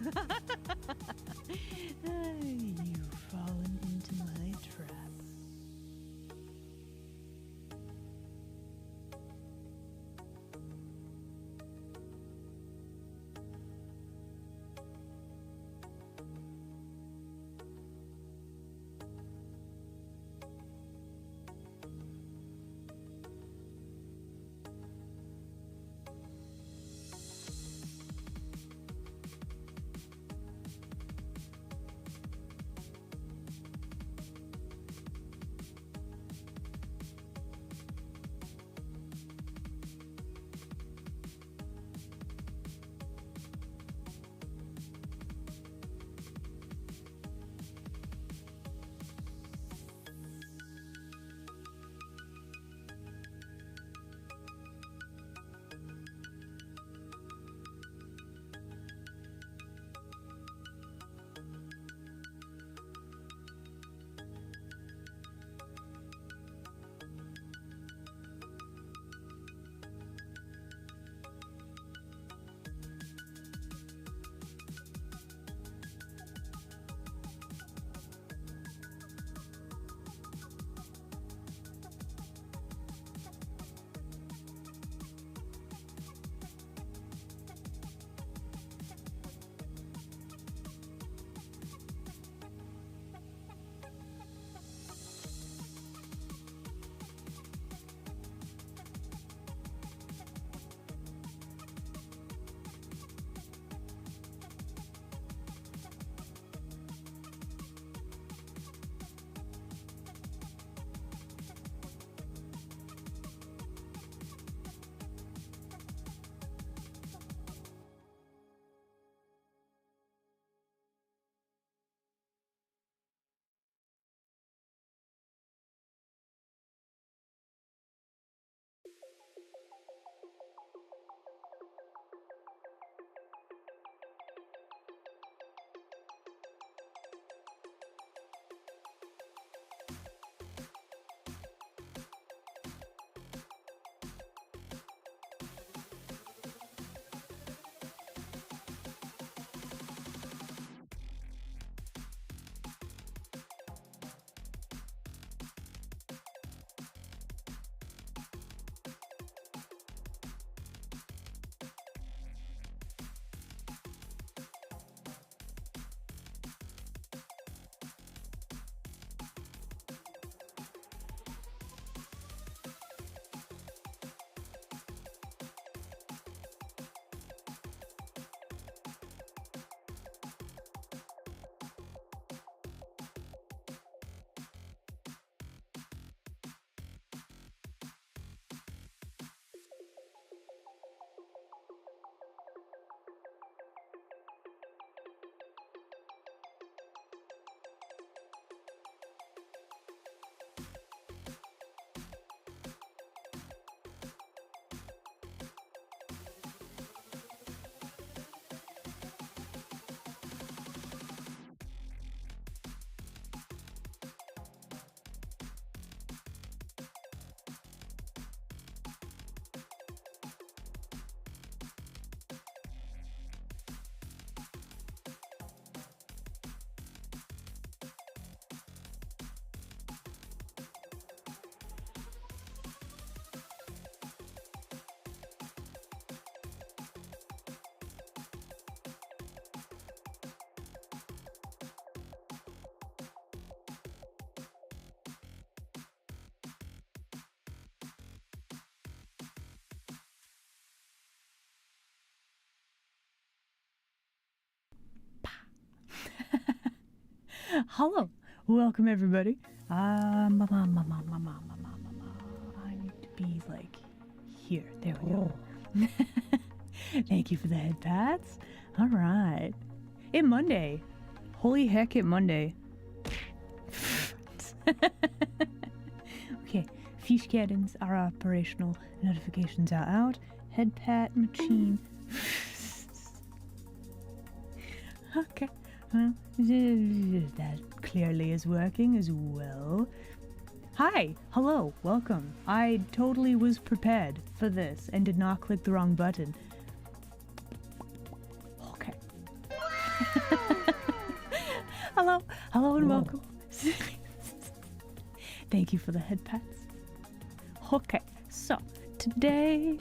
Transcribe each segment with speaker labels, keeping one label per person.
Speaker 1: You've fallen into my trap. Hello, welcome everybody. I need to be like here. There we go. Thank you for the head pats. All right, it's Monday. Holy heck, it's Monday. Okay, fish cannons are operational. Notifications are out. Head pat machine. Okay. Well, that clearly is working as well. Hi, hello, welcome. I totally was prepared for this and did not click the wrong button. Okay. Hello, hello and welcome. Thank you for the head pats. Okay, so today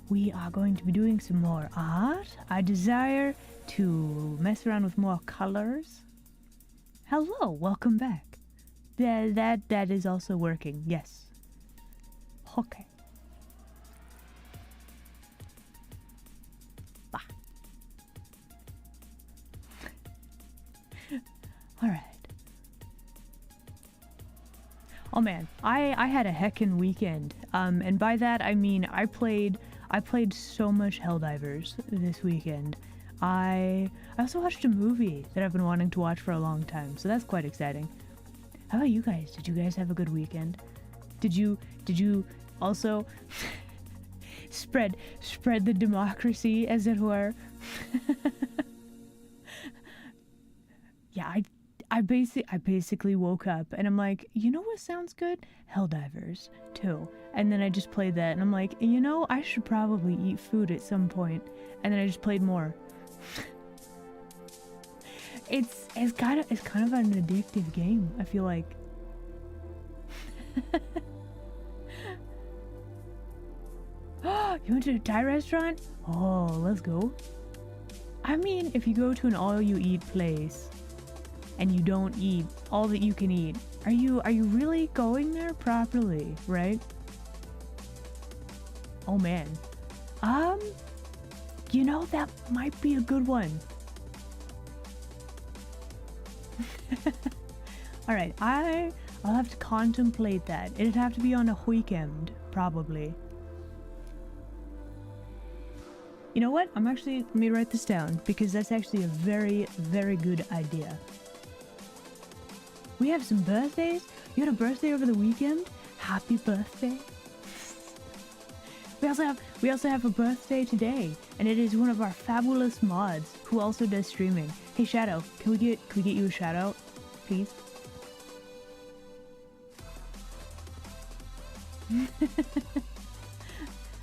Speaker 1: we are going to be doing some more art. I desire to mess around with more colors. Hello, welcome back. That is also working. Yes. Okay. Bah. All right. Oh man, I had a heckin' weekend. And by that I mean I played so much Helldivers this weekend. I also watched a movie that I've been wanting to watch for a long time, so that's quite exciting. How about you guys? Did you guys have a good weekend? Did you also spread the democracy, as it were? Yeah, I basically woke up and I'm like, you know what sounds good? Helldivers 2. And then I just played that and I'm like, you know, I should probably eat food at some point. And then I just played more. It's kind of an addictive game, I feel like. You went to a Thai restaurant? Oh, let's go. I mean, if you go to an all-you-eat place and you don't eat all that you can eat, are you really going there properly, right? Oh man. You know, that might be a good one. Alright, I'll have to contemplate that. It'd have to be on a weekend, probably. You know what? Let me write this down, because that's actually a very, very good idea. We have some birthdays? You had a birthday over the weekend? Happy birthday. We also have a birthday today, and it is one of our fabulous mods who also does streaming. Hey Shadow, can we get you a shout out, please?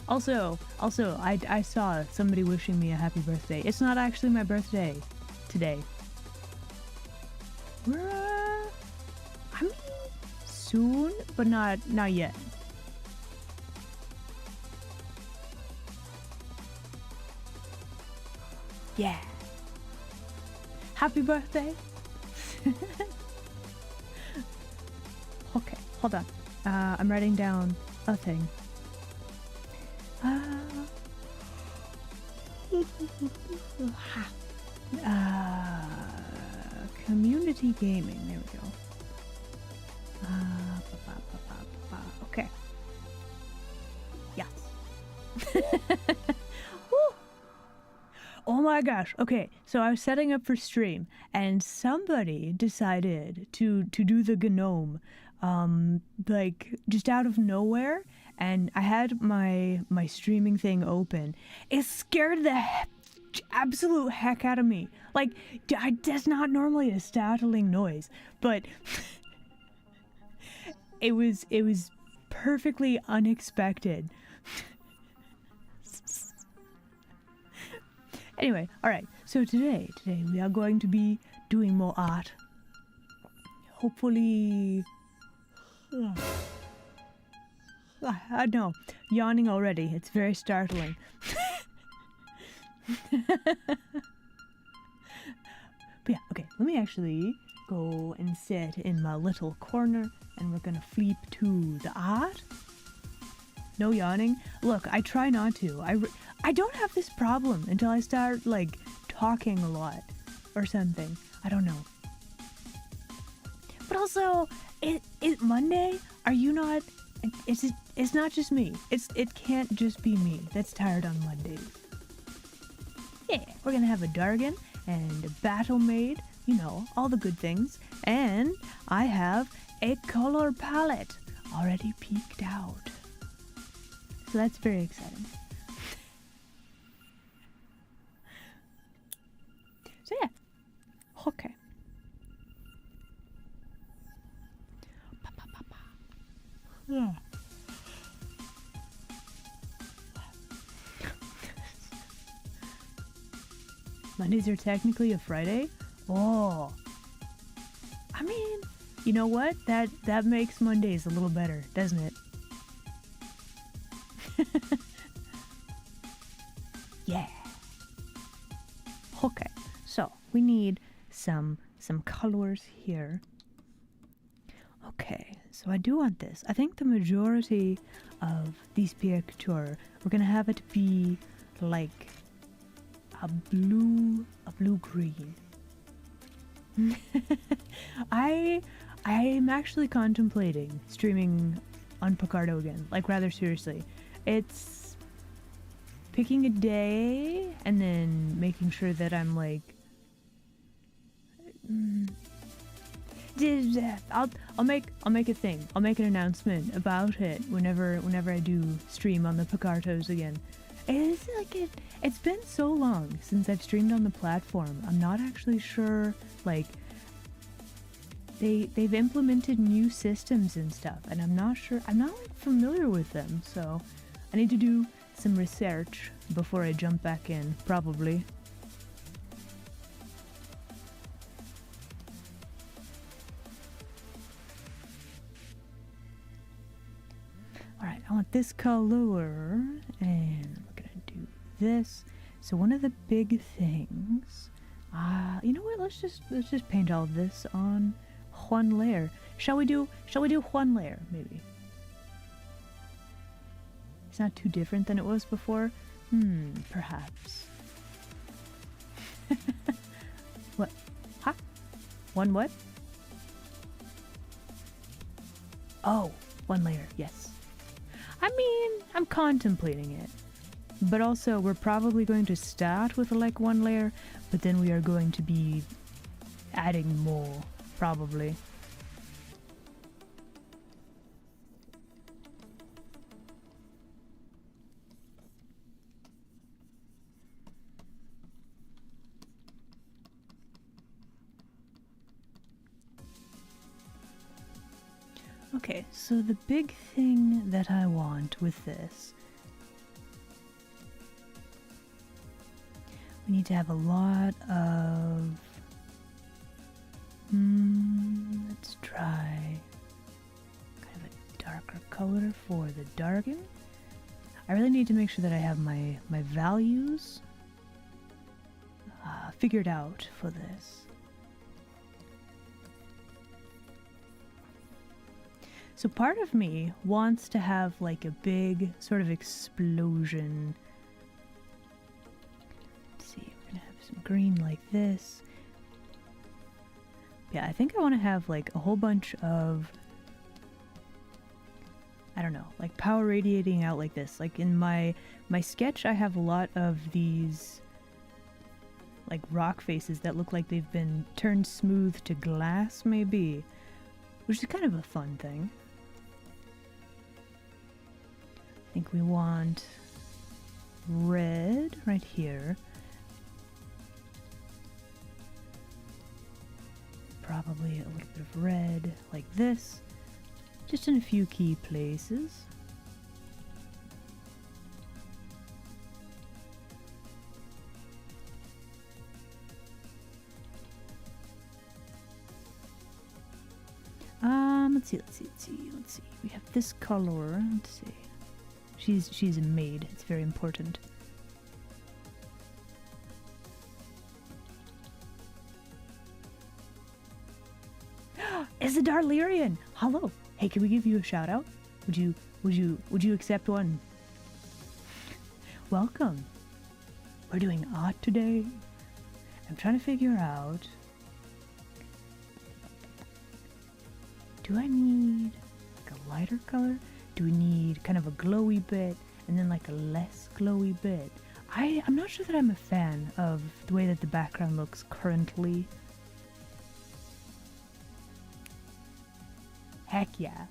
Speaker 1: Also, I saw somebody wishing me a happy birthday. It's not actually my birthday today. We're I mean, soon, but not yet. Yeah. Happy birthday. Okay, hold on. I'm writing down a thing. Community gaming. There we go. Okay. Yes. Oh my gosh. Okay, so I was setting up for stream, and somebody decided to do the GNOME, like just out of nowhere. And I had my streaming thing open. It scared the absolute heck out of me. Like, that's not normally a startling noise, but it was perfectly unexpected. Anyway, all right. So today we are going to be doing more art. Hopefully. I know, yawning already. It's very startling. But yeah, okay, let me actually go and sit in my little corner, and we're gonna flip to the art. No yawning. Look, I try not to. I don't have this problem until I start, like, talking a lot or something. I don't know. But also, it Monday? Are you not... It's not just me. It can't just be me that's tired on Mondays. Yeah, we're gonna have a Dargan and a Battle Maid, you know, all the good things. And I have a color palette already peeked out. So that's very exciting. So yeah. Okay. Yeah. Mondays are technically a Friday? Oh, I mean, you know what? That makes Mondays a little better, doesn't it? Yeah. Okay. So, we need some colors here. Okay. So I do want this. I think the majority of these pictures, we're going to have it be like a blue green. I'm actually contemplating streaming on Picarto again, like rather seriously. It's picking a day and then making sure that I'm like I'll make a thing. I'll make an announcement about it whenever I do stream on the Picartos again. It's like it's been so long since I've streamed on the platform. I'm not actually sure, like, they've implemented new systems and stuff, and I'm not like familiar with them, so I need to do some research before I jump back in, probably. Alright, I want this color, and we're gonna do this. So one of the big things, you know what? Let's just paint all of this on one layer. Shall we do one layer maybe? It's not too different than it was before. Perhaps. What? Huh? One what? Oh, one layer. Yes. I mean, I'm contemplating it. But also, we're probably going to start with like one layer, but then we are going to be adding more, probably. Okay, so the big thing that I want with this, we need to have a lot of, let's try kind of a darker color for the darken. I really need to make sure that I have my values figured out for this. So part of me wants to have like a big sort of explosion. Let's see, we're gonna have some green like this. Yeah, I think I want to have like a whole bunch of, I don't know, like power radiating out like this. Like in my sketch, I have a lot of these like rock faces that look like they've been turned smooth to glass maybe, which is kind of a fun thing. I think we want red right here. Probably a little bit of red like this, just in a few key places. Let's see. We have this color. Let's see. She's a maid. It's very important. It's a Darlerian. Hello. Hey, can we give you a shout out? Would you accept one? Welcome. We're doing art today. I'm trying to figure out, do I need like a lighter color? Do we need kind of a glowy bit and then like a less glowy bit? I'm not sure that I'm a fan of the way that the background looks currently. Heck yeah.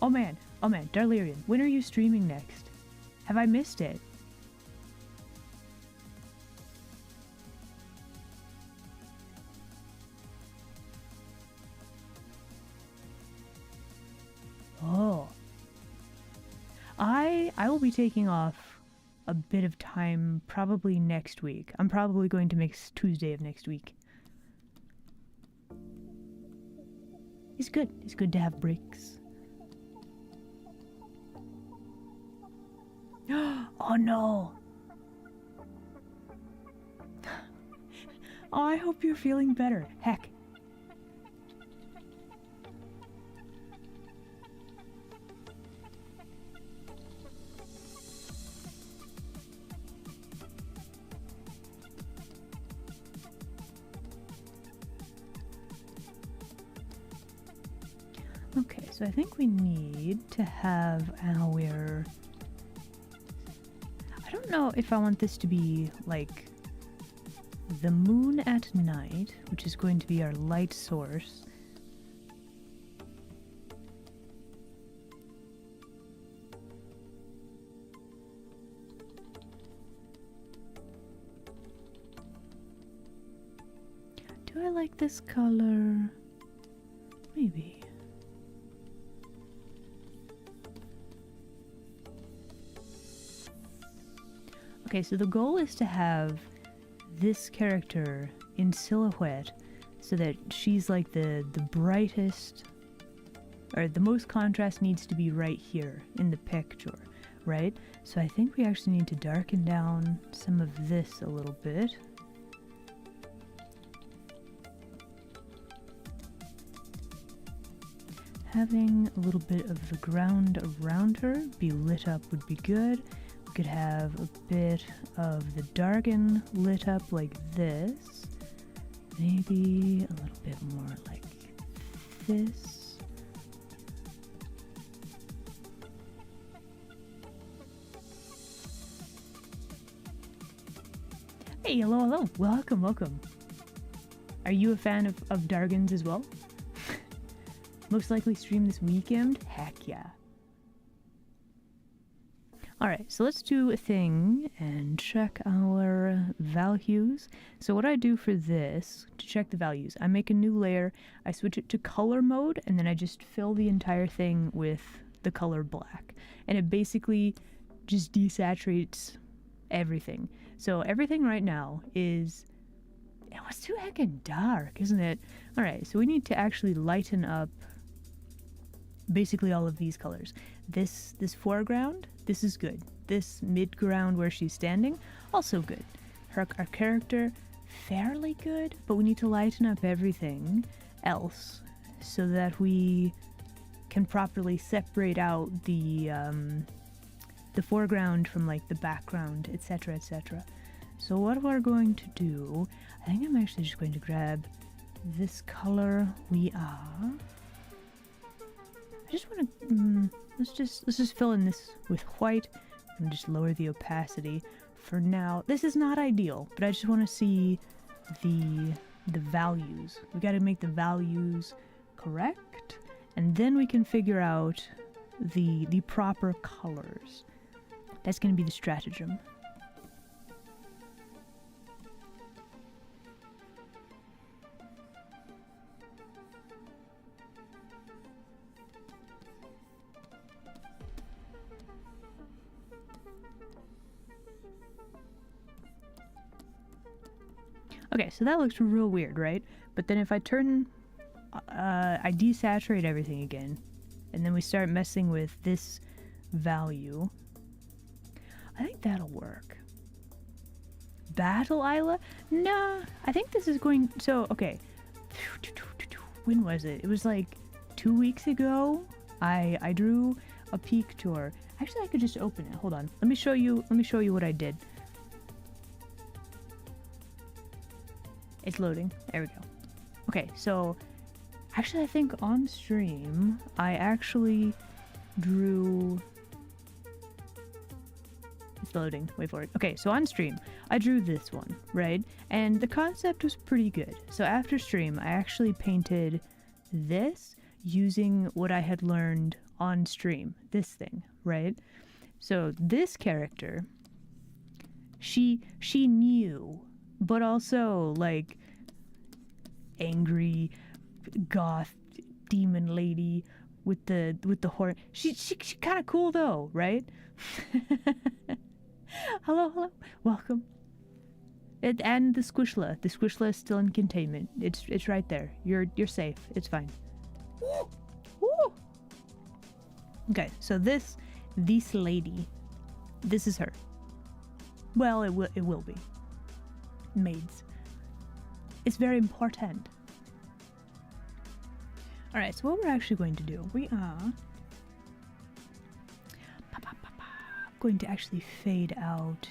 Speaker 1: Oh man, Darlerian, when are you streaming next? Have I missed it? Oh. I will be taking off a bit of time probably next week. I'm probably going to make Tuesday of next week. It's good. It's good to have breaks. Oh no! Oh, I hope you're feeling better. Heck. Okay, so I think we need to have our... I don't know if I want this to be like the moon at night, which is going to be our light source. Do I like this color? Maybe. Okay, so the goal is to have this character in silhouette so that she's like the brightest, or the most contrast needs to be right here in the picture, right? So I think we actually need to darken down some of this a little bit. Having a little bit of the ground around her be lit up would be good. We could have a bit of the Dargan lit up like this. Maybe a little bit more like this. Hey, hello, welcome, welcome. Are you a fan of Dargans as well? Most likely stream this weekend? Heck yeah. Alright, so let's do a thing and check our values. So what I do for this, to check the values, I make a new layer, I switch it to color mode, and then I just fill the entire thing with the color black. And it basically just desaturates everything. So everything right now is... it was too heckin' dark, isn't it? Alright, so we need to actually lighten up basically all of these colors. This foreground, this is good. This mid-ground where she's standing, also good. Our character, fairly good, but we need to lighten up everything else so that we can properly separate out the foreground from like the background, etc, etc. So what we're going to do, I think I'm actually just going to grab this color we are. I just want to, let's just fill in this with white and just lower the opacity for now. This is not ideal, but I just want to see the values. We got to make the values correct, and then we can figure out the proper colors. That's going to be the stratagem. Okay, so that looks real weird, right? But then if I turn, I desaturate everything again, and then we start messing with this value, I think that'll work. Battle Isla? Nah, I think this is going, so, okay. When was it? It was like 2 weeks ago. I drew a peak tour. Actually, I could just open it. Hold on. Let me show you what I did. It's loading. There we go. Okay, so actually I think on stream I actually drew... It's loading. Wait for it. Okay, so on stream I drew this one, right? And the concept was pretty good. So after stream I actually painted this using what I had learned on stream. This thing, right? So this character, she knew, but also like angry goth demon lady with the horn. She kind of cool though, right? hello, welcome. And the Squishla is still in containment. It's right there. You're safe. It's fine. Okay, so this lady, this is her. Well, it will be. Maids. It's very important. Alright, so what we're actually going to do, we are going to actually fade out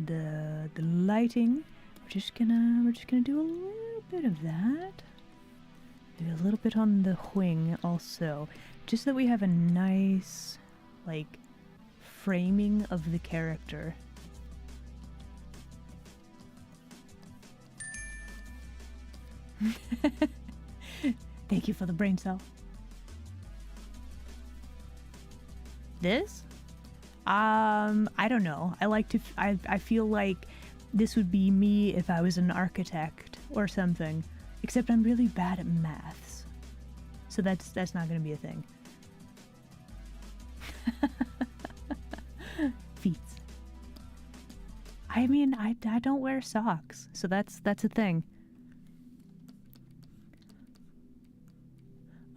Speaker 1: the lighting. We're just gonna do a little bit of that. Maybe a little bit on the wing also. Just so that we have a nice, like, framing of the character. Thank you for the brain cell. This? I don't know. I feel like this would be me if I was an architect or something. Except I'm really bad at maths. So that's not gonna be a thing. Feet. I mean, I don't wear socks, so that's a thing.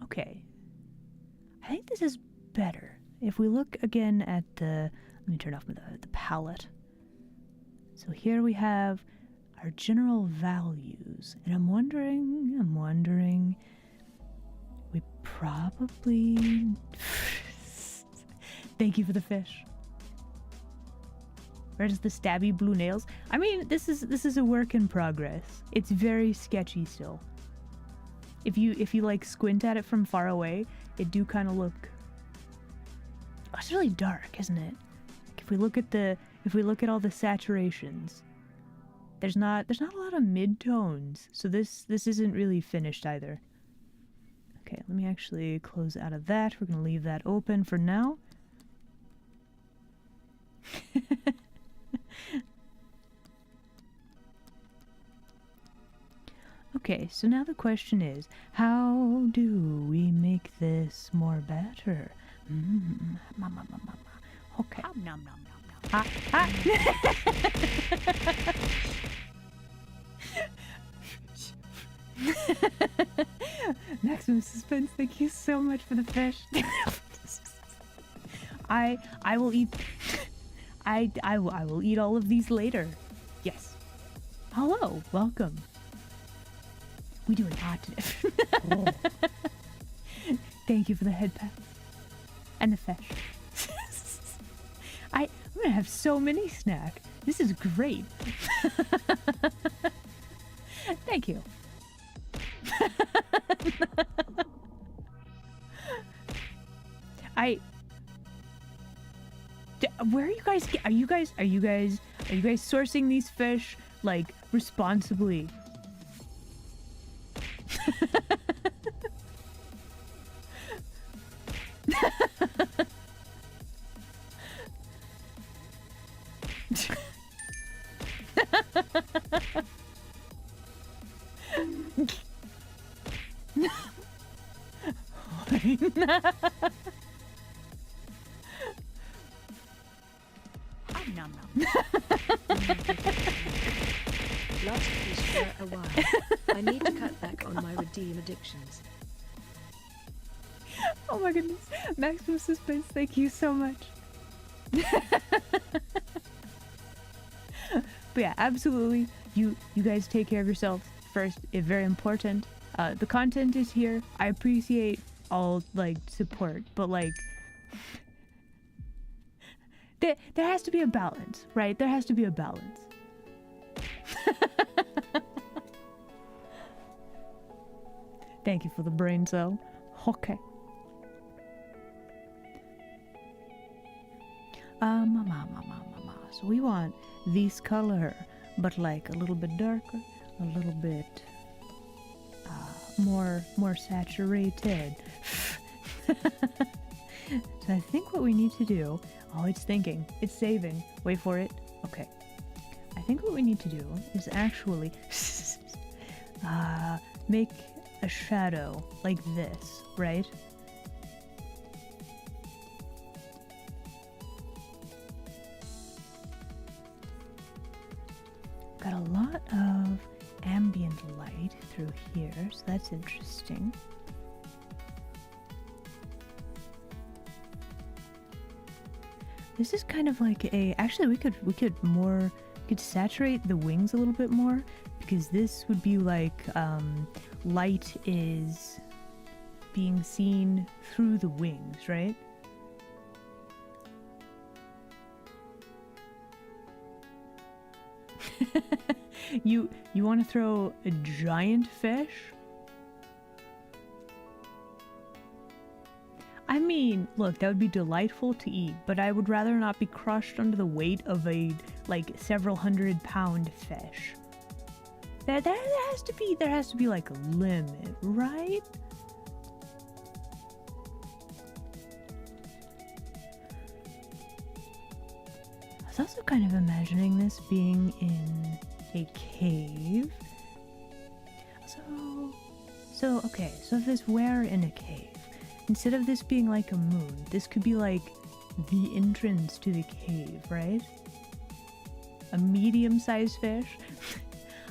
Speaker 1: Okay. I think this is better. If we look again at the... Let me turn off the palette. So here we have our general values. And I'm wondering... We probably... Thank you for the fish. Where's the stabby blue nails? I mean, this is a work in progress. It's very sketchy still. If you like squint at it from far away, it do kind of look... Oh, it's really dark, isn't it? Like if we look at all the saturations, there's not a lot of mid-tones. So this isn't really finished either. Okay, let me actually close out of that. We're gonna leave that open for now. Okay, so now the question is, how do we make this more better? Okay. Maximum suspense, thank you so much for the fish. I will eat... I will eat all of these later. Yes. Hello, welcome. We do an odd. Thank you for the head pat. And the fish. I'm gonna have so many snack. This is great. Thank you. Where are you guys? Are you guys sourcing these fish like responsibly?
Speaker 2: Last piece for a while. I need to cut back on my redeem addictions.
Speaker 1: Oh my goodness. Maximum suspense, thank you so much. But yeah, absolutely. You guys take care of yourselves first. It's very important. The content is here. I appreciate all like support, but like there has to be a balance, right? There has to be a balance. Thank you for the brain cell. Okay. So we want this color, but like a little bit darker, a little bit more saturated. So I think what we need to do... Oh, it's thinking. It's saving. Wait for it. Okay. I think what we need to do is actually make a shadow like this, right? Got a lot of ambient light through here, so that's interesting. This is kind of like a. Actually, we could saturate the wings a little bit more, because this would be like light is being seen through the wings, right? You want to throw a giant fish? I mean, look, that would be delightful to eat, but I would rather not be crushed under the weight of a, like, several 100-pound fish. There has to be like a limit, right? I was also kind of imagining this being in a cave. So if this were in a cave, instead of this being like a moon, this could be like the entrance to the cave, right? A medium-sized fish.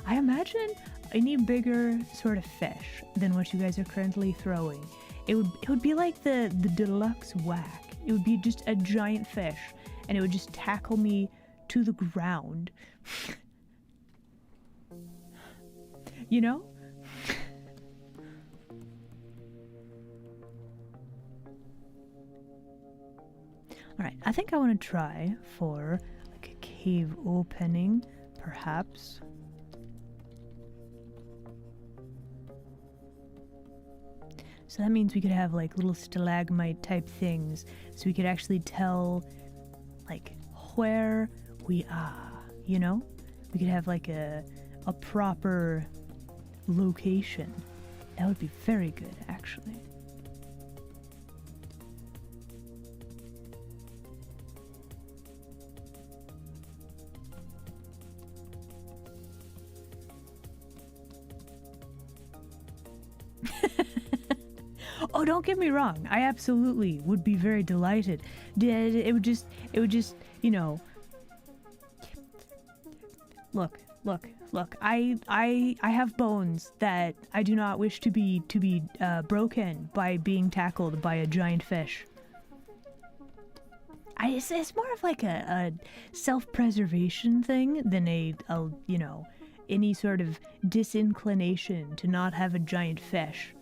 Speaker 1: I imagine any bigger sort of fish than what you guys are currently throwing. It would be like the deluxe whack. It would be just a giant fish, and it would just tackle me to the ground. You know? Alright, I think I want to try for like a cave opening, perhaps. So that means we could have like little stalagmite type things, so we could actually tell like where we are, you know? We could have like a proper location. That would be very good, actually. Oh, don't get me wrong. I absolutely would be very delighted. It would just, you know. Look. I have bones that I do not wish to be broken by being tackled by a giant fish. It's more of like a self-preservation thing than a you know, any sort of disinclination to not have a giant fish.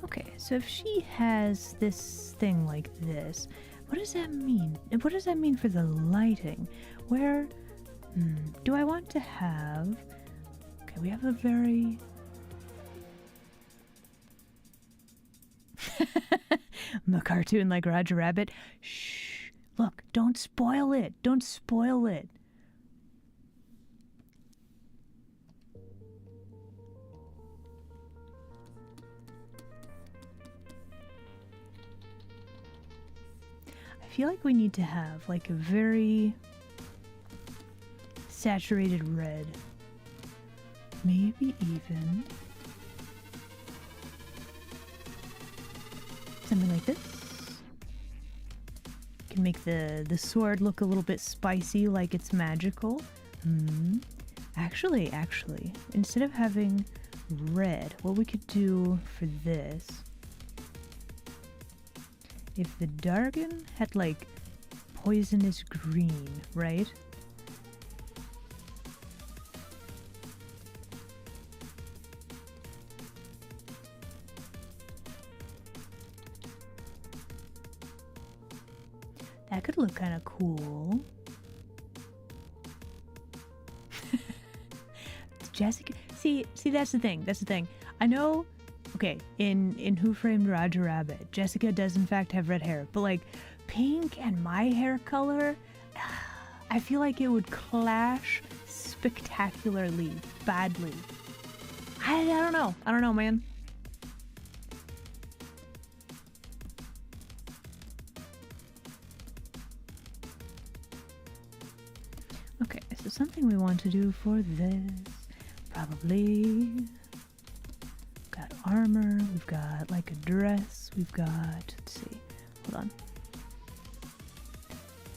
Speaker 1: Okay, so if she has this thing like this, what does that mean? And what does that mean for the lighting? Where do I want to have... Okay, we have a very... the cartoon like Roger Rabbit. Shh! Look, don't spoil it! Don't spoil it! I feel like we need to have like a very saturated red. Maybe even something like this. Can make the sword look a little bit spicy, like it's magical. Actually, instead of having red, what we could do for this, if the Dargon had like poisonous green, right? That could look kind of cool. Jessica, see, that's the thing. I know. Okay, in Who Framed Roger Rabbit, Jessica does in fact have red hair, but like pink and my hair color, I feel like it would clash spectacularly badly. I don't know. I don't know, man. Okay, so something we want to do for this, probably, got armor, we've got like a dress, we've got, let's see, hold on.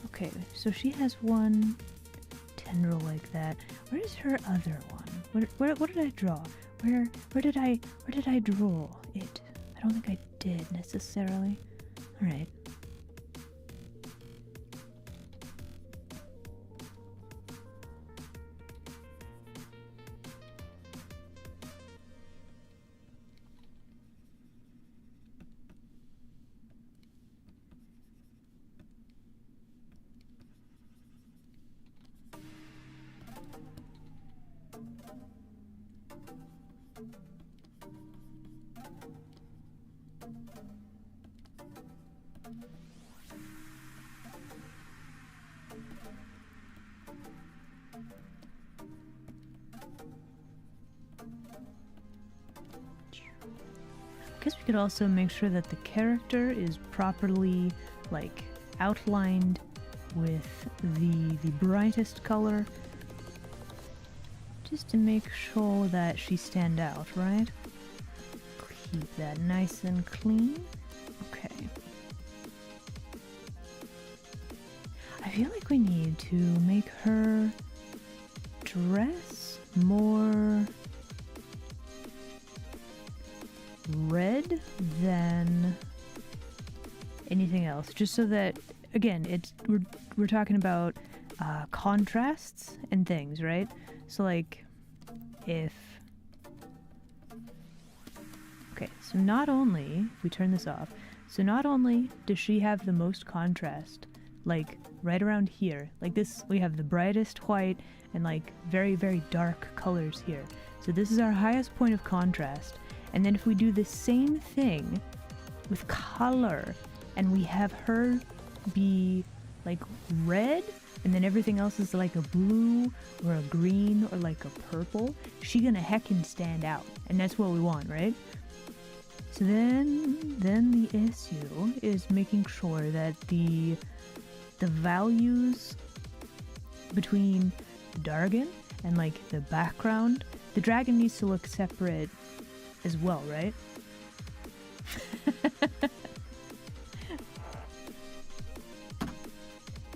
Speaker 1: Okay, so she has one tendril like that. Where is her other one? What did I draw? Where did I draw it? I don't think I did necessarily. All right. I guess we could also make sure that the character is properly, like, outlined with the brightest color, just to make sure that she stand out, right? Keep that nice and clean. Okay. I feel like we need to make her dress more red than anything else, just so that, again, we're talking about contrasts and things, right? So like if so not only, if we turn this off, so not only does she have the most contrast, like right around here, like this, we have the brightest white and like very, very dark colors here. So this is our highest point of contrast. And then if we do the same thing with color and we have her be like red and then everything else is like a blue or a green or like a purple, she gonna heckin' stand out. And that's what we want, right? So then the issue is making sure that the values between the dragon and like the background, the dragon needs to look separate as well, right?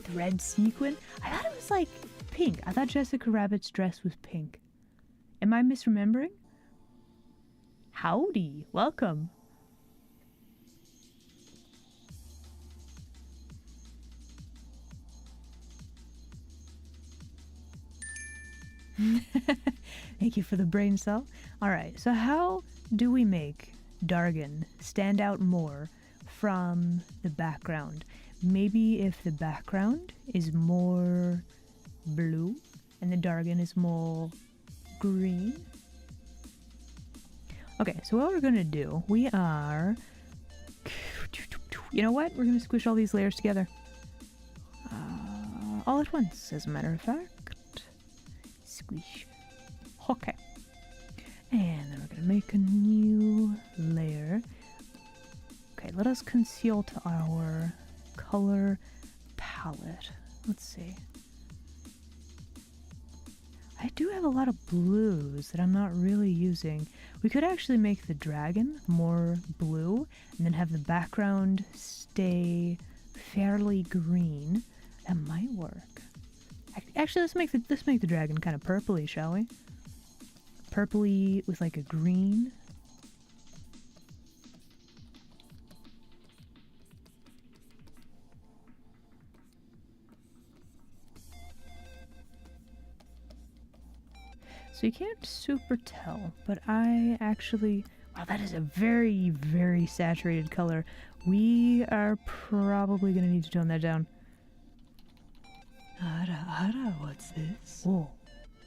Speaker 1: The red sequin? I thought it was like pink. I thought Jessica Rabbit's dress was pink. Am I misremembering? Howdy, welcome. Thank you for the brain cell. Alright, so how do we make Dargan stand out more from the background? Maybe if the background is more blue and the Dargan is more green. Okay, so what we're gonna do, we are... You know what? We're gonna squish all these layers together. All at once, as a matter of fact. Squish. Okay. And then we're gonna make a new layer. Okay, let us conceal to our color palette. Let's see. I do have a lot of blues that I'm not really using. We could actually make the dragon more blue and then have the background stay fairly green. That might work. Actually, let's make the dragon kind of purpley, shall we? Purpley with like a green. So you can't super tell, but I actually... Wow, that is a very, very saturated color. We are probably going to need to tone that down. Ara, what's this? Whoa.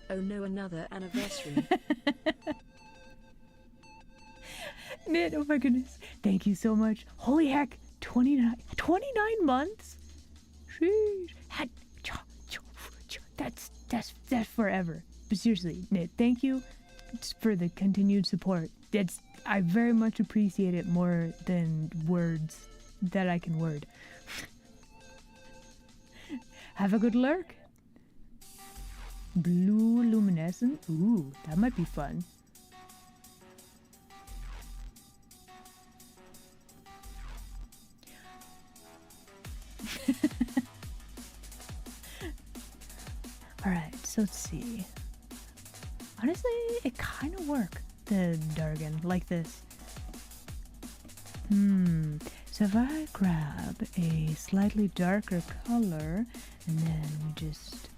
Speaker 2: Oh no, another anniversary.
Speaker 1: Knit, oh my goodness. Thank you so much. Holy heck, 29 months? Sheesh. That's forever. But seriously, Nit, thank you for the continued support. I very much appreciate it more than words that I can word. Have a good lurk. Blue luminescent. Ooh, that might be fun. Alright, so let's see. Honestly, it kind of worked, the Dargan, like this. So if I grab a slightly darker color, and then we just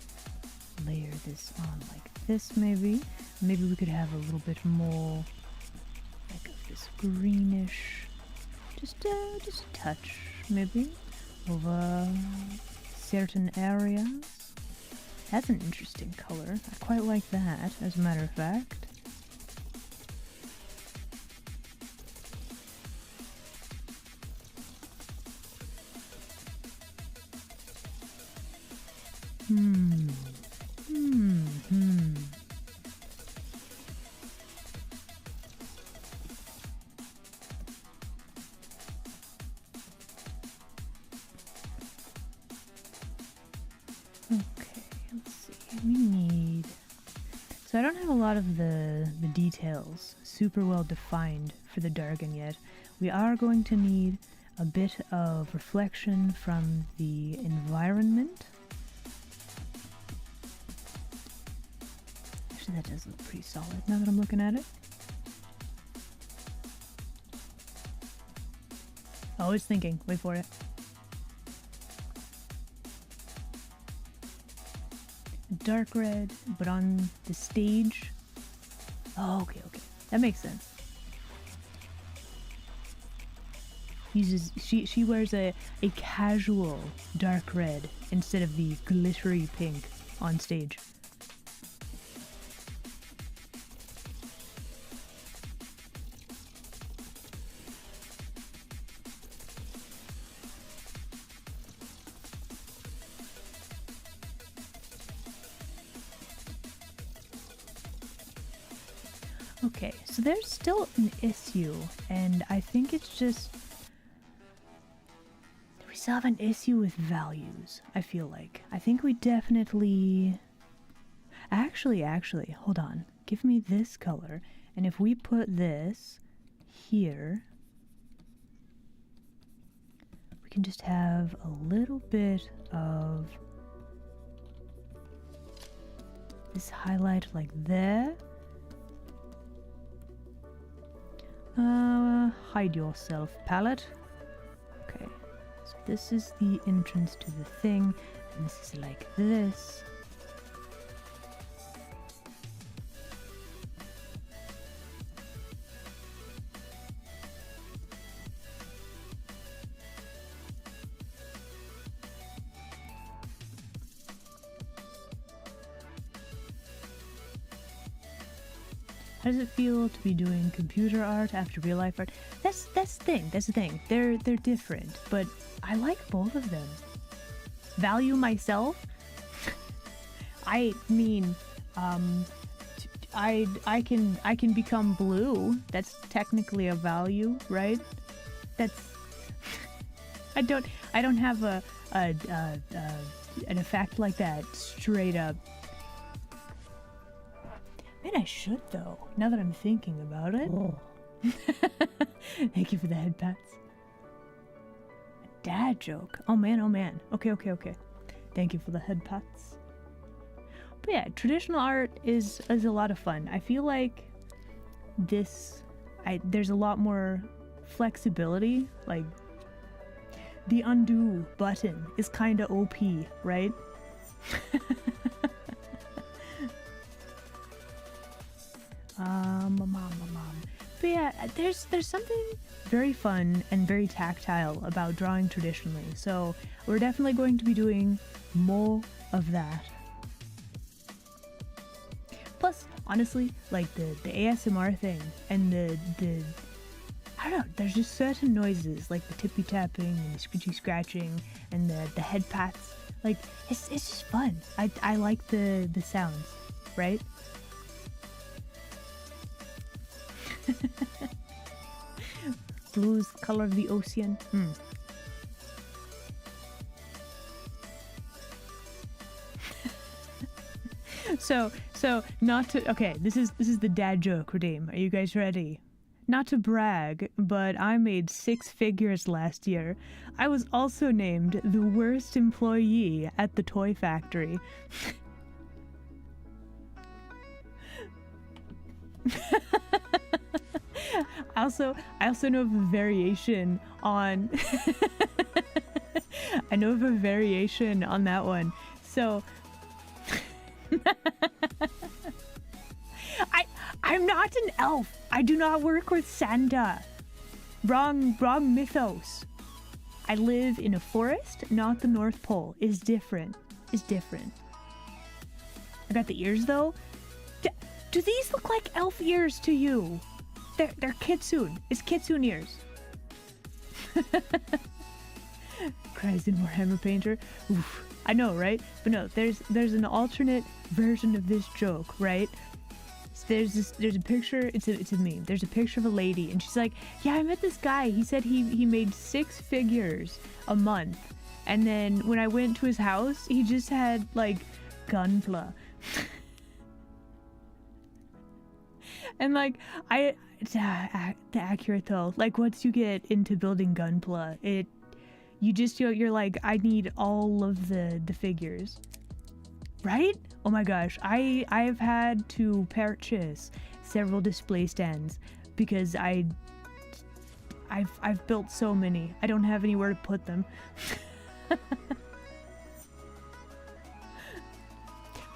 Speaker 1: layer this on like this maybe. Maybe we could have a little bit more like of this greenish, just a touch maybe over certain areas. That's an interesting color. I quite like that, as a matter of fact. Okay, let's see. We need... So I don't have a lot of the details super well defined for the Dargan yet. We are going to need a bit of reflection from the environment. Actually, that does look pretty solid now that I'm looking at it. Always thinking. Wait for it. Dark red, but on the stage. Oh, okay. That makes sense. She wears a casual dark red instead of the glittery pink on stage. Okay, so there's still an issue, and I think it's just... We still have an issue with values, I feel like. I think we definitely... Actually, hold on. Give me this color, and if we put this here, we can just have a little bit of this highlight like there. Hide yourself, palette. Okay, so this is the entrance to the thing, and this is like this. How does it feel to be doing computer art after real life art? That's the thing. They're different, but I like both of them. Value myself? I mean, I can become blue. That's technically a value, right? That's I don't have an effect like that straight up. Man, I should though, now that I'm thinking about it. Oh. Thank you for the head pats. A dad joke. Oh man. Okay. Thank you for the head pats. But yeah, traditional art is a lot of fun. I feel like there's a lot more flexibility. Like, the undo button is kind of OP, right? But yeah, there's something very fun and very tactile about drawing traditionally, so we're definitely going to be doing more of that. Plus, honestly, like the ASMR thing and the I don't know, there's just certain noises like the tippy tapping and the scratchy scratching and the head pats. Like, it's just fun. I like the sounds, right? Blue's color of the ocean. So not to, okay, this is the dad joke, Redeem. Are you guys ready? Not to brag, but I made 6 figures last year. I was also named the worst employee at the toy factory. I also know of a variation on I know of a variation on that one. So I'm not an elf. I do not work with Santa. Wrong mythos. I live in a forest, not the North Pole. Is different. I got the ears though. Do these look like elf ears to you? They're kitsune. It's kitsune ears. Cries in Warhammer Painter. Oof. I know, right? But no, there's an alternate version of this joke, right? So there's a picture. It's a meme. There's a picture of a lady, and she's like, "Yeah, I met this guy. He said he made 6 figures a month, and then when I went to his house, he just had like gunpla." And like it's accurate though. Like once you get into building gunpla, you're like, I need all of the figures, right? Oh my gosh, I've had to purchase several display stands because I've built so many. I don't have anywhere to put them. But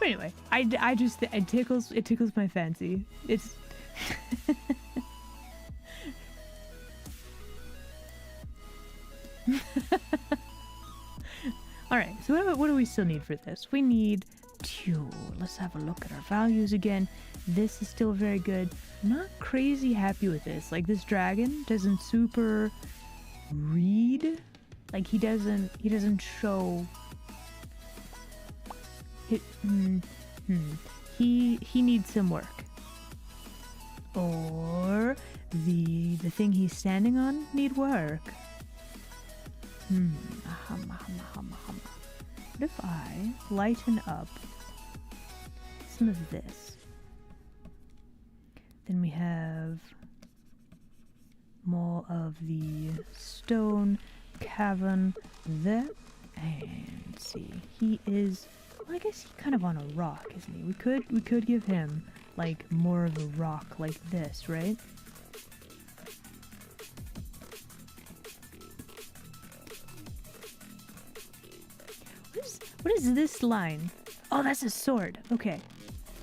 Speaker 1: anyway, I just it tickles my fancy. It's Alright, so what do we still need for this? We need 2. Let's have a look at our values again. This is still very good. I'm not crazy happy with this. Like, this dragon doesn't super read. Like, he doesn't show it. He needs some work. Or the thing he's standing on need work. What if I lighten up some of this? Then we have more of the stone cavern there. And see, he is, well, I guess he's kind of on a rock, isn't he? We could give him like more of a rock like this, right? What is this line? Oh, that's a sword. Okay.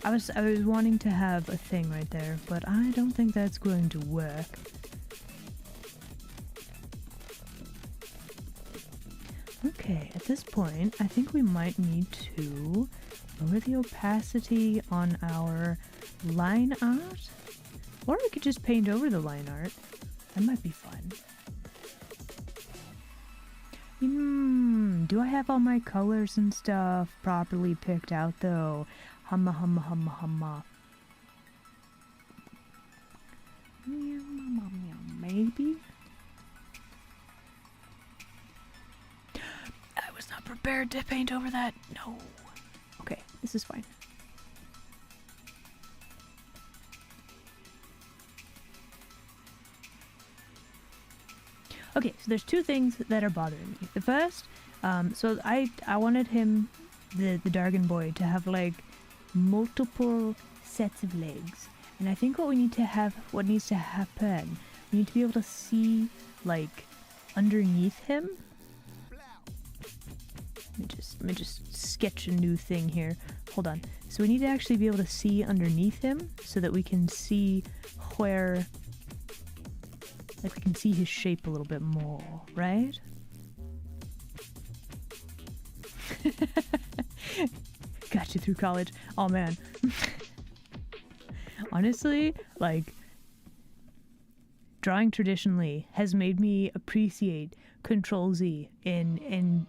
Speaker 1: I was wanting to have a thing right there, but I don't think that's going to work. Okay, at this point, I think we might need to lower the opacity on our line art. Or we could just paint over the line art. That might be fun. Do I have all my colors and stuff properly picked out though? Humma. Maybe? I was not prepared to paint over that. No. Okay, this is fine. Okay, so there's 2 things that are bothering me. The first, so I wanted him, the Dargan boy, to have like multiple sets of legs. And I think what needs to happen, we need to be able to see like underneath him. Let me just sketch a new thing here. Hold on. So we need to actually be able to see underneath him so that we can see where, like we can see his shape a little bit more, right? Got you through college. Oh man. Honestly, like, drawing traditionally has made me appreciate Control Z in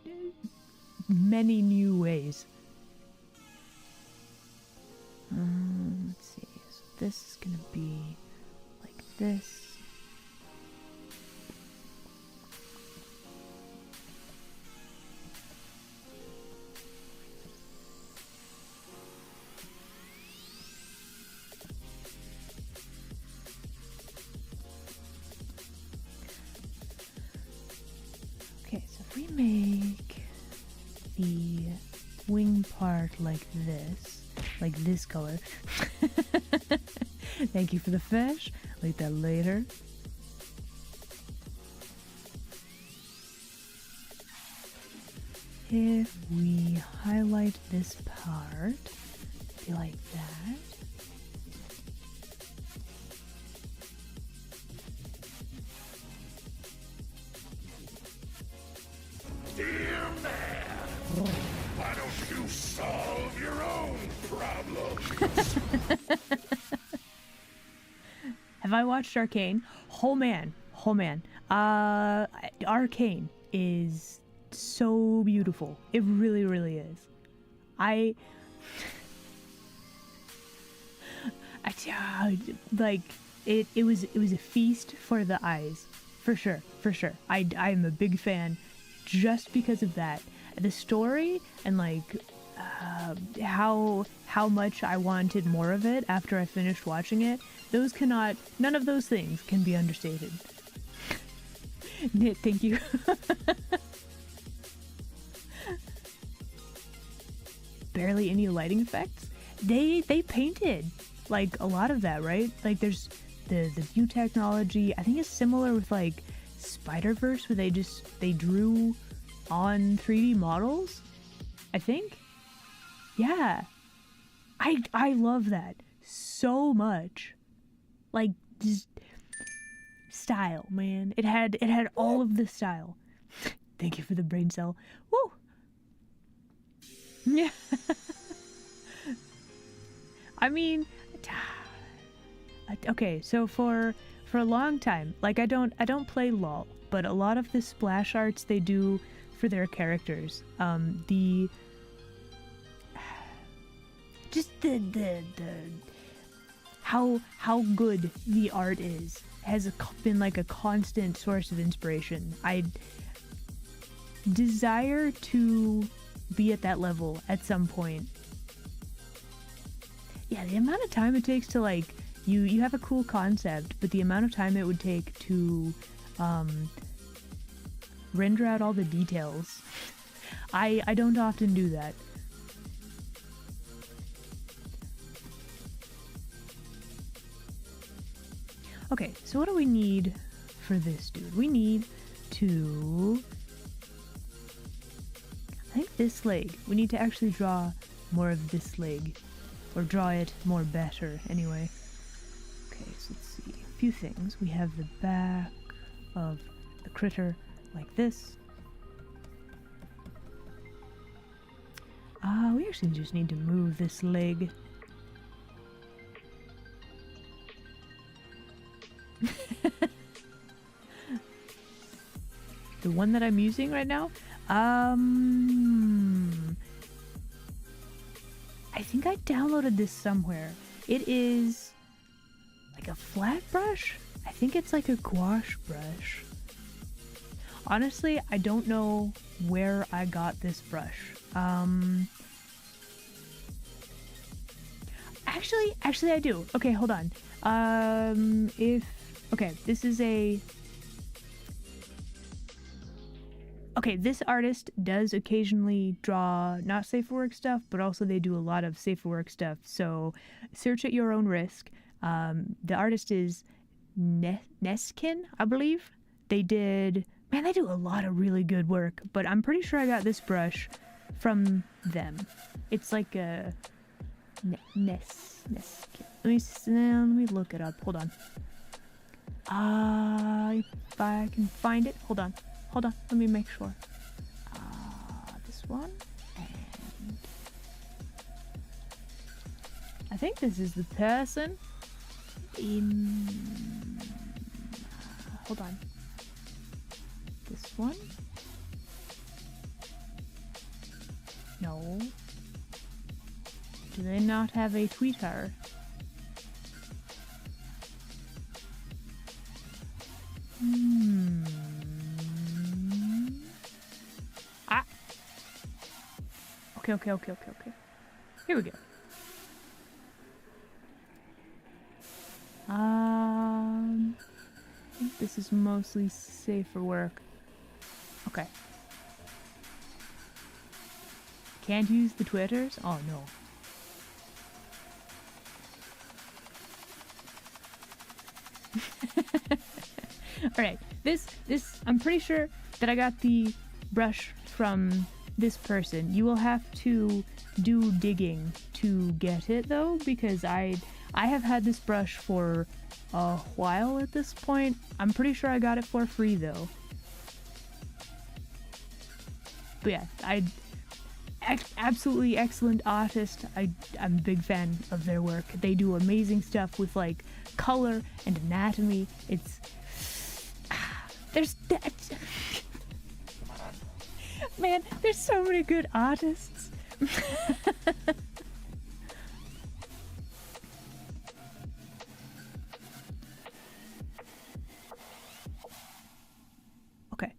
Speaker 1: many new ways. Let's see. So this is gonna be like this. Okay, so if we make the wing part like this color. Thank you for the fish. Like that later. If we highlight this part, be like that.
Speaker 3: Dear man, why don't you solve your own problems?
Speaker 1: Have I watched Arcane? Oh man. Arcane is so beautiful. It really, really is. Like it was a feast for the eyes, for sure. I'm a big fan just because of that. The story and like how much I wanted more of it after I finished watching it. None of those things can be understated. Knit, thank you. Barely any lighting effects. They painted like a lot of that, right? Like there's the view technology. I think it's similar with like Spider-Verse where they drew on 3D models. I think. Yeah. I love that so much. Like just style, man. It had all of the style. Thank you for the brain cell. Woo. Yeah. I mean, okay, so for a long time, like I don't play LOL, but a lot of the splash arts they do for their characters, the how good the art is has been like a constant source of inspiration. I desire to be at that level at some point. Yeah, the amount of time it takes to like you have a cool concept, but the amount of time it would take to render out all the details. I don't often do that. Okay, so what do we need for this dude? We need to... I think this leg. We need to actually draw more of this leg. Or draw it more better, anyway. Okay, so let's see. A few things. We have the back of the critter like this. We actually just need to move this leg. The one that I'm using right now? I think I downloaded this somewhere. It is like a flat brush? I think it's like a gouache brush. Honestly, I don't know where I got this brush. Actually I do. Okay, hold on. Okay, this is a... Okay, this artist does occasionally draw not safe for work stuff, but also they do a lot of safe for work stuff, so search at your own risk. The artist is Neskin, I believe. They do a lot of really good work, but I'm pretty sure I got this brush from them. It's like a Neskin. Let me look it up. Hold on. If I can find it. Hold on. Let me make sure. This one. And I think this is the person. Hold on. This one. No. Do they not have a Twitter? Ah. Okay. Here we go. I think this is mostly safe for work. Okay. Can't use the Twitters? Oh no. Alright, this, I'm pretty sure that I got the brush from this person. You will have to do digging to get it though, because I have had this brush for a while at this point. I'm pretty sure I got it for free though. But yeah, absolutely excellent artist. I'm a big fan of their work. They do amazing stuff with like color and anatomy. Man, there's so many good artists. Okay.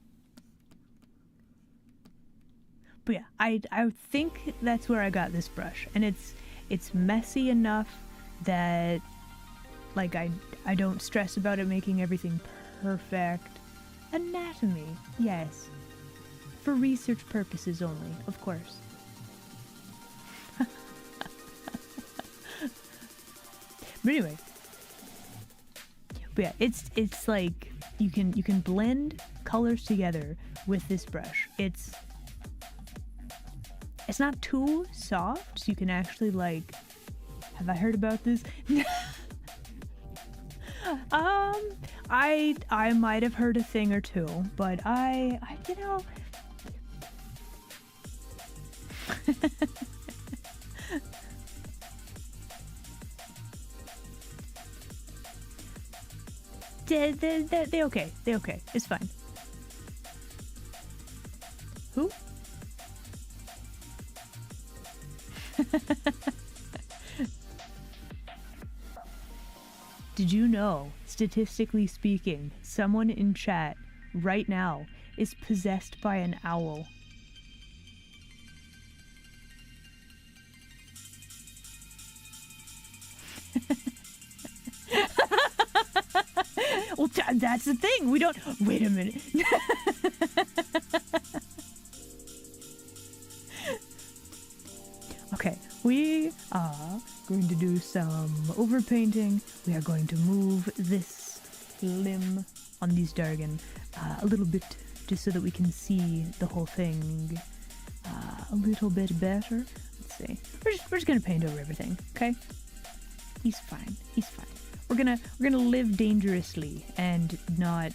Speaker 1: But yeah, I think that's where I got this brush, and it's messy enough that like I don't stress about it making everything perfect. Anatomy, yes. For research purposes only, of course. But anyway. But yeah, it's like you can blend colors together with this brush. It's not too soft, so you can actually like, have I heard about this? I might have heard a thing or two, but I you know. They okay. They okay. It's fine. Who? Did you know, statistically speaking, someone in chat right now is possessed by an owl? Well, that's the thing. We don't. Wait a minute. Okay, we are going to do some overpainting. We are going to move this limb on these Dargan a little bit, just so that we can see the whole thing a little bit better. Let's see. We're just gonna paint over everything, okay? He's fine. He's fine. We're gonna live dangerously and not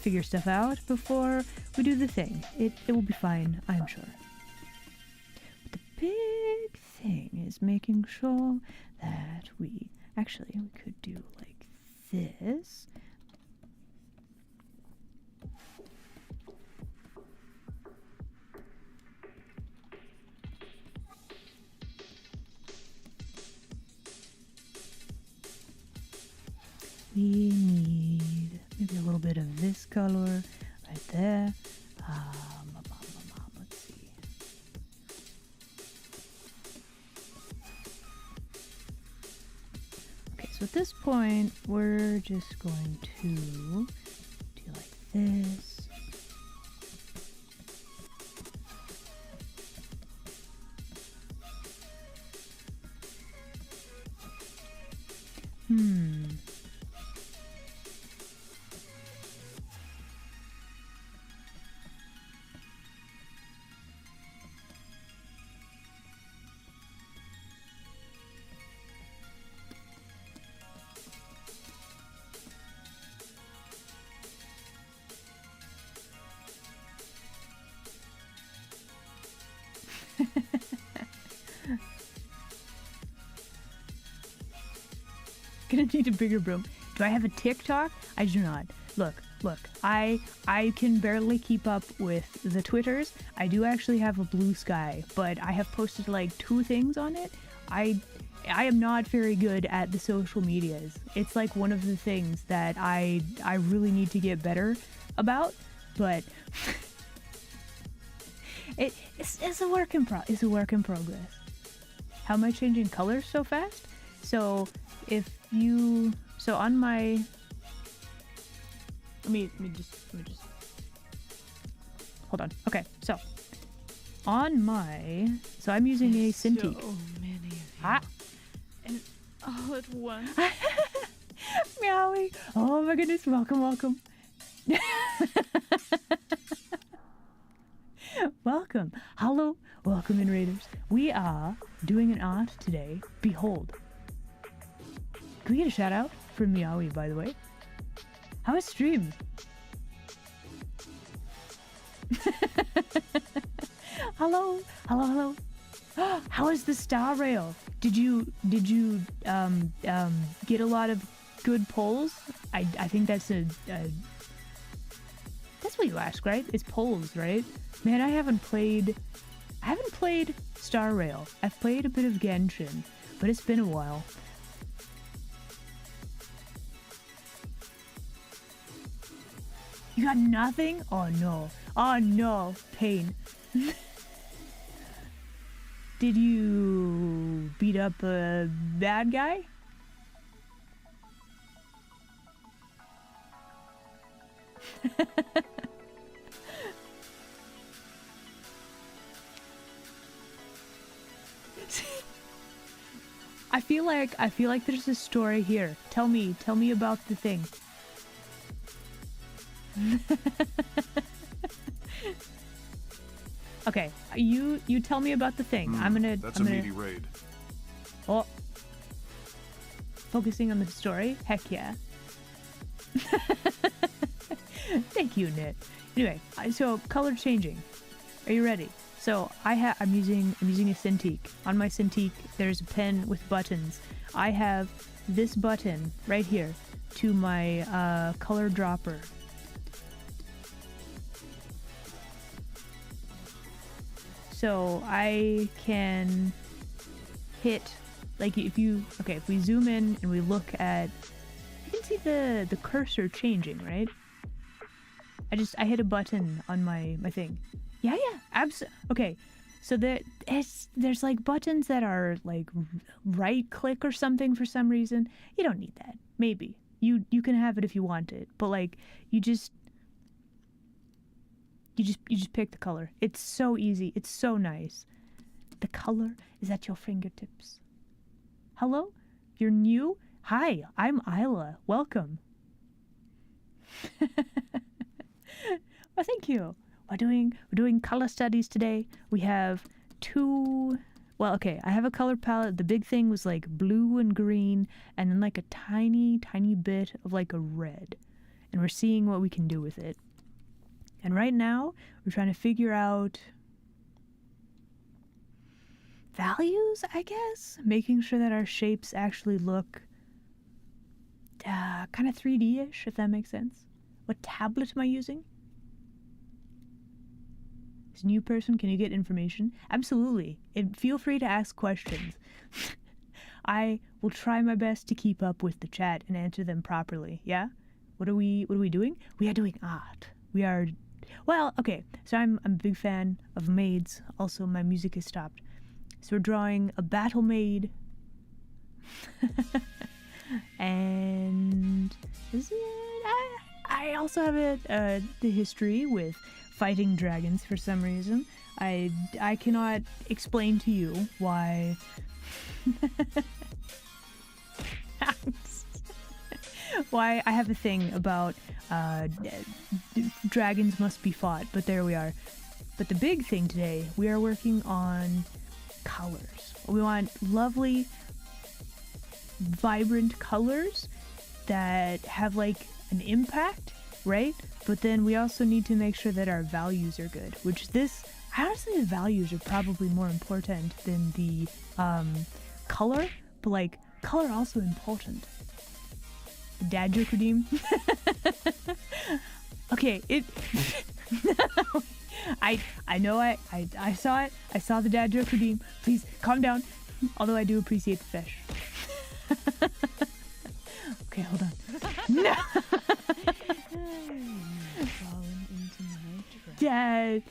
Speaker 1: figure stuff out before we do the thing. It will be fine, I'm sure. But the big thing is making sure that we could do like this. We need maybe a little bit of this color right there. Let's see. Okay, so at this point, we're just going to do like this. Gonna need a bigger broom. Do I have a TikTok? I do not. Look, look, I can barely keep up with the Twitters. I do actually have a Blue Sky, but I have posted like 2 things on it. I am not very good at the social medias. It's like one of the things that I really need to get better about, but it's a work in progress. How am I changing colors so fast? So on my let me just hold on. Okay, so on my I'm using a Cintiq.
Speaker 2: So many of you.
Speaker 1: Ah.
Speaker 2: And all at once.
Speaker 1: Meowie. Oh my goodness, welcome. Welcome. Hello. Welcome in Raiders. We are doing an art today. Behold. Can we get a shout out from Meowie, by the way? How is stream? Hello. How is the Star Rail? Did you get a lot of good polls? I think that's that's what you ask, right? It's polls, right? Man, I haven't played Star Rail. I've played a bit of Genshin, but it's been a while. You got nothing? Oh no, pain. Did you beat up a bad guy? I feel like there's a story here. Tell me about the thing. Okay, you tell me about the thing.
Speaker 4: That's a meaty raid.
Speaker 1: Oh, focusing on the story. Heck yeah. Thank you, Nit. Anyway, so color changing. Are you ready? So I'm using a Cintiq. On my Cintiq, there's a pen with buttons. I have this button right here to my color dropper. So I can hit, like if we zoom in and we look at, you can see the cursor changing, right? I hit a button on my thing. Yeah, okay. So there's like buttons that are like right click or something for some reason. You don't need that. Maybe. You can have it if you want it, but like you just pick the color. It's so easy. It's so nice. The color is at your fingertips. Hello? You're new? Hi, I'm Isla. Welcome. Well, thank you. We're doing color studies today. We have 2. Well, okay, I have a color palette. The big thing was like blue and green, and then like a tiny bit of like a red. And we're seeing what we can do with it. And right now, we're trying to figure out values, I guess? Making sure that our shapes actually look kind of 3D-ish, if that makes sense. What tablet am I using? As a new person, can you get information? Absolutely. And feel free to ask questions. I will try my best to keep up with the chat and answer them properly, yeah? What are we doing? We are doing art. We are... Well, okay, so I'm a big fan of maids. Also, my music has stopped. So we're drawing a battle maid. And is it? I also have the history with fighting dragons for some reason. I cannot explain to you why. Why I have a thing about dragons must be fought, but there we are. But the big thing today, we are working on colors. We want lovely, vibrant colors that have like an impact, right? But then we also need to make sure that our values are good, which honestly the values are probably more important than the color, but like color also important. The dad joke redeem. Okay, it. I know I saw it. I saw the dad joke redeem. Please calm down. Although I do appreciate the fish. Okay, hold on. No.
Speaker 2: Fallen into my trap.
Speaker 1: Dad,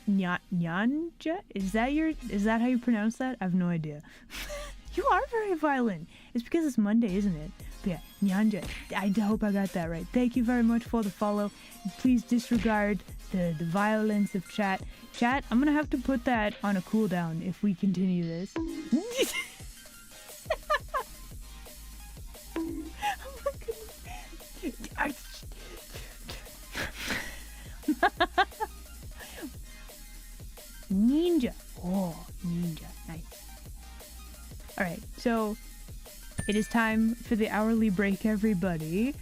Speaker 1: Nyanja? Is that how you pronounce that? I have no idea. You are very violent. It's because it's Monday, isn't it? But yeah, Nyanja. I hope I got that right. Thank you very much for the follow. Please disregard the violence of chat. Chat, I'm gonna have to put that on a cooldown if we continue this. Oh my goodness. Ninja. Oh, ninja. Nice. Alright, so it is time for the hourly break, everybody.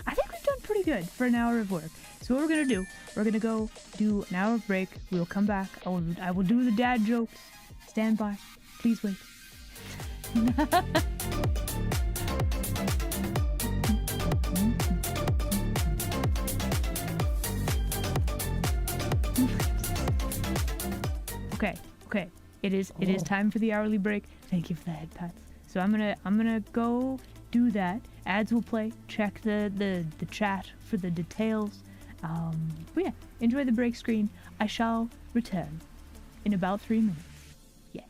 Speaker 1: I think we've done pretty good for an hour of work. So what we're gonna do, we're gonna go do an hour of break. We'll come back. I will do the dad jokes. Stand by. Please wait. Okay. It is time for the hourly break. Thank you for the head pats. So I'm gonna go do that. Ads will play. Check the chat for the details. But yeah, enjoy the break screen. I shall return in about 3 minutes. Yes.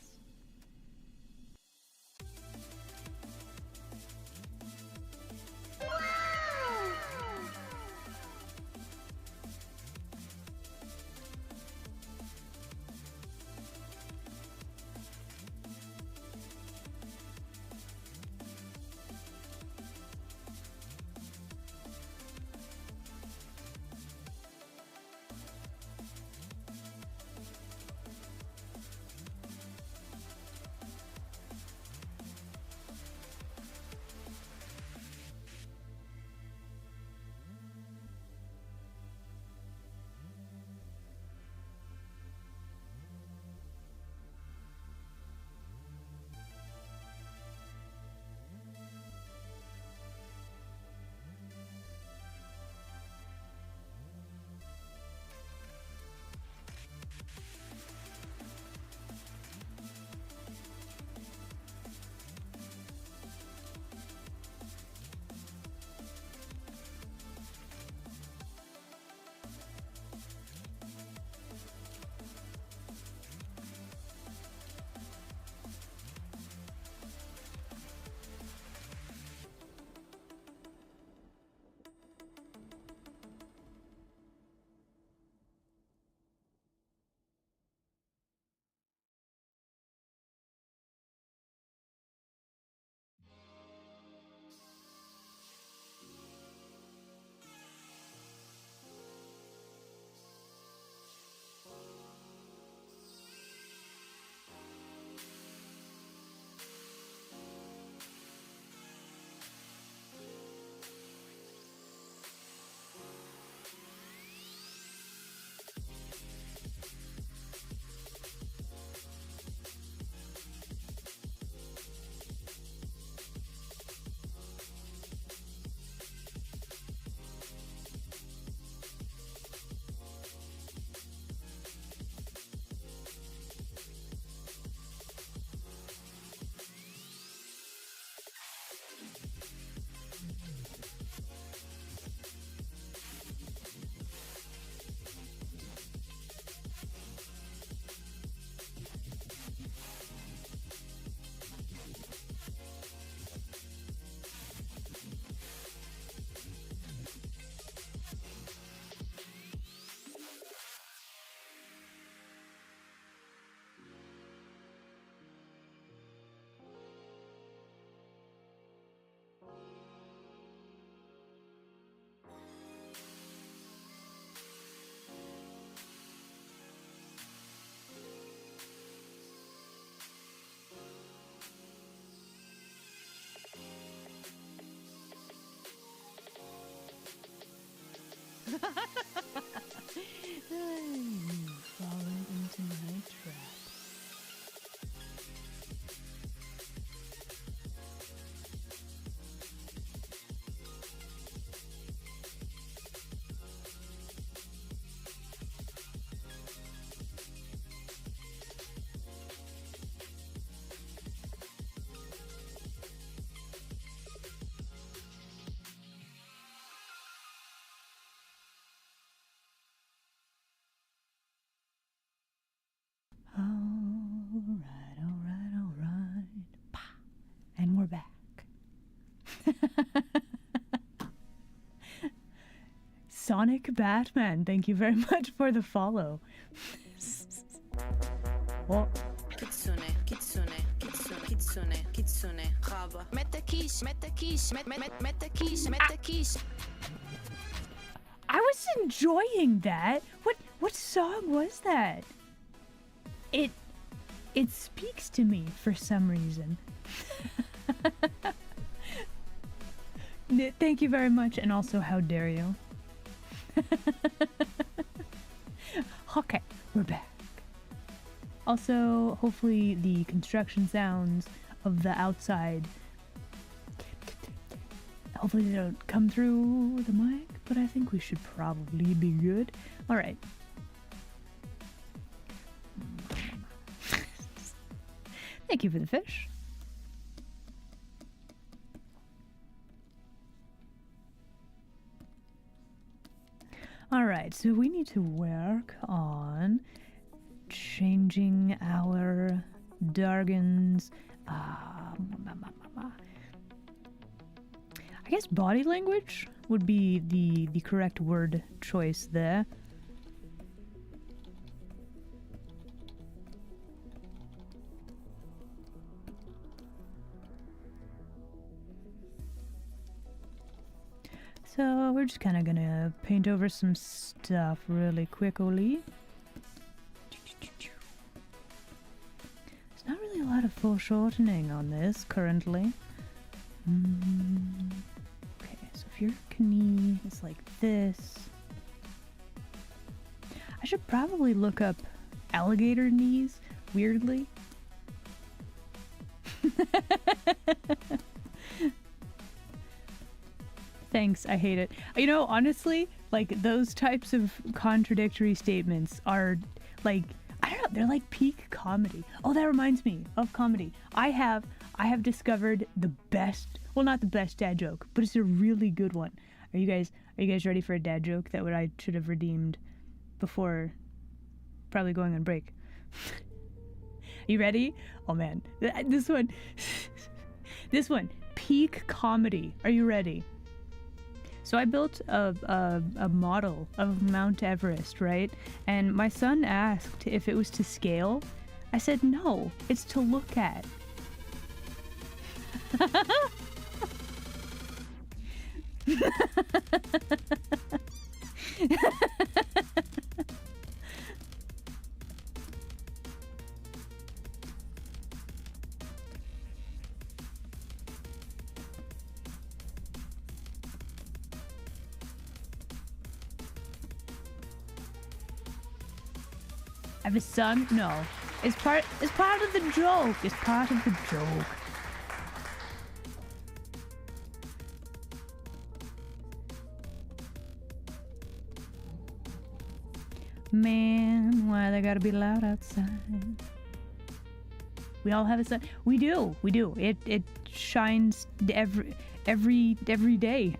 Speaker 1: You've fallen into my trap. Sonic Batman, thank you very much for the follow. Oh,
Speaker 4: Kitsune, kitsune, kitsune, kitsune, kitsune, raba. Mette quiche, mette quiche, mette quiche, mette quiche.
Speaker 1: I was enjoying that. What song was that? It speaks to me for some reason. Thank you very much, and also how dare you. Okay, we're back. Also, hopefully the construction sounds of the outside, hopefully they don't come through the mic, but I think we should probably be good. Alright. Thank you for the fish. Alright, so we need to work on changing our Dargon's I guess body language would be the correct word choice there. So we're just kind of gonna paint over some stuff really quickly. There's not really a lot of foreshortening on this currently. Okay, so if your knee is like this, I should probably look up alligator knees, weirdly. Thanks, I hate it. You know, honestly, like, those types of contradictory statements are, like, I don't know, they're like peak comedy. Oh, that reminds me of comedy. I have discovered the best, well, not the best dad joke, but it's a really good one. Are you guys ready for a dad joke that I should have redeemed before probably going on break? You ready? Oh man, this one, peak comedy. Are you ready? So I built a model of Mount Everest, right? And my son asked if it was to scale. I said, no, it's to look at. I have a son? No. It's part of the joke. It's part of the joke. Man, why they gotta be loud outside? We all have a son. We do. It shines every day.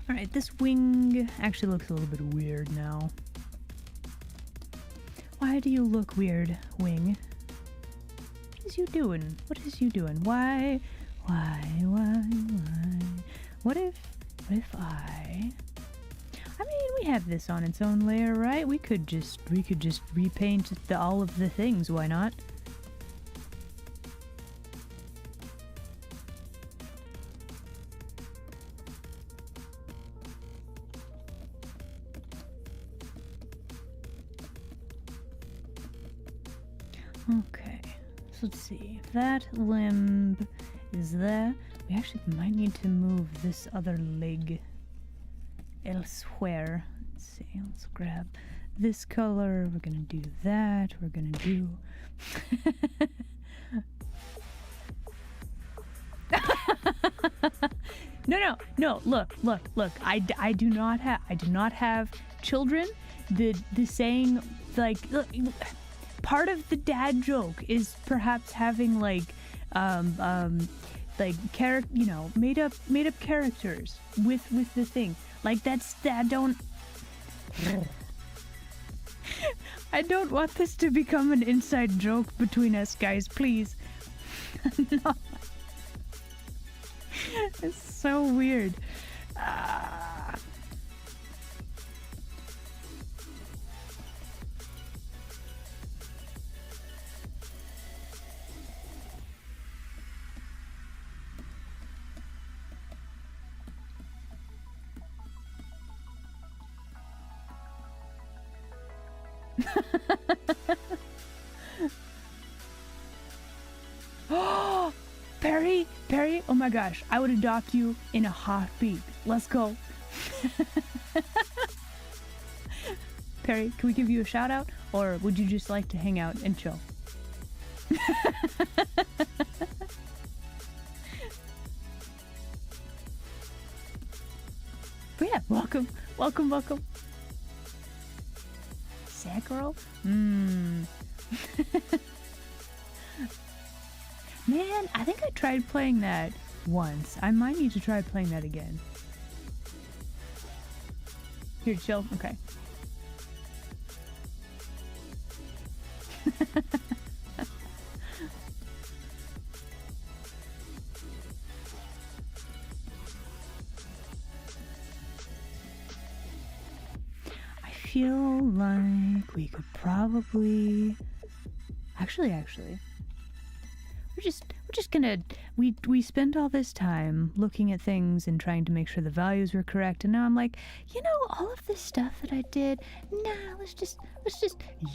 Speaker 1: Alright, this wing actually looks a little bit weird now. Why do you look weird, wing? What is you doing? Why? What if I mean, we have this on its own layer, right? We could just repaint all of the things, why not? Okay, so let's see. If that limb is there, we actually might need to move this other leg elsewhere. Let's see, let's grab this color. We're gonna do that. We're gonna do... No, look. I do not have children. The saying, like, look, part of the dad joke is perhaps having like character, you know, made up characters with the thing. Like, that's that don't I don't want this to become an inside joke between us, guys, please. No. It's so weird. Ah. Oh, Perry, Perry, oh my gosh, I would adopt you in a heartbeat. Let's go. Perry, can we give you a shout out, or would you just like to hang out and chill? But yeah, welcome, welcome, welcome. Sakura? Man, I think I tried playing that once. I might need to try playing that again. Here, chill. Okay. I feel like we could probably... Actually, we're just gonna... We spent all this time looking at things and trying to make sure the values were correct, and now I'm like, you know, all of this stuff that I did, nah, let's just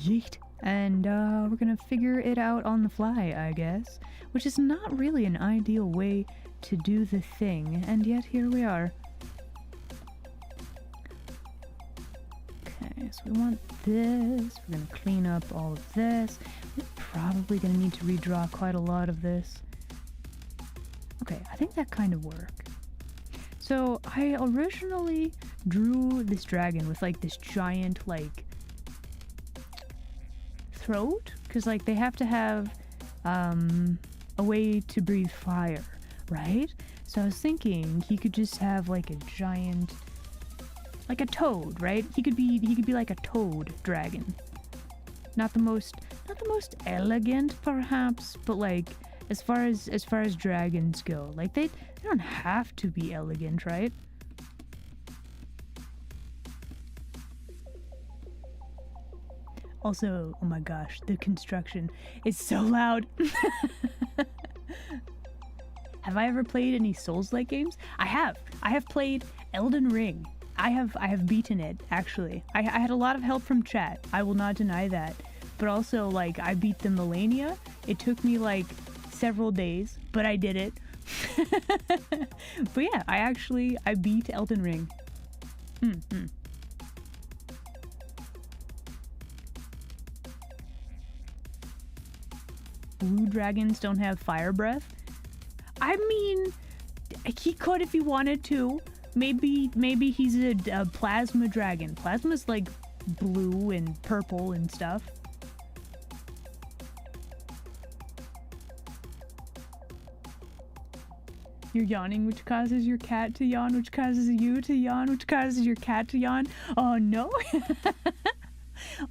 Speaker 1: yeet. And we're gonna figure it out on the fly, I guess. Which is not really an ideal way to do the thing, and yet here we are. Okay, so we want this. We're gonna clean up all of this. We're probably gonna need to redraw quite a lot of this. Okay, I think that kind of worked. So I originally drew this dragon with like this giant like throat, because like they have to have a way to breathe fire, right? So I was thinking he could just have like a giant, like a toad, right? He could be like a toad dragon. Not the most elegant perhaps, but like as far as dragons go, like they don't have to be elegant, right? Also, oh my gosh, the construction is so loud. Have I ever played any Souls-like games? I have. I have played Elden Ring. I have beaten it, actually. I had a lot of help from chat. I will not deny that. But also, like, I beat the Millennia. It took me, like, several days, but I did it. But yeah, I beat Elden Ring. Blue dragons don't have fire breath? I mean, he could if he wanted to. Maybe he's a plasma dragon. Plasma's like blue and purple and stuff. You're yawning, which causes your cat to yawn, which causes you to yawn, which causes your cat to yawn. Oh no!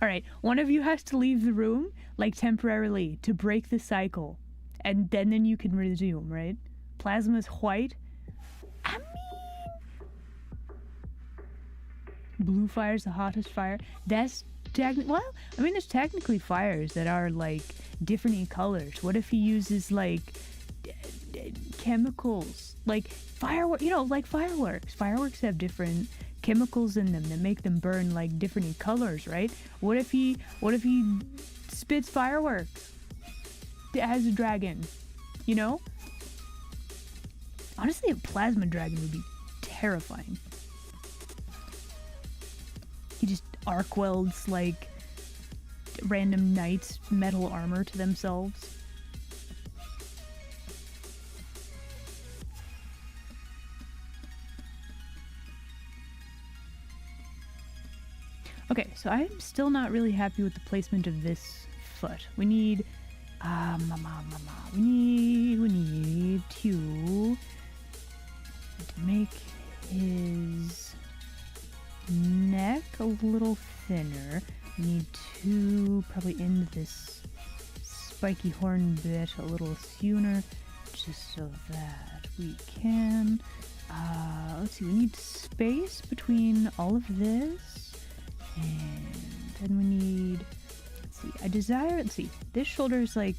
Speaker 1: Alright, one of you has to leave the room, like temporarily, to break the cycle. And then you can resume, right? Plasma's white. I mean... Blue fire's the hottest fire. That's well, I mean, there's technically fires that are, like, different colors. What if he uses, like, chemicals? Like, fireworks, you know, like fireworks. Fireworks have different chemicals in them that make them burn, like, different colors, right? What if he spits fireworks as a dragon? You know? Honestly, a plasma dragon would be terrifying. He just arc welds, like, random knights' metal armor to themselves. Okay, so I'm still not really happy with the placement of this foot. We need, we need to make his neck a little thinner. We need to probably end this spiky horn bit a little sooner, just so that we can. Let's see, we need space between all of this, and then we need, let's see, let's see, this shoulder is like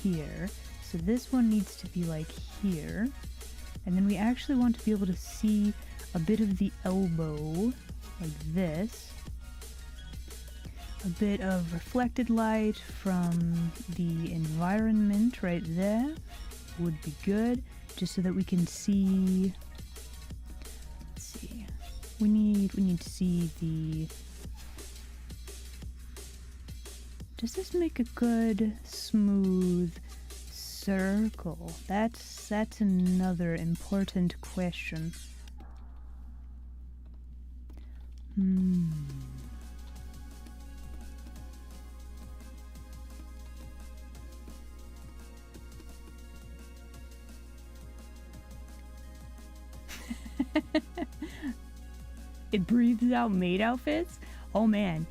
Speaker 1: here, so this one needs to be like here, and then we actually want to be able to see a bit of the elbow, like this. A bit of reflected light from the environment right there would be good, just so that we can see. Let's see. We need to see the. Does this make a good smooth circle? That's another important question. It breathes out maid outfits? Oh man.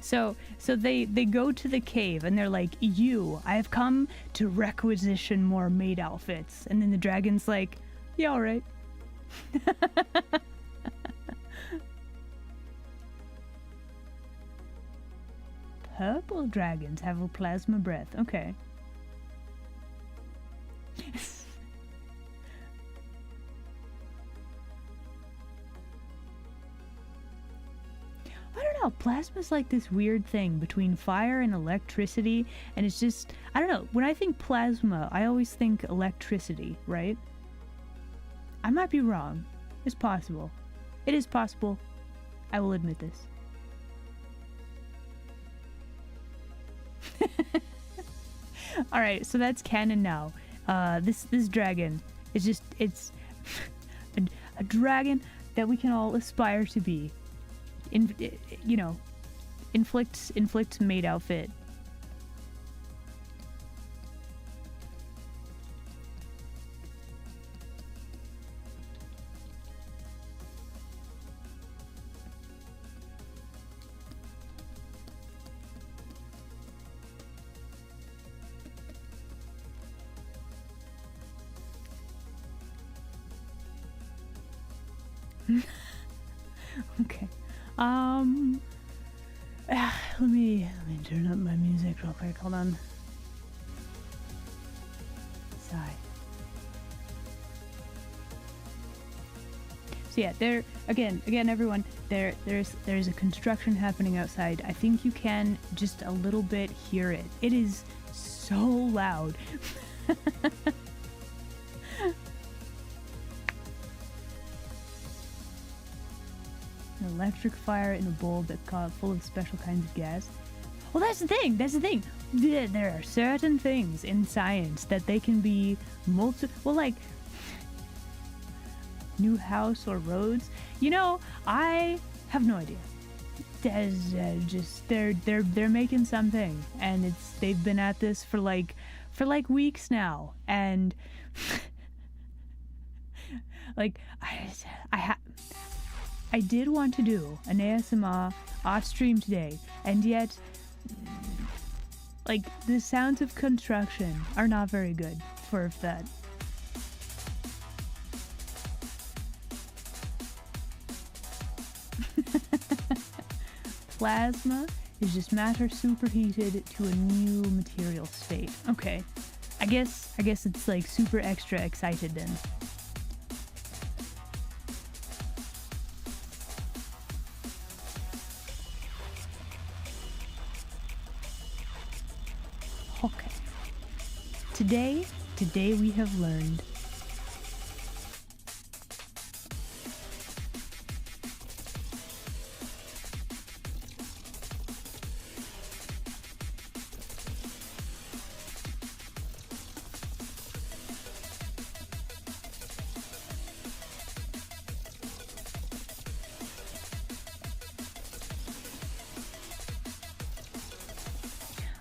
Speaker 1: So they go to the cave and they're like, I have come to requisition more maid outfits. And then the dragon's like, yeah, alright. Purple dragons have a plasma breath. Okay. I don't know, plasma's like this weird thing between fire and electricity, and it's just, I don't know, when I think plasma, I always think electricity, right? I might be wrong. It's possible. It is possible. I will admit this. Alright, so that's canon now. This dragon is just, it's a dragon that we can all aspire to be. Inflicts maid outfit. Okay. Let me turn up my music real quick. Hold on. Sigh. So yeah, there again, everyone. There's a construction happening outside. I think you can just a little bit hear it. It is so loud. An electric fire in a bowl that caught full of special kinds of gas. Well, that's the thing. There are certain things in science that they can be like new house or roads. I have no idea. There's just they're making something, and they've been at this for like weeks now, and like I did want to do an ASMR off stream today, and yet, like, the sounds of construction are not very good for that. Plasma is just matter superheated to a new material state. Okay, I guess it's like super extra excited then. Okay. Today we have learned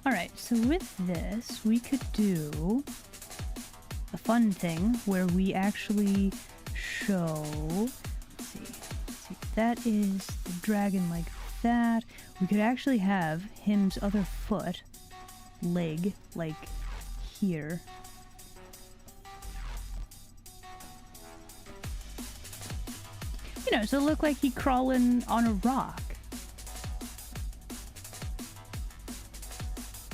Speaker 1: Alright, so with this, we could do a fun thing where we actually show, let's see, that is the dragon like that. We could actually have him's other leg, like here. You know, so it look like he crawling on a rock.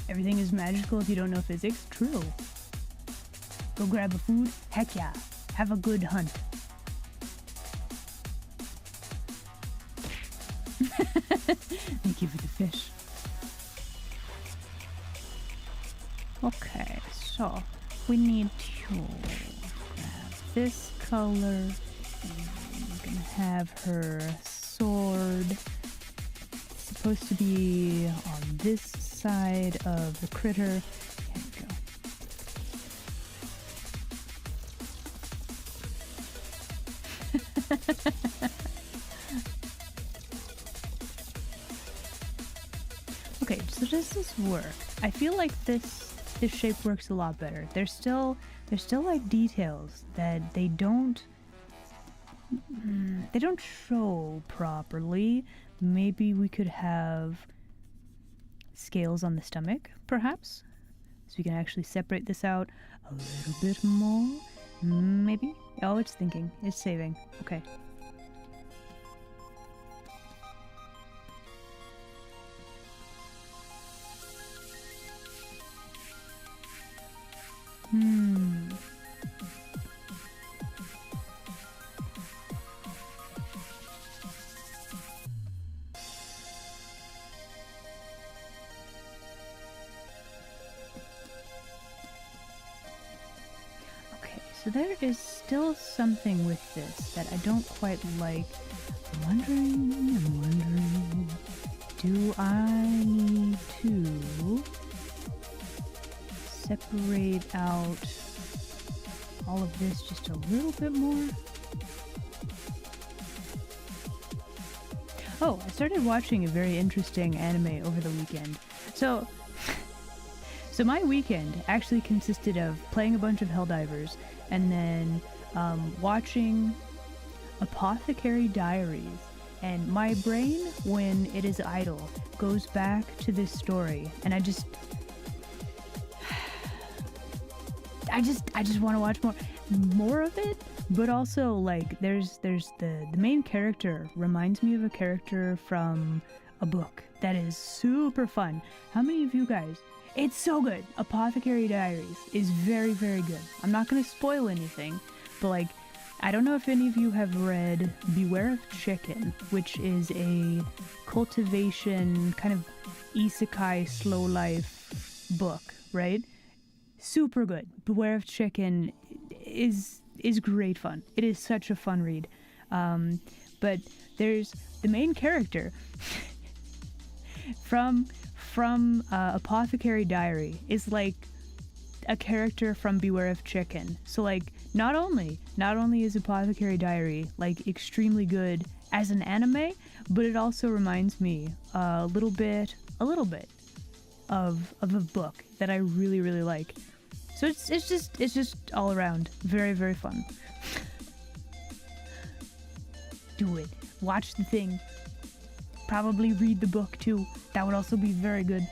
Speaker 1: Everything is magical if you don't know physics. True. Go grab a food? Heck yeah. Have a good hunt. Thank you for the fish. Okay, so we need to grab this color. We're gonna have her sword. It's supposed to be on this side of the critter. Here we go. Okay, so does this work? I feel like this shape works a lot better. There's still like details that they don't show properly. Maybe we could have scales on the stomach, perhaps, so we can actually separate this out a little bit more. Maybe. Oh, it's thinking. It's saving. Okay. Okay, so there is still something with this that I don't quite like. I'm wondering, do I need to separate out all of this just a little bit more? Oh, I started watching a very interesting anime over the weekend. So my weekend actually consisted of playing a bunch of Helldivers and then watching Apothecary Diaries. And my brain, when it is idle, goes back to this story, and I just want to watch more of it. But also, like, there's the main character reminds me of a character from a book that is super fun. How many of you guys? It's so good. Apothecary Diaries is very, very good. I'm not gonna spoil anything, but like, I don't know if any of you have read Beware of Chicken, which is a cultivation kind of isekai slow life book, right? Super good. Beware of Chicken is great fun. It is such a fun read. But there's the main character from Apothecary Diary is like a character from Beware of Chicken. So like not only is Apothecary Diary like extremely good as an anime, but it also reminds me a little bit of a book that I really, really like. So it's just all around very, very fun. Do it. Watch the thing. Probably read the book too. That would also be very good.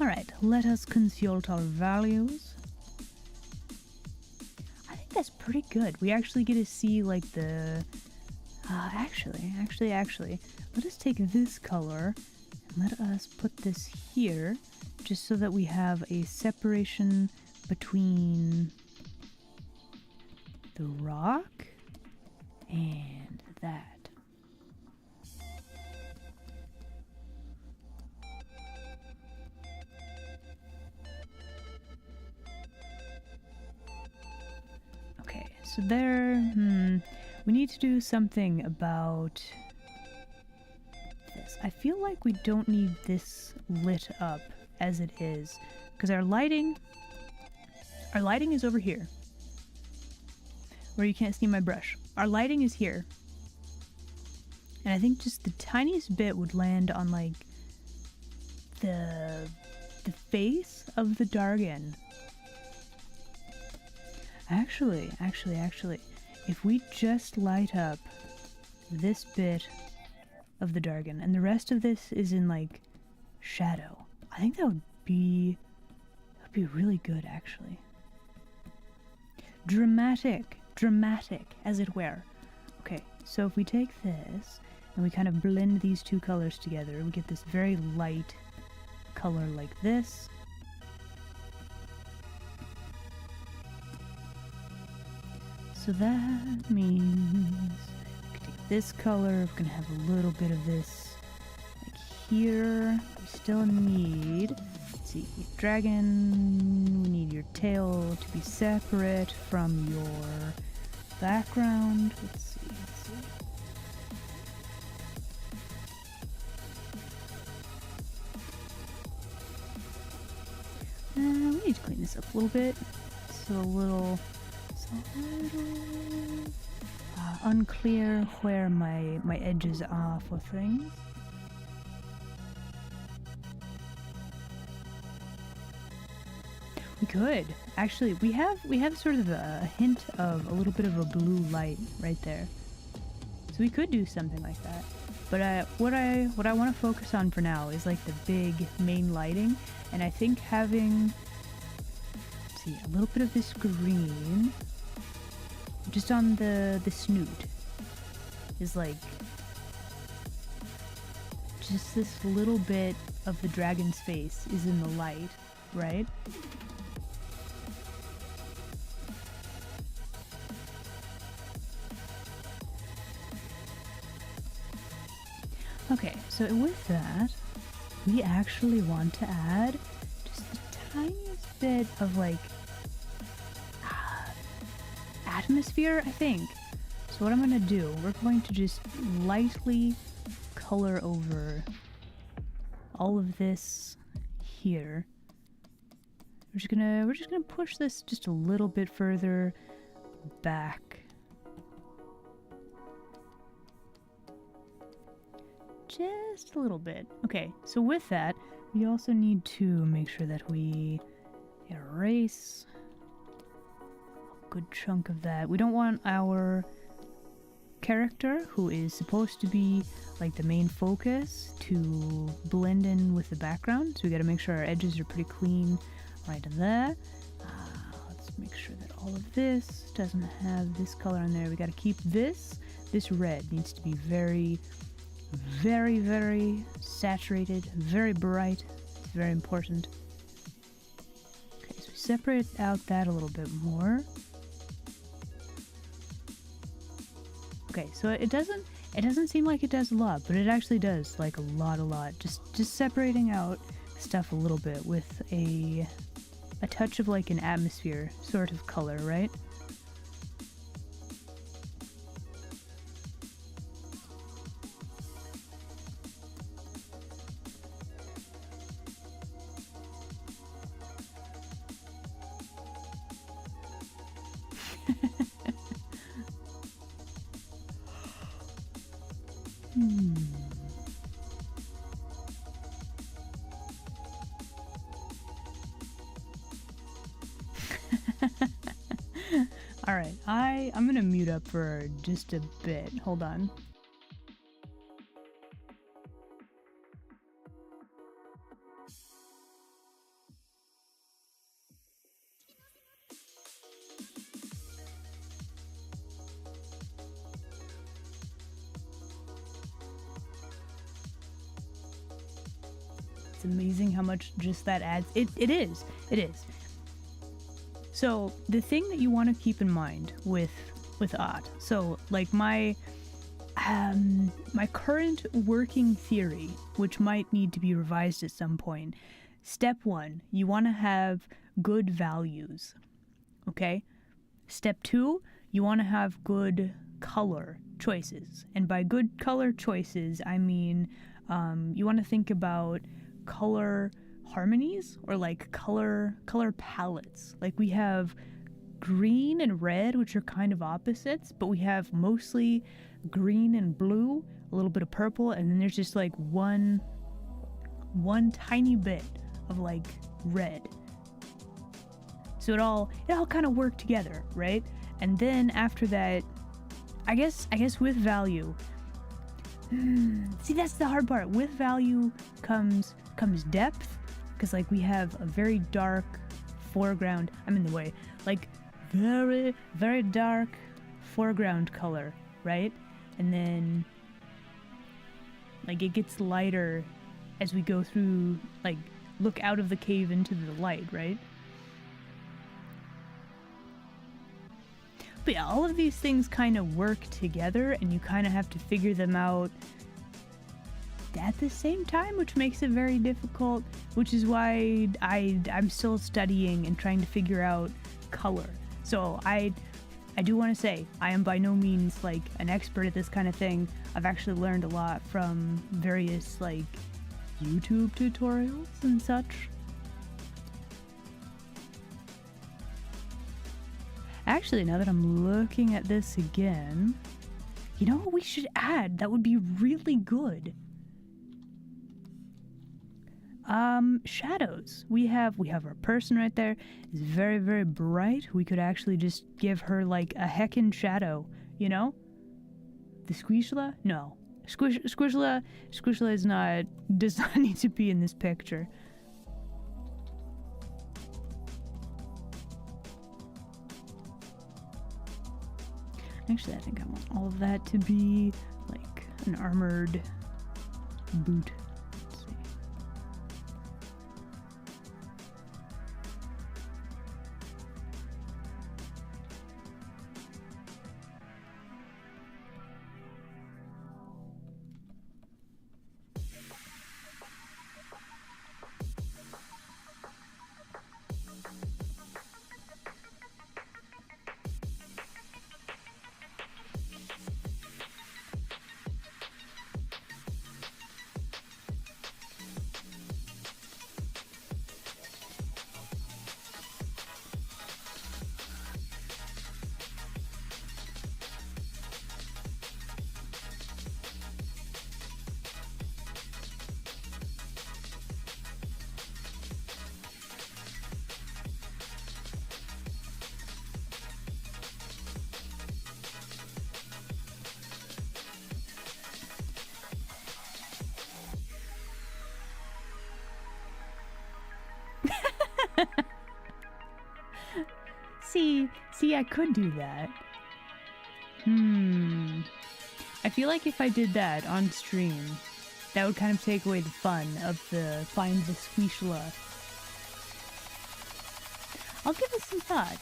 Speaker 1: Alright, let us consult our values. I think that's pretty good. We actually get to see like the... Actually, let us take this color and let us put this here, just so that we have a separation between the rock and that. Okay, so there, we need to do something about this. I feel like we don't need this lit up as it is, because our lighting is over here. where you can't see my brush. Our lighting is here. And I think just the tiniest bit would land on like the face of the Dargon. Actually, if we just light up this bit of the Dargon and the rest of this is in like shadow, I think that would be really good actually. Dramatic, as it were. Okay, so if we take this and we kind of blend these two colors together, we get this very light color like this. So that means we can take this color, we're gonna have a little bit of this like here. We still need, let's see, dragon, we need your tail to be separate from your background. Let's see. We need to clean this up a little bit. It's a little unclear where my edges are for things. We could actually. We have sort of a hint of a little bit of a blue light right there, so we could do something like that. But what I want to focus on for now is like the big main lighting, and I think having, let's see, a little bit of this green just on the snoot is like just this little bit of the dragon's face is in the light, right? Okay, so with that, we actually want to add just the tiniest bit of like atmosphere, I think. So what I'm gonna do, we're going to just lightly color over all of this here. We're just gonna push this just a little bit further back. Just a little bit. Okay, so with that, we also need to make sure that we erase a good chunk of that. We don't want our character, who is supposed to be like the main focus, to blend in with the background. So we gotta make sure our edges are pretty clean right there. Let's make sure that all of this doesn't have this color on there. We gotta keep this red needs to be very, very saturated, very bright. It's very important. Okay, so we separate out that a little bit more. Okay, so it doesn't seem like it does a lot, but it actually does like a lot. Just separating out stuff a little bit with a touch of like an atmosphere sort of color, right? Alright, I'm gonna mute up for just a bit. Hold on. It's amazing how much just that adds. It is. So the thing that you want to keep in mind with art, so like my current working theory, which might need to be revised at some point. Step 1, you want to have good values. Okay? Step 2, you want to have good color choices. And by good color choices, I mean you want to think about color harmonies, or like color palettes. Like we have green and red, which are kind of opposites, but we have mostly green and blue, a little bit of purple, and then there's just like one tiny bit of like red. So it all kind of worked together, right? And then after that, I guess with value. See, that's the hard part. With value comes depth, because like we have a very dark foreground. I'm in the way. Like very, very dark foreground color, right? And then like it gets lighter as we go through, like look out of the cave into the light, right? But yeah, all of these things kind of work together, and you kind of have to figure them out at the same time, which makes it very difficult, which is why I'm still studying and trying to figure out color. So I do want to say, I am by no means like an expert at this kind of thing. I've actually learned a lot from various like YouTube tutorials and such. Actually, now that I'm looking at this again, you know what we should add? That would be really good. Shadows. We have our person right there. It's very, very bright. We could actually just give her like a heckin' shadow, you know? The Squishla? No. Squishla does not need to be in this picture. Actually, I think I want all of that to be like an armored boot. Let's see. See, I could do that. I feel like if I did that on stream, that would kind of take away the fun of the find the Squishla. I'll give it some thought.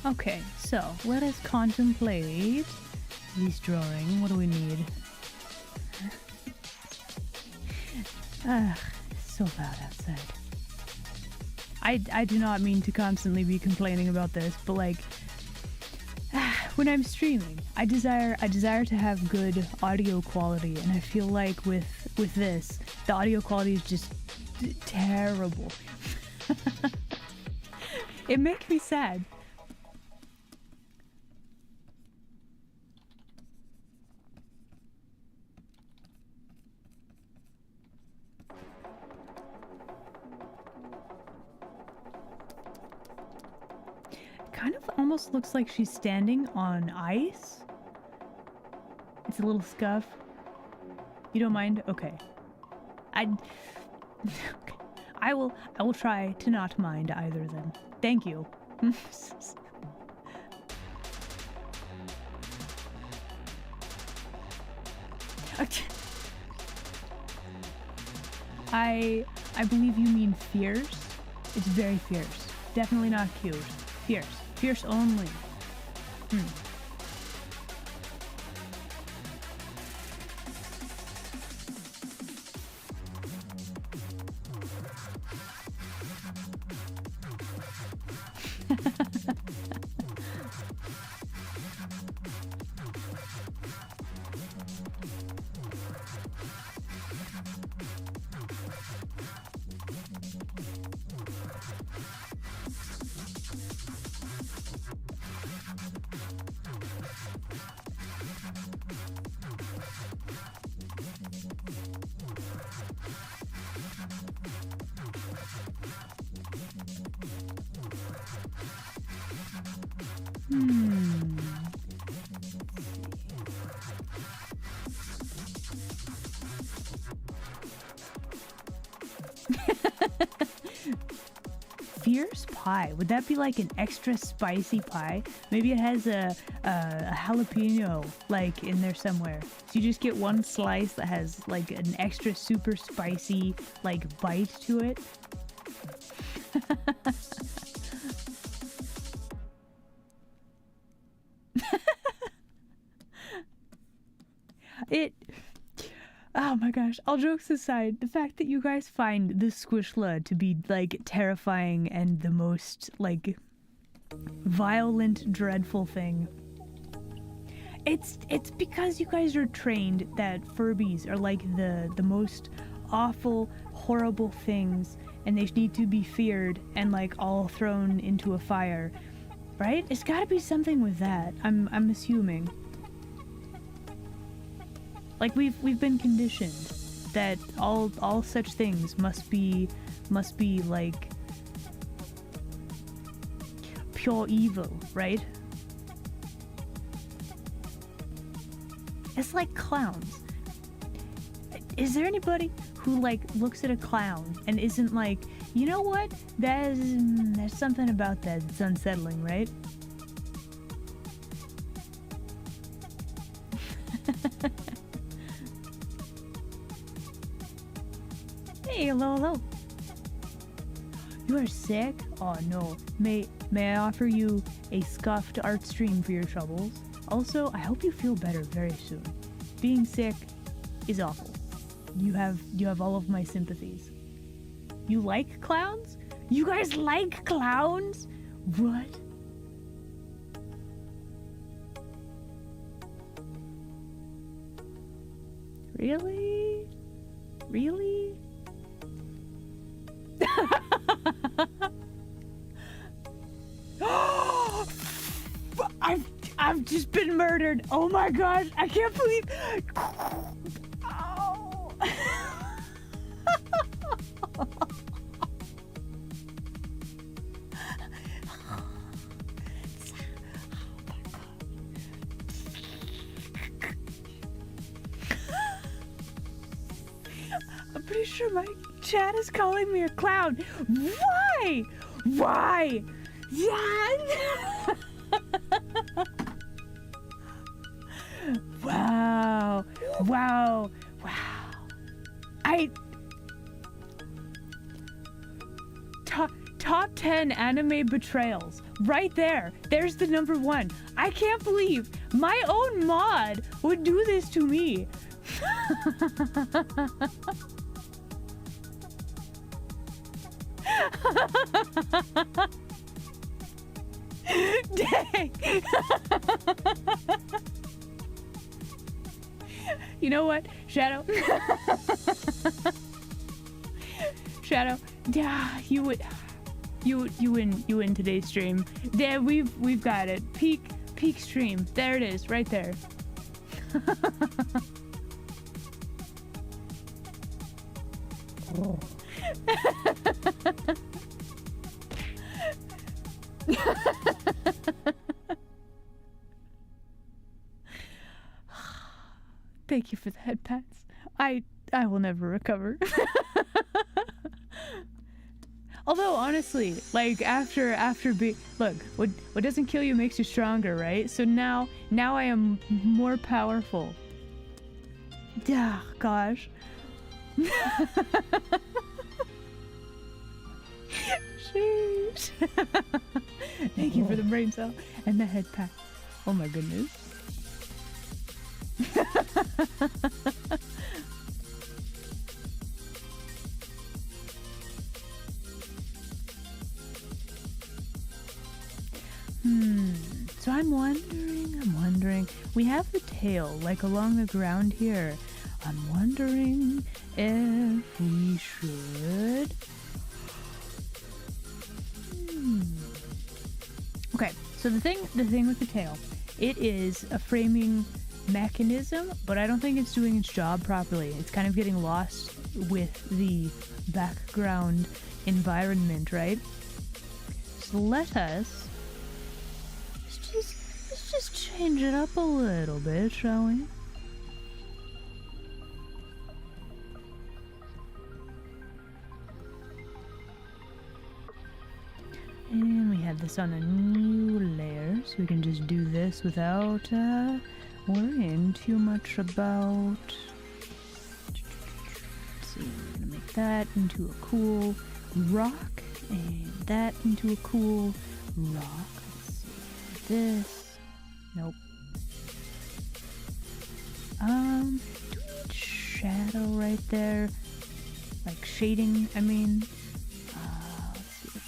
Speaker 1: Okay, so let us contemplate this drawing. What do we need? It's so loud outside. I do not mean to constantly be complaining about this, but like when I'm streaming, I desire to have good audio quality, and I feel like with this, the audio quality is just terrible. It makes me sad. Kind of almost looks like she's standing on ice. It's a little scuff. You don't mind? Okay. I will try to not mind either then. Thank you. I believe you mean fierce. It's very fierce. Definitely not cute. Fierce. Fierce only. Hmm. Fierce pie. Would that be like an extra spicy pie? Maybe it has a jalapeno like in there somewhere. So you just get one slice that has like an extra super spicy like bite to it. Oh my gosh, all jokes aside, the fact that you guys find the Squishla to be like terrifying and the most like violent, dreadful thing. It's because you guys are trained that Furbies are like the most awful, horrible things and they need to be feared and like all thrown into a fire. Right? It's gotta be something with that. I'm assuming. Like we've been conditioned that all such things must be like pure evil, right? It's like clowns. Is there anybody who like looks at a clown and isn't like, you know what? There's something about that that's unsettling, right? Hey, hello. You are sick? Oh no. May I offer you a scuffed art stream for your troubles? Also, I hope you feel better very soon. Being sick is awful. You have all of my sympathies. You like clowns? You guys like clowns? What? Really? Really? I've just been murdered. Oh my gosh, I can't believe. Oh. I'm pretty sure my chat is calling me a clown. Why? Why? Yeah. Wow. Wow. Wow. Top 10 anime betrayals. Right there. There's the number one. I can't believe my own mod would do this to me. Dang. You know what, Shadow? Shadow, yeah, you win today's stream. Yeah, we've got it. Peak stream. There it is, right there. Oh. Thank you for the head pats. I will never recover. Although honestly, like after look, what doesn't kill you makes you stronger, right? So now I am more powerful. Yeah, gosh. Sheesh. Thank you for the brain cell and the head pat. Oh my goodness. So I'm wondering, we have the tail like along the ground here. I'm wondering if we should. Okay, so the thing with the tail, it is a framing mechanism, but I don't think it's doing its job properly. It's kind of getting lost with the background environment, right? So let us just change it up a little bit, shall we? And we have this on a new layer, so we can just do this without worrying too much about... Let's see, we're gonna make that into a cool rock, and that into a cool rock. Let's see, this... Nope. Do we need shadow right there? Like shading, I mean. Let's see.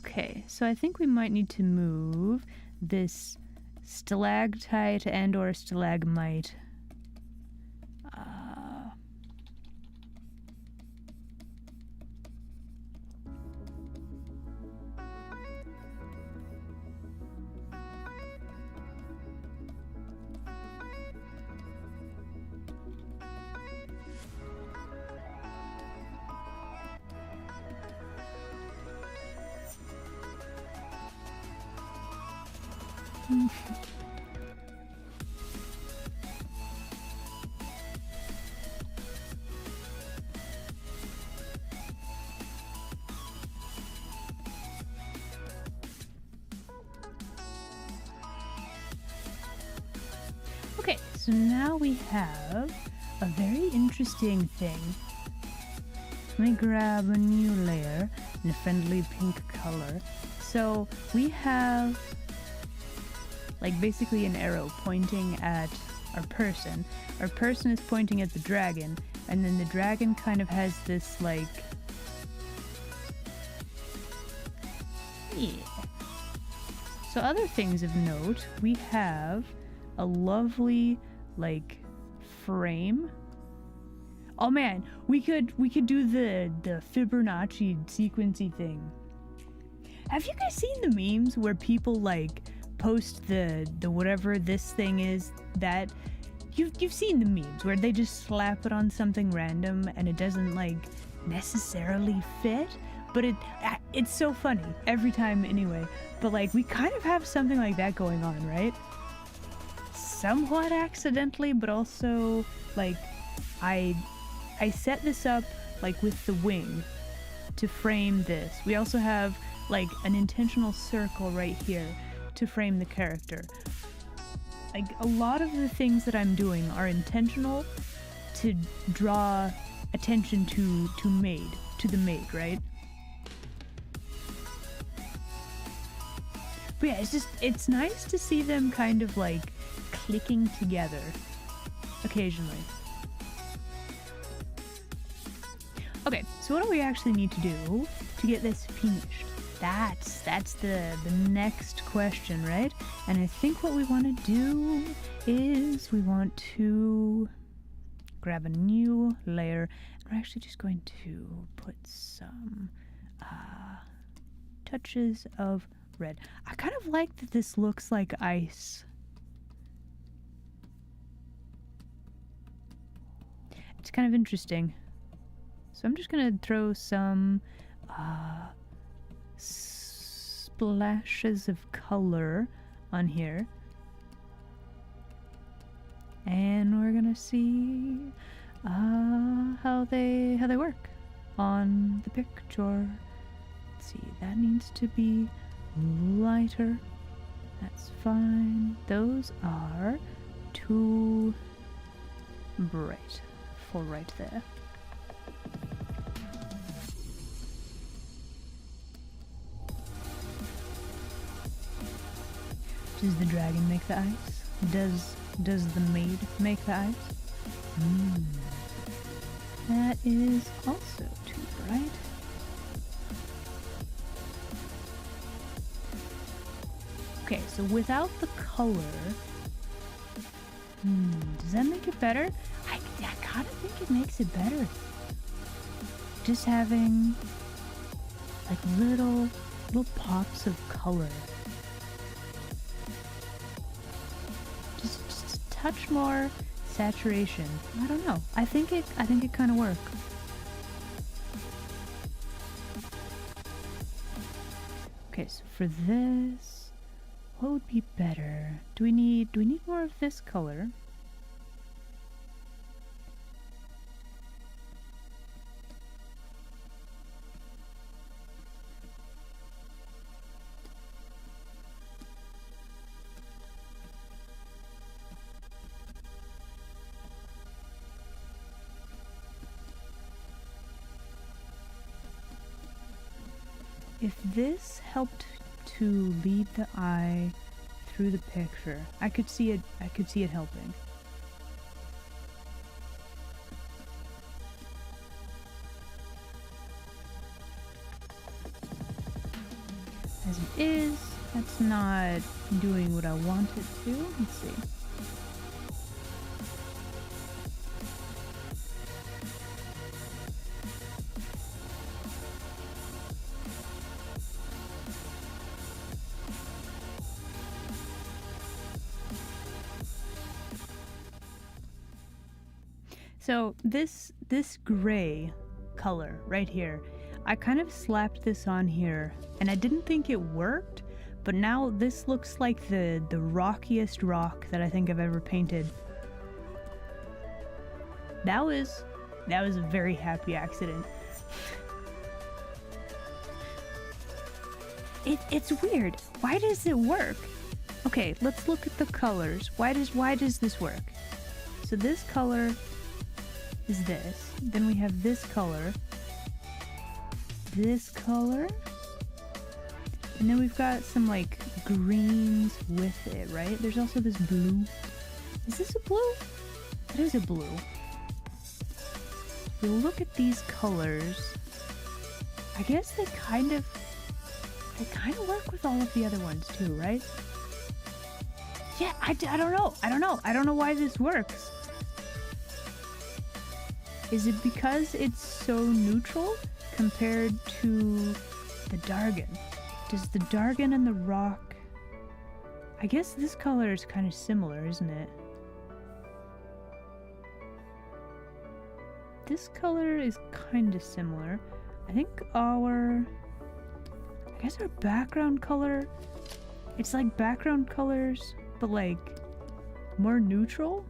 Speaker 1: Okay, so I think we might need to move this stalactite and or stalagmite. Okay, so now we have a very interesting thing. Let me grab a new layer in a friendly pink color. So we have like basically an arrow pointing at our person. Our person is pointing at the dragon, and then the dragon kind of has this like... Yeah. So other things of note, we have a lovely like frame. Oh man, we could do the Fibonacci sequency thing. Have you guys seen the memes where people like post the whatever this thing is that you've seen the memes where they just slap it on something random and it doesn't like necessarily fit, but it's so funny every time anyway. But like we kind of have something like that going on, right? Somewhat accidentally, but also like I set this up like with the wing to frame this. We also have like an intentional circle right here to frame the character. Like a lot of the things that I'm doing are intentional to draw attention to the maid, right? But yeah, it's nice to see them kind of like clicking together occasionally. Okay, so what do we actually need to do to get this finished? That's the next question, right? And I think what we want to do is we want to grab a new layer, and we're actually just going to put some touches of red. I kind of like that this looks like ice. It's kind of interesting. So I'm just gonna throw some splashes of color on here, and we're gonna see how they work on the picture. Let's see, that needs to be lighter. That's fine. Those are too bright for right there. Does the dragon make the ice? Does the maid make the ice? That is also too bright. Okay, so without the color, does that make it better? I kind of think it makes it better. Just having like little pops of color. Just touch more saturation. I don't know. I think it kind of works. Okay, so for this, what would be better? Do we need more of this color? If this helped to lead the eye through the picture, I could see it helping. As it is, that's not doing what I want it to. Let's see. So this gray color right here, I kind of slapped this on here and I didn't think it worked, but now this looks like the rockiest rock that I think I've ever painted. That was a very happy accident. It's weird. Why does it work? Okay, let's look at the colors. Why does this work? So this color is this. Then we have this color, and then we've got some like greens with it, right? There's also this blue. Is this a blue? It is a blue. If we look at these colors, I guess they kind of work with all of the other ones too, right? Yeah, I don't know. I don't know why this works. Is it because it's so neutral compared to the Dargon? Does the Dargon and the rock... I guess this color is kind of similar, isn't it? This color is kind of similar. I think our background color... It's like background colors, but like more neutral.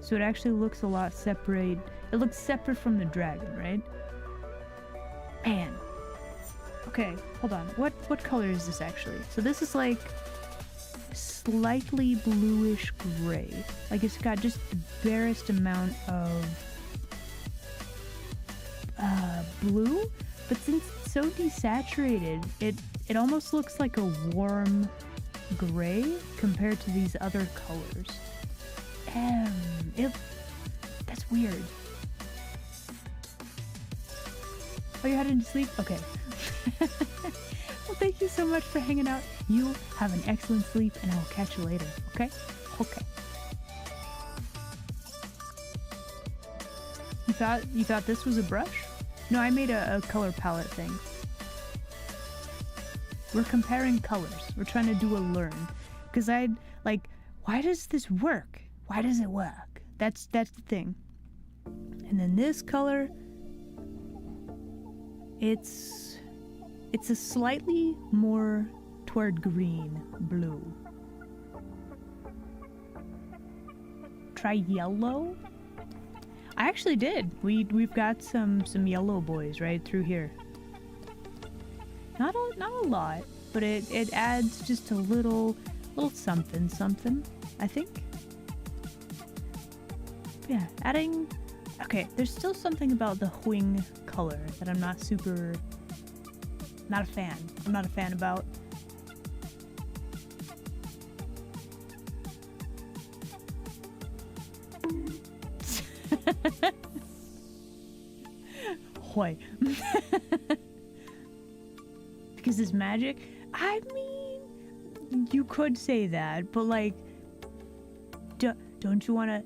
Speaker 1: So it actually looks a lot separate. It looks separate from the dragon, right? Man. Okay, hold on. What color is this actually? So this is like slightly bluish gray. Like it's got just the barest amount of blue, but since it's so desaturated, it almost looks like a warm gray compared to these other colors. That's weird. Oh, you're heading to sleep? Okay. Well, thank you so much for hanging out. You have an excellent sleep, and I will catch you later, okay? Okay. You thought this was a brush? No, I made a color palette thing. We're comparing colors. We're trying to do a learn. Because why does this work? Why does it work? That's the thing. And then this color, it's a slightly more toward green blue. Try yellow. I actually did. We've got some yellow boys right through here. Not a lot, but it adds just a little something, I think. Yeah, adding... Okay, there's still something about the wing color that I'm not a fan. I'm not a fan about. Why? Because it's magic? I mean, you could say that, but like, don't you wanna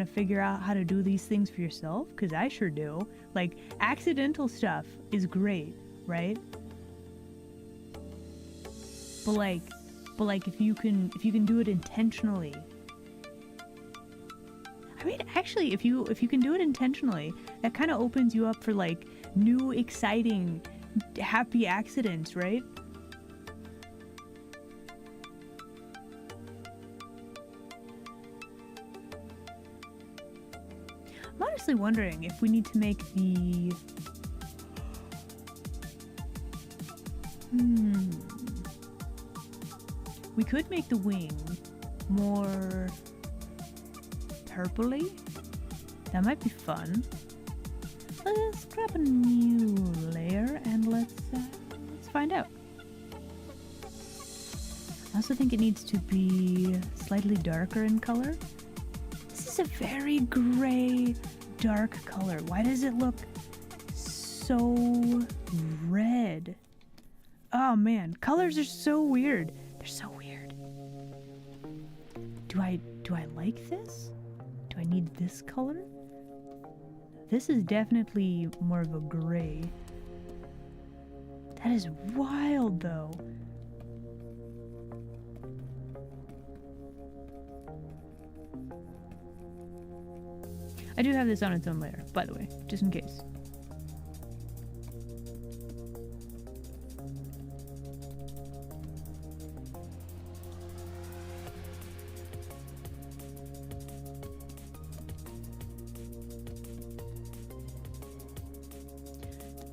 Speaker 1: figure out how to do these things for yourself? Because I sure do. Like, accidental stuff is great, right? But like if you can do it intentionally, I mean, actually, if you can do it intentionally, that kind of opens you up for like new, exciting, happy accidents, right? I'm honestly wondering if we need to make the... We could make the wing more purpley. That might be fun. Let's grab a new layer and let's find out. I also think it needs to be slightly darker in color. This is a very gray, dark color. Why does it look so red? Oh man, colors are so weird. They're so weird. Do I like this? Do I need this color? This is definitely more of a gray. That is wild though. I do have this on its own layer, by the way, just in case.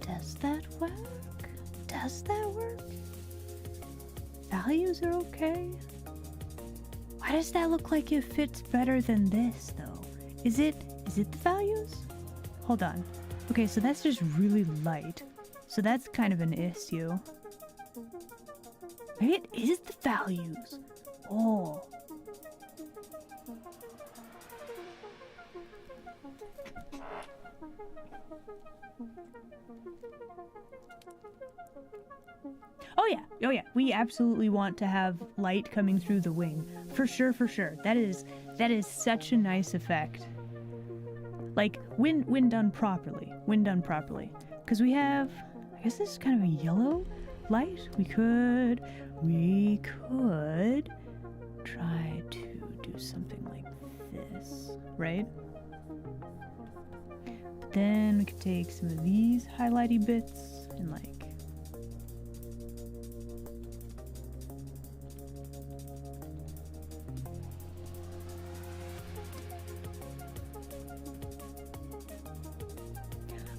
Speaker 1: Does that work? Does that work? Values are okay. Why does that look like it fits better than this though? Is it the values? Hold on. Okay, so that's just really light. So that's kind of an issue. Maybe it is the values. Oh. Oh yeah, we absolutely want to have light coming through the wing. For sure, for sure. That is such a nice effect. Like, when done properly. When done properly. Because we have, I guess this is kind of a yellow light. We could try to do something like this, right? But then we could take some of these highlighty bits and like,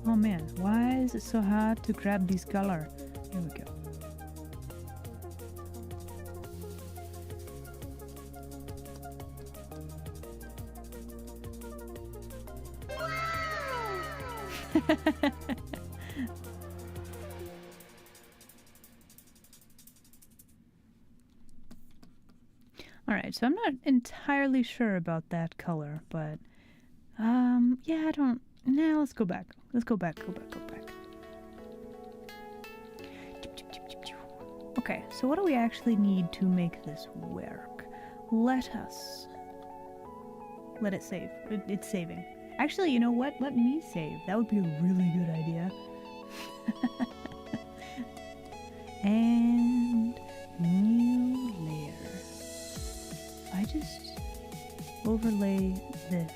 Speaker 1: oh man, why is it so hard to grab this color? Here we go. Alright, so I'm not entirely sure about that color, but yeah, I don't. Now let's go back. Let's go back. Okay, so what do we actually need to make this work? Let it save. It's saving. Actually, you know what? Let me save. That would be a really good idea. And new layer. I just overlay this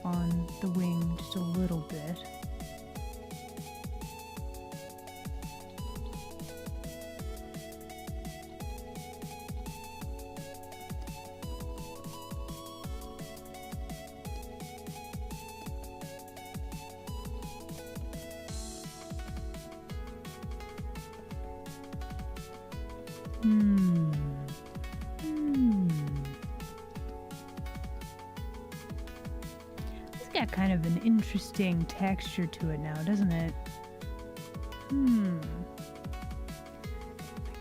Speaker 1: on the wing just a little bit. It's got kind of an interesting texture to it now, doesn't it? I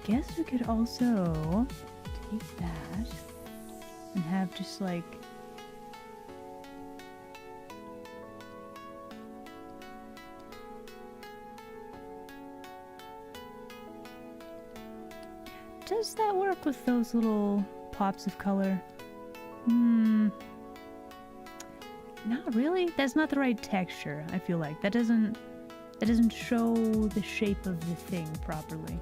Speaker 1: guess we could also take that and have just like does that work with those little pops of color? Not really. That's not the right texture, I feel like. That doesn't show the shape of the thing properly.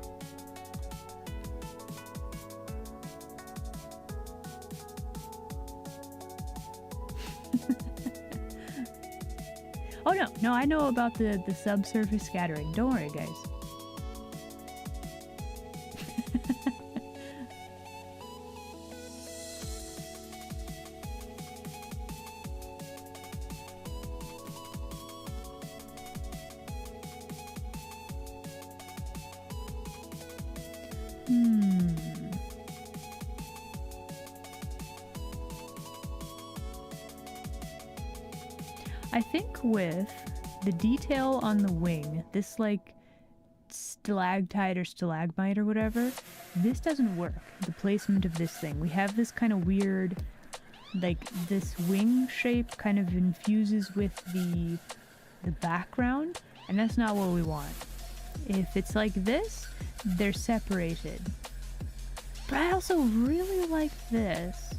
Speaker 1: Oh no, I know about the subsurface scattering. Don't worry, guys. I think with the detail on the wing, this like stalactite or stalagmite or whatever, this doesn't work. The placement of this thing. We have this kind of weird, like this wing shape kind of infuses with the background, and that's not what we want. If it's like this, they're separated. But I also really like this.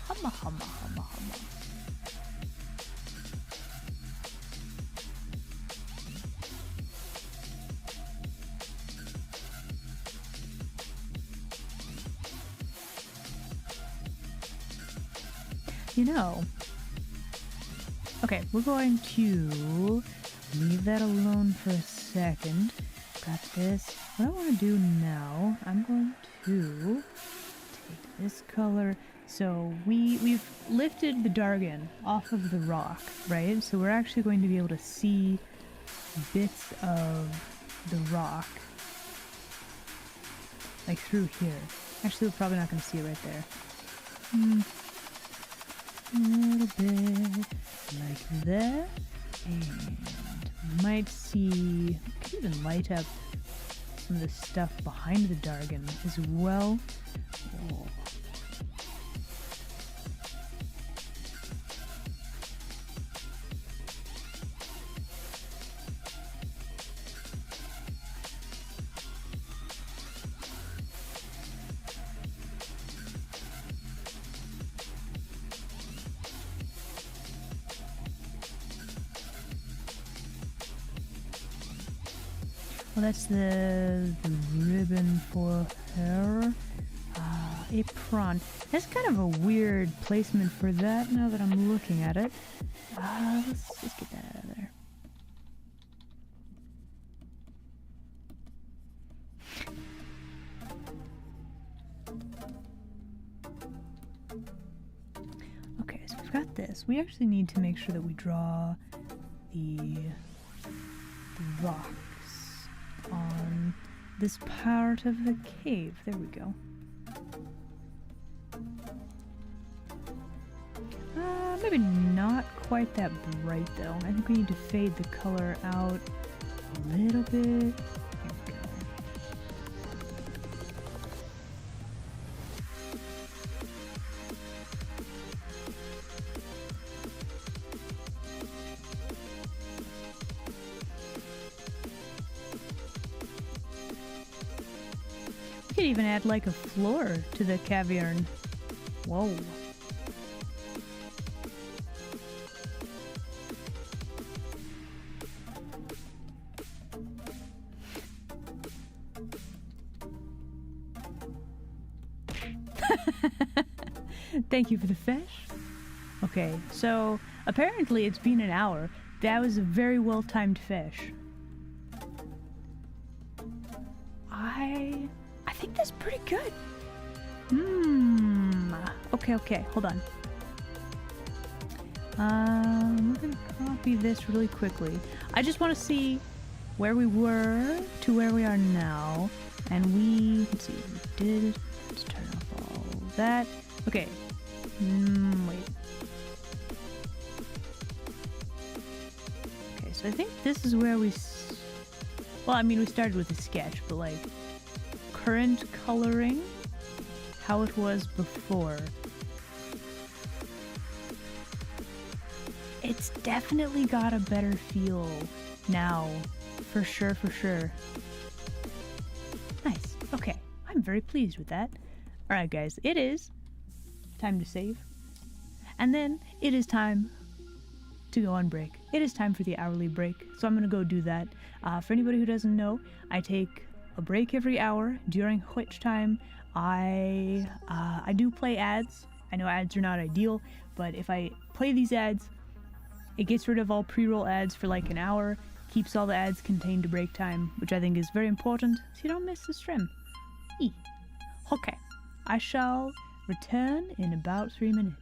Speaker 1: Humma, humma, humma, humma. You know, okay, we're going to leave that alone for a second. Got this. What I want to do now, I'm going to take this color. So we've lifted the Dargan off of the rock, right? So we're actually going to be able to see bits of the rock, like through here. Actually, we're probably not going to see it right there. A little bit like that, and we might see, could even light up some of the stuff behind the Dargan as well. Oh. Well, that's the ribbon for her. Apron. That's kind of a weird placement for that now that I'm looking at it. Let's just get that out of there. Okay, so we've got this. We actually need to make sure that we draw the rocks on this part of the cave. There we go. Maybe not quite that bright though. I think we need to fade the color out a little bit. There we go. We could even add like a floor to the cavern. Whoa. Thank you for the fish. Okay, so apparently it's been an hour. That was a very well-timed fish. I think that's pretty good. Okay, hold on. We're gonna copy this really quickly. I just want to see where we were to where we are now. And let's see, let's turn off all that. Okay. Wait. Okay, so I think this is where we started with a sketch, but like current coloring, how it was before. It's definitely got a better feel now, for sure. Nice. Okay, I'm very pleased with that. Alright guys, it is time to save. And then it is time to go on break. It is time for the hourly break, so I'm gonna go do that. For anybody who doesn't know, I take a break every hour, during which time I do play ads. I know ads are not ideal, but if I play these ads, it gets rid of all pre-roll ads for like an hour, keeps all the ads contained to break time, which I think is very important, so you don't miss the stream. Okay, I shall return in about 3 minutes.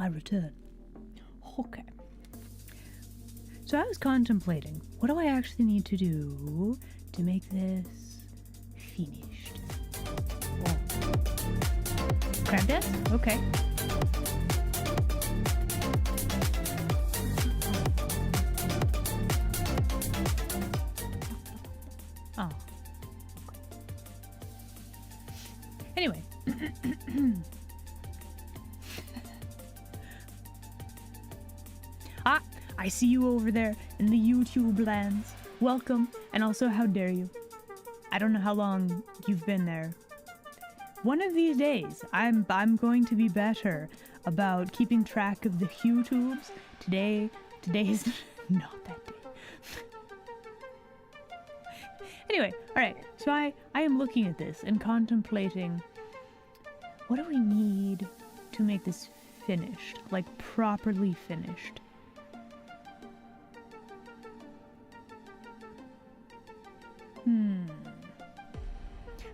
Speaker 1: I return. Okay. So I was contemplating, what do I actually need to do to make this finished? Whoa. Krampus? Okay. Oh. Anyway. Ah, I see you over there in the YouTube lands. Welcome, and also how dare you. I don't know how long you've been there. One of these days, I'm going to be better about keeping track of the YouTubes. Today is not that day. Anyway, alright, so I am looking at this and contemplating, what do we need to make this finished? Like, properly finished.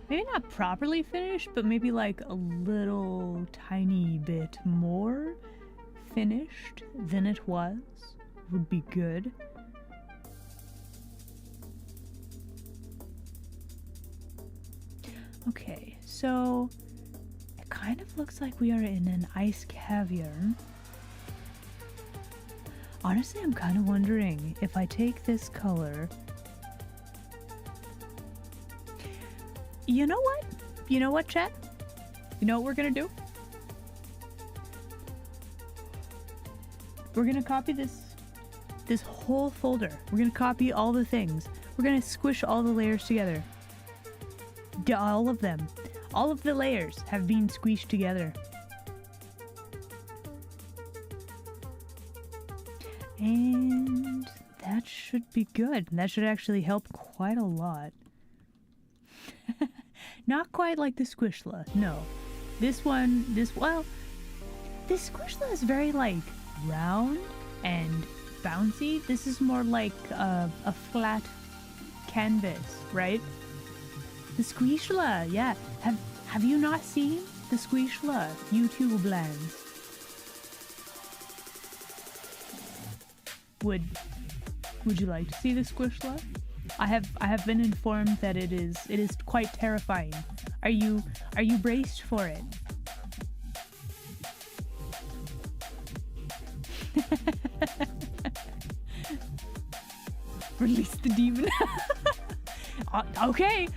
Speaker 1: Maybe not properly finished, but maybe like a little tiny bit more finished than it was would be good. Okay, so it kind of looks like we are in an ice cavern. Honestly, I'm kind of wondering if I take this color. You know what? You know what, chat? You know what we're gonna do? We're gonna copy this whole folder. We're gonna copy all the things. We're gonna squish all the layers together. All of them. All of the layers have been squished together. And that should be good. That should actually help quite a lot. Not quite like the Squishla, no. This Squishla is very like round and bouncy. This is more like a flat canvas, right? The Squishla, yeah. Have you not seen the Squishla YouTube lands? Would you like to see the Squishla? I have been informed that it is quite terrifying. Are you braced for it? Release the demon. Okay.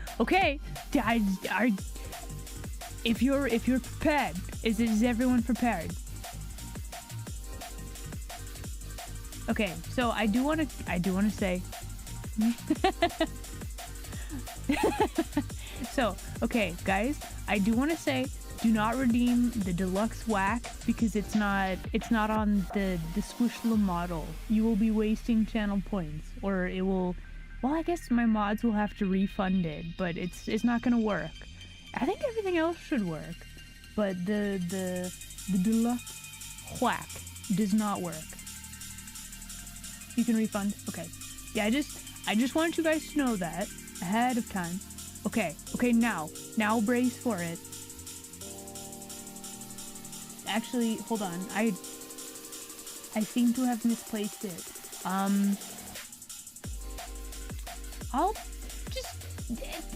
Speaker 1: If you're prepared, is everyone prepared? Okay, so I do want to say. So, okay, guys, I do want to say, do not redeem the deluxe whack because it's not on the Squishla model. You will be wasting channel points, or it will. Well, I guess my mods will have to refund it, but it's not gonna work. I think everything else should work, but the deluxe whack does not work. You can refund. Okay. Yeah, I just wanted you guys to know that ahead of time. Okay, now brace for it. Actually, hold on. I seem to have misplaced it.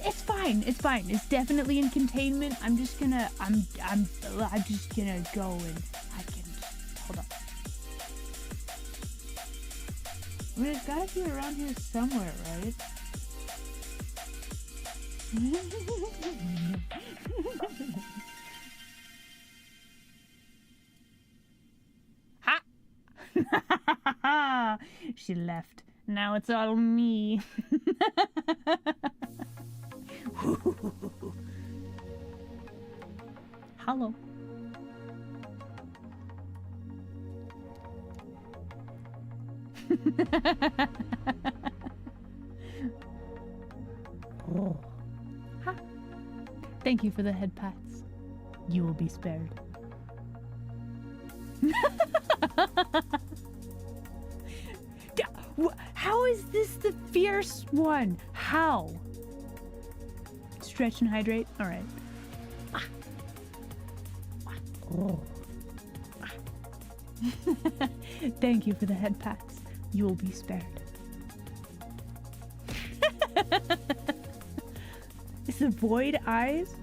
Speaker 1: It's fine. It's definitely in containment. I'm just gonna go and I can hold on. I mean, it's gotta be around here somewhere, right? Ha! She left. Now it's all me. Hello. Oh. Ha. Thank you for the head pats. You will be spared. How is this the fierce one? How? Stretch and hydrate? Alright. Oh. Thank you for the head pats. You will be spared. Is the void eyes?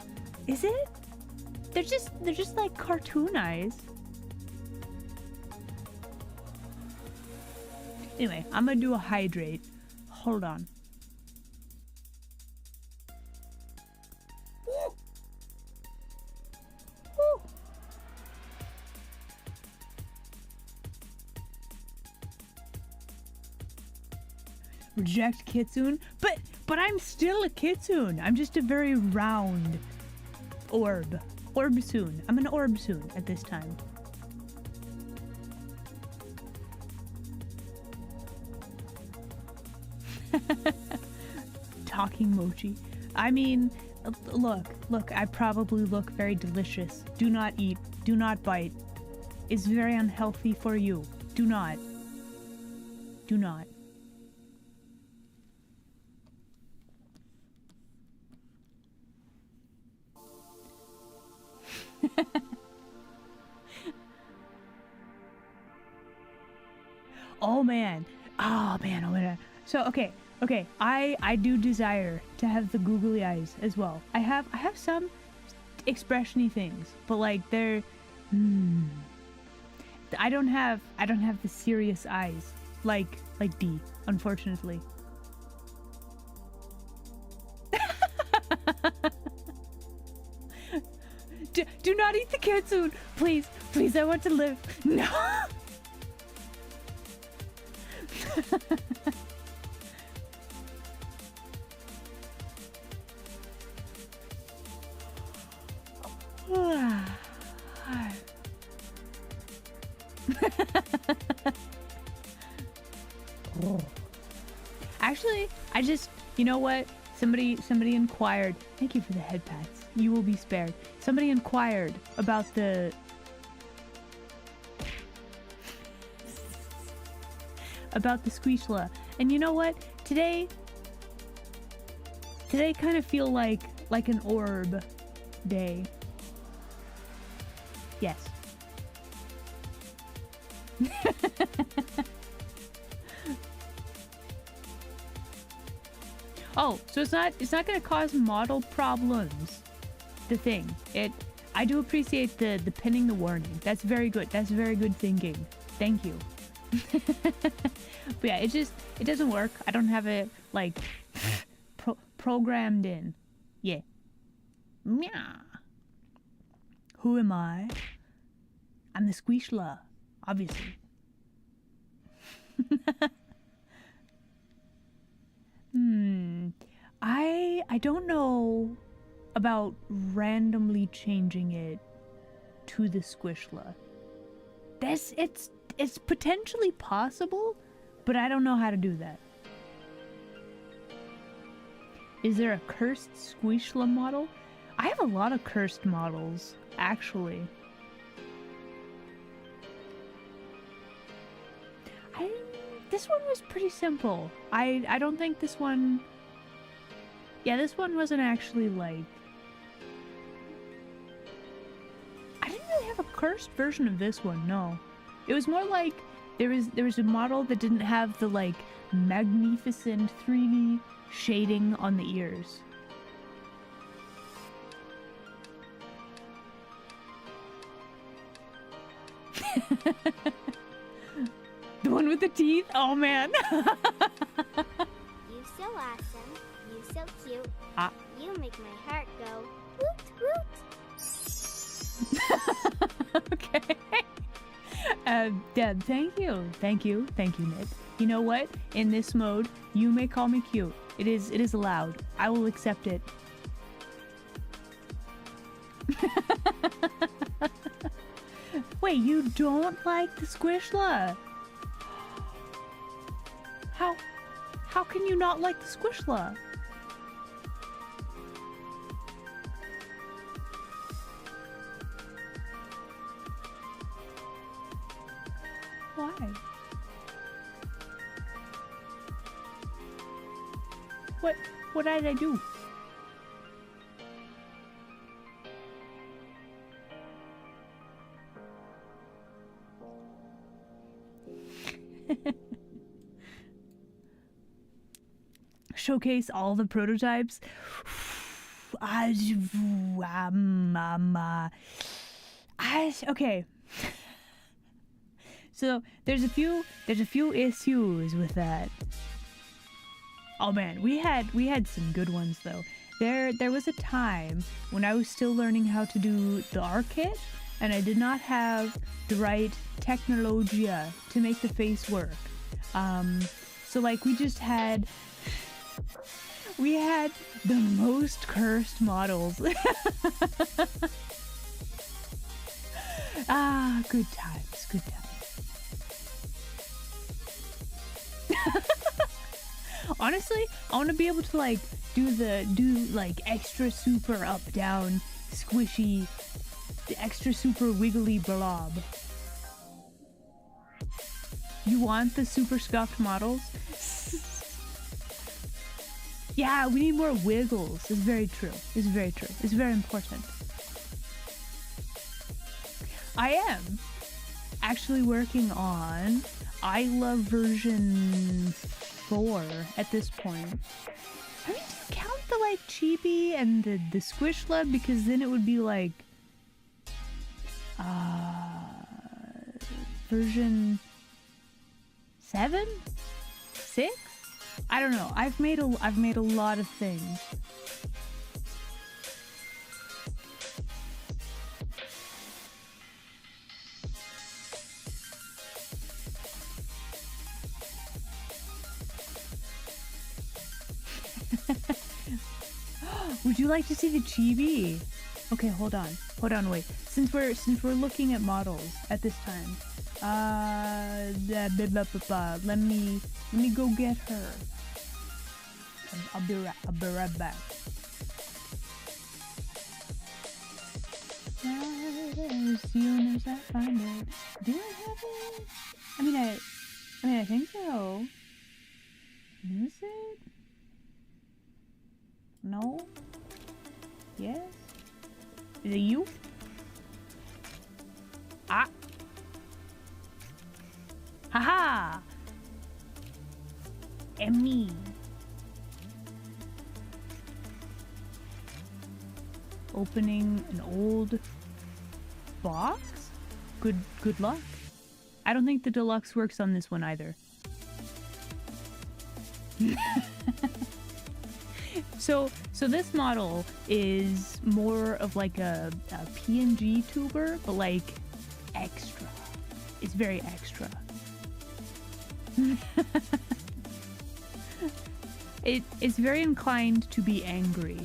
Speaker 1: Is it? They're just like cartoon eyes. Anyway, I'm gonna do a hydrate. Hold on. Woo. Woo. Reject kitsune, but I'm still a kitsune. I'm just a very round orb. Orbsoon. I'm an orbsoon at this time. Talking mochi. I mean, look, I probably look very delicious. Do not eat, do not bite. It's very unhealthy for you. Do not. Do not. Oh man. Oh man. So okay. I do desire to have the googly eyes as well. I have some expressiony things, but like they're I don't have the serious eyes like D, unfortunately. Do not eat the kitsune, please, I want to live. No. Actually, you know what? Somebody inquired. Thank you for the head pats. You will be spared. Somebody inquired about the Squishla. And you know what? Today kind of feel like an orb day. Yes. Oh, so it's not gonna cause model problems. The thing. I do appreciate the pinning the warning. That's very good. That's very good thinking. Thank you. But yeah, it doesn't work. I don't have it like programmed in. Yeah. Meow. Who am I? I'm the Squishla, obviously. I don't know about randomly changing it to the Squishla. It's potentially possible, but I don't know how to do that. Is there a cursed Squishla model? I have a lot of cursed models, actually. This one was pretty simple. I don't think this one... Yeah, this one wasn't actually like... I didn't really have a cursed version of this one, no. It was more like there was a model that didn't have the like magnificent 3D shading on the ears. The one with the teeth? Oh man.
Speaker 5: You so awesome. You so cute. You make my heart go woot woot.
Speaker 1: Okay. Deb, thank you, Nick. You know what? In this mode, you may call me cute. It is allowed. I will accept it. Wait, you don't like the Squishla? How can you not like the Squishla? Why? What did I do? Showcase all the prototypes. Okay. So there's a few issues with that. Oh man, we had some good ones though. There was a time when I was still learning how to do the art kit, and I did not have the right technologia to make the face work. So like we had the most cursed models. Good times, good times. Honestly, I want to be able to like do like extra super up down squishy, the extra super wiggly blob. You want the super scuffed models? Yeah, we need more wiggles. It's very true. It's very true. It's very important. I am actually working on I Love version 4 at this point. I mean, do you count the like chibi and the squish love? Because then it would be like version 7? 6? I don't know. I've made a lot of things. Would you like to see the chibi? Okay, hold on, wait. Since we're looking at models at this time, let me go get her. I'll be right back. As soon as I find it, do I have it? I mean, I think so. Is it? No? Yes? Is it you? Ah! Haha! And me. Opening an old box? Good luck. I don't think the deluxe works on this one either. So this model is more of like a PNG tuber, but like extra. It's very extra. It's very inclined to be angry.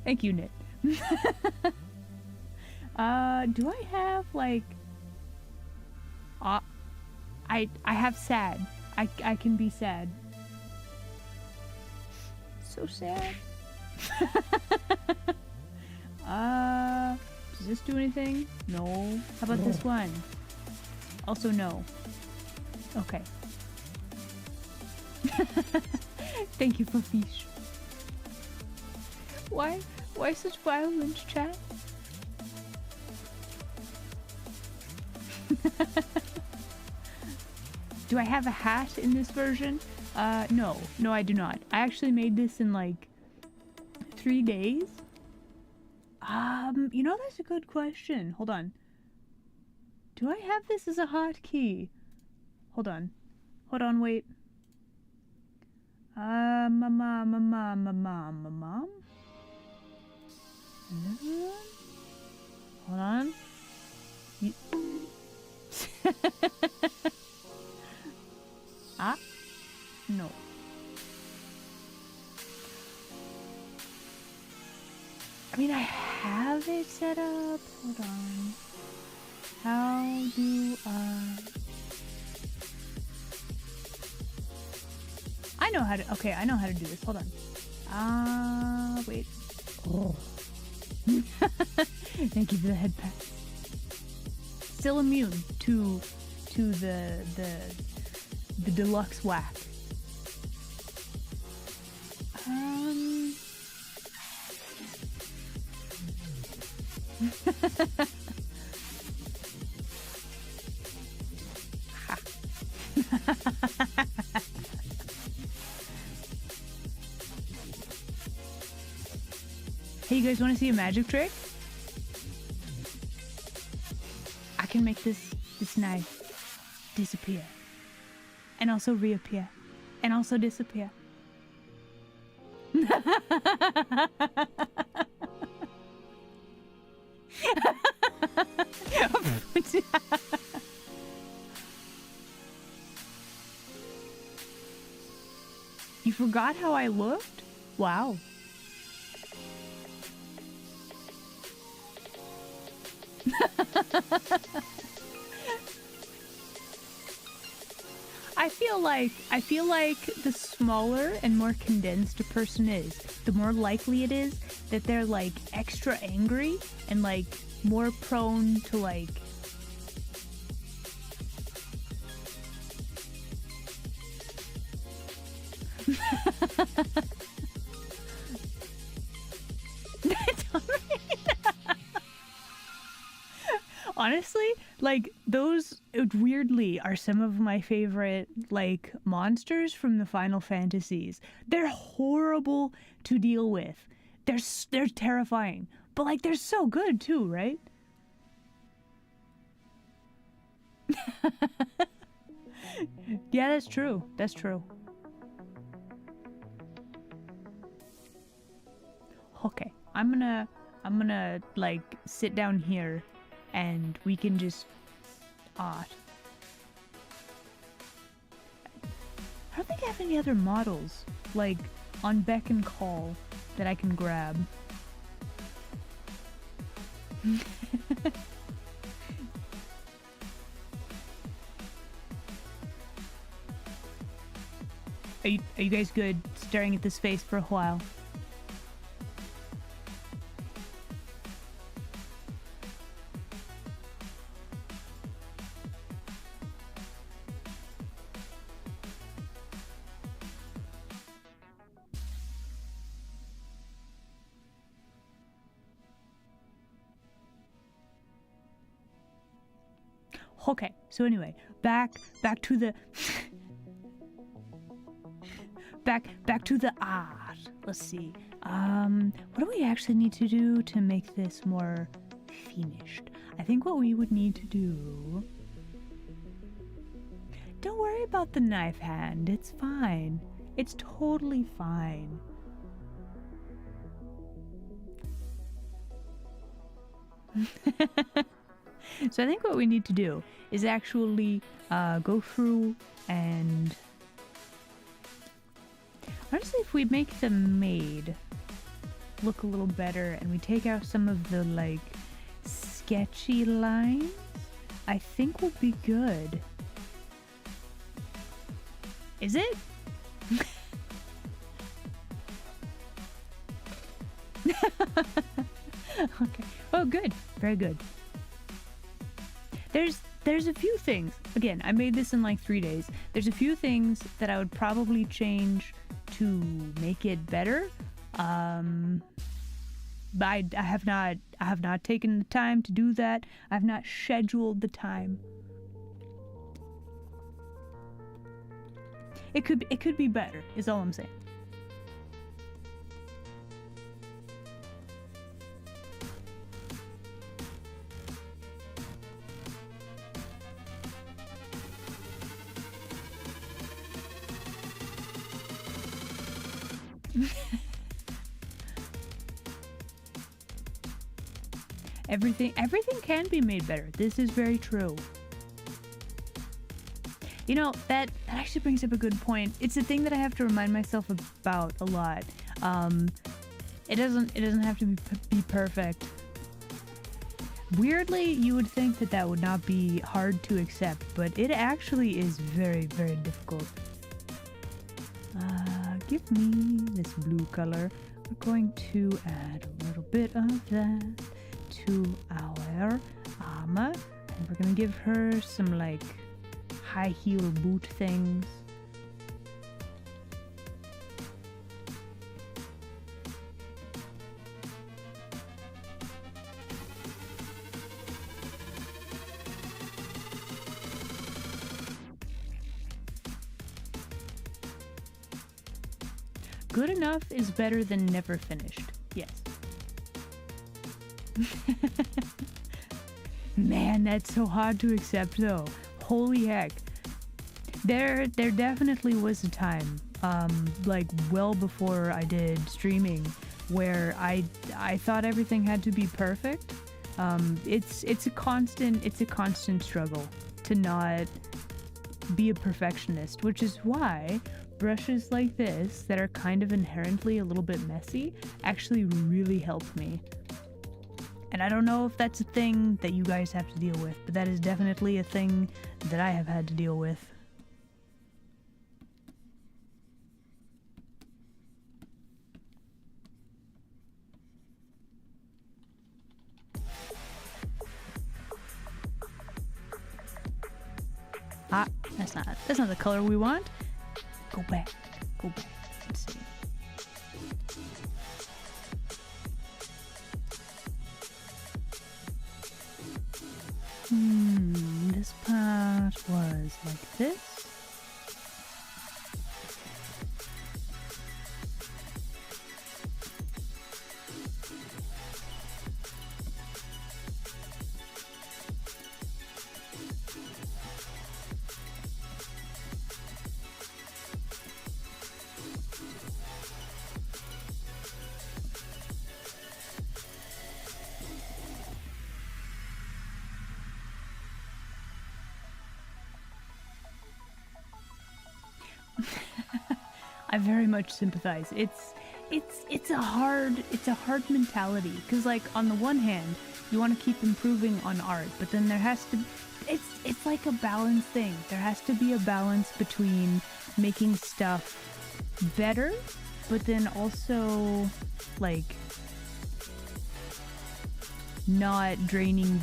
Speaker 1: Thank you, Knit. Do I have like? I have sad. I can be sad. So sad. Does this do anything? No. How about this one? Also no. Okay. Thank you for fish. Why such violence, chat? Do I have a hat in this version? No, I do not. I actually made this in like 3 days. You know, that's a good question. Hold on. Do I have this as a hotkey? Hold on, wait. Mom. Hold on. No. I mean, I have it set up. Hold on. How do I know how to. Okay, I know how to do this. Hold on. Wait. Oh. Thank you for the head pat. Still immune to the the deluxe whack. Hey, you guys want to see a magic trick? I can make this knife disappear, and also reappear, and also disappear. You forgot how I looked? Wow. I feel like the smaller and more condensed a person is, the more likely it is that they're like extra angry and like more prone to like honestly, like, those weirdly are some of my favorite, like, monsters from the Final Fantasies. They're horrible to deal with. They're terrifying. But, like, they're so good, too, right? Yeah, that's true. That's true. Okay, I'm gonna, like, sit down here and we can just art. I don't think I have any other models, like, on beck and call that I can grab. Are you guys good staring at this face for a while? Okay, so anyway, back to the back to the art. Let's see. What do we actually need to do to make this more finished? I think what we would need to do. Don't worry about the knife hand. It's fine. It's totally fine. So I think what we need to do is actually go through and honestly, if we make the maid look a little better and we take out some of the like sketchy lines, I think we'll be good. Is it? Okay. Oh, good. Very good. There's a few things. Again, I made this in like 3 days. There's a few things that I would probably change to make it better. But I have not taken the time to do that. I have not scheduled the time. It could be better, is all I'm saying. Everything can be made better. This is very true. You know, that actually brings up a good point. It's a thing that I have to remind myself about a lot. It doesn't have to be perfect. Weirdly, you would think that would not be hard to accept, but it actually is very, very difficult. Give me this blue color. We're going to add a little bit of that to our armor, and we're gonna give her some like high heel boot things. Good enough is better than never finished. Yes. Man, that's so hard to accept though. Holy heck. There definitely was a time, like well before I did streaming, where I thought everything had to be perfect. It's a constant struggle to not be a perfectionist, which is why brushes like this that are kind of inherently a little bit messy actually really help me. And I don't know if that's a thing that you guys have to deal with, but that is definitely a thing that I have had to deal with. Ah, that's not the color we want. Go back. Let's see. This part was like this. I very much sympathize. It's a hard mentality, because like on the one hand you want to keep improving on art, but then there has to it's like a balance thing. There has to be a balance between making stuff better, but then also like not draining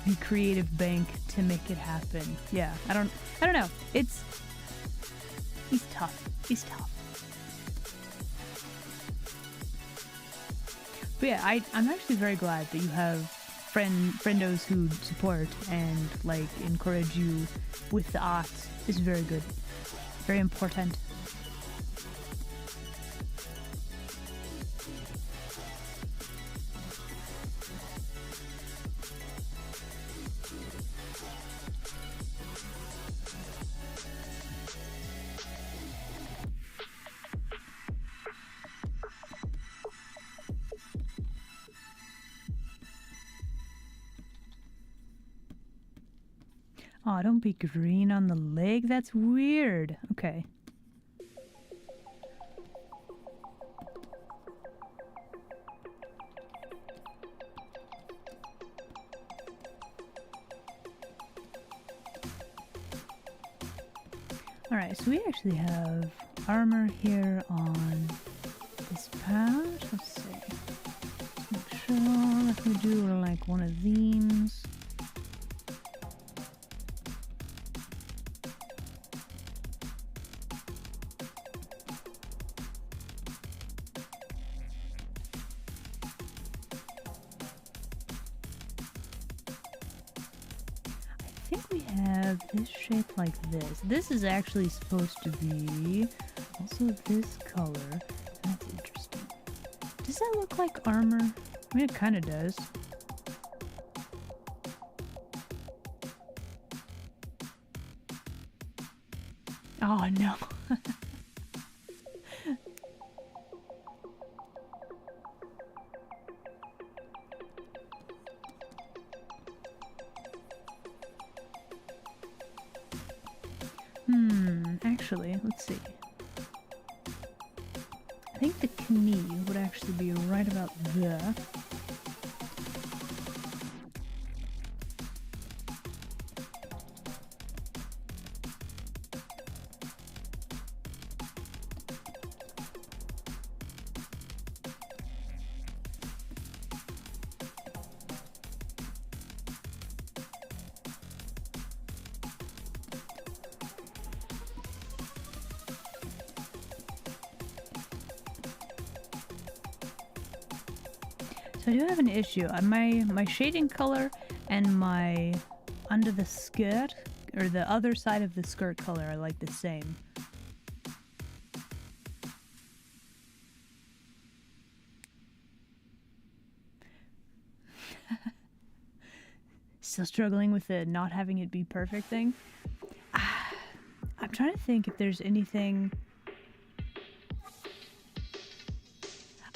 Speaker 1: the creative bank to make it happen. Yeah, I don't know. He's tough. But yeah, I'm actually very glad that you have friendos who support and like encourage you with the art. It's very good. Very important. Oh, don't be green on the leg. That's weird. Okay. Alright, so we actually have armor here on this part. Let's see. Make sure that we do like one of these. I think we have this shape like this. This is actually supposed to be also this color. That's interesting. Does that look like armor? I mean, it kind of does. Oh no. Actually, let's see. I think the knee would actually be right about there. So I do have an issue. My shading color and my under the skirt, or the other side of the skirt color, are like the same. Still struggling with the not having it be perfect thing. I'm trying to think if there's anything.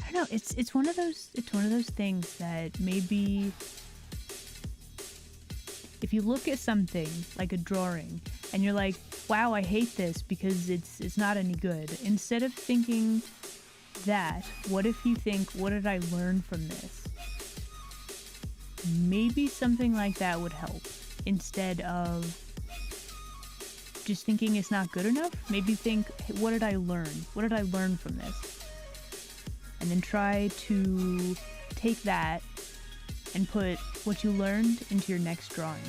Speaker 1: I don't know. It's one of those things that maybe if you look at something like a drawing and you're like, wow, I hate this because it's not any good. Instead of thinking that, what if you think, what did I learn from this? Maybe something like that would help instead of just thinking it's not good enough. Maybe think, hey, what did I learn? What did I learn from this? And then try to take that and put what you learned into your next drawing.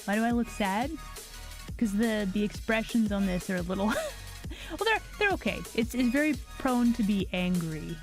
Speaker 1: Why do I look sad? Because the expressions on this are a little well, they're okay. It's very prone to be angry.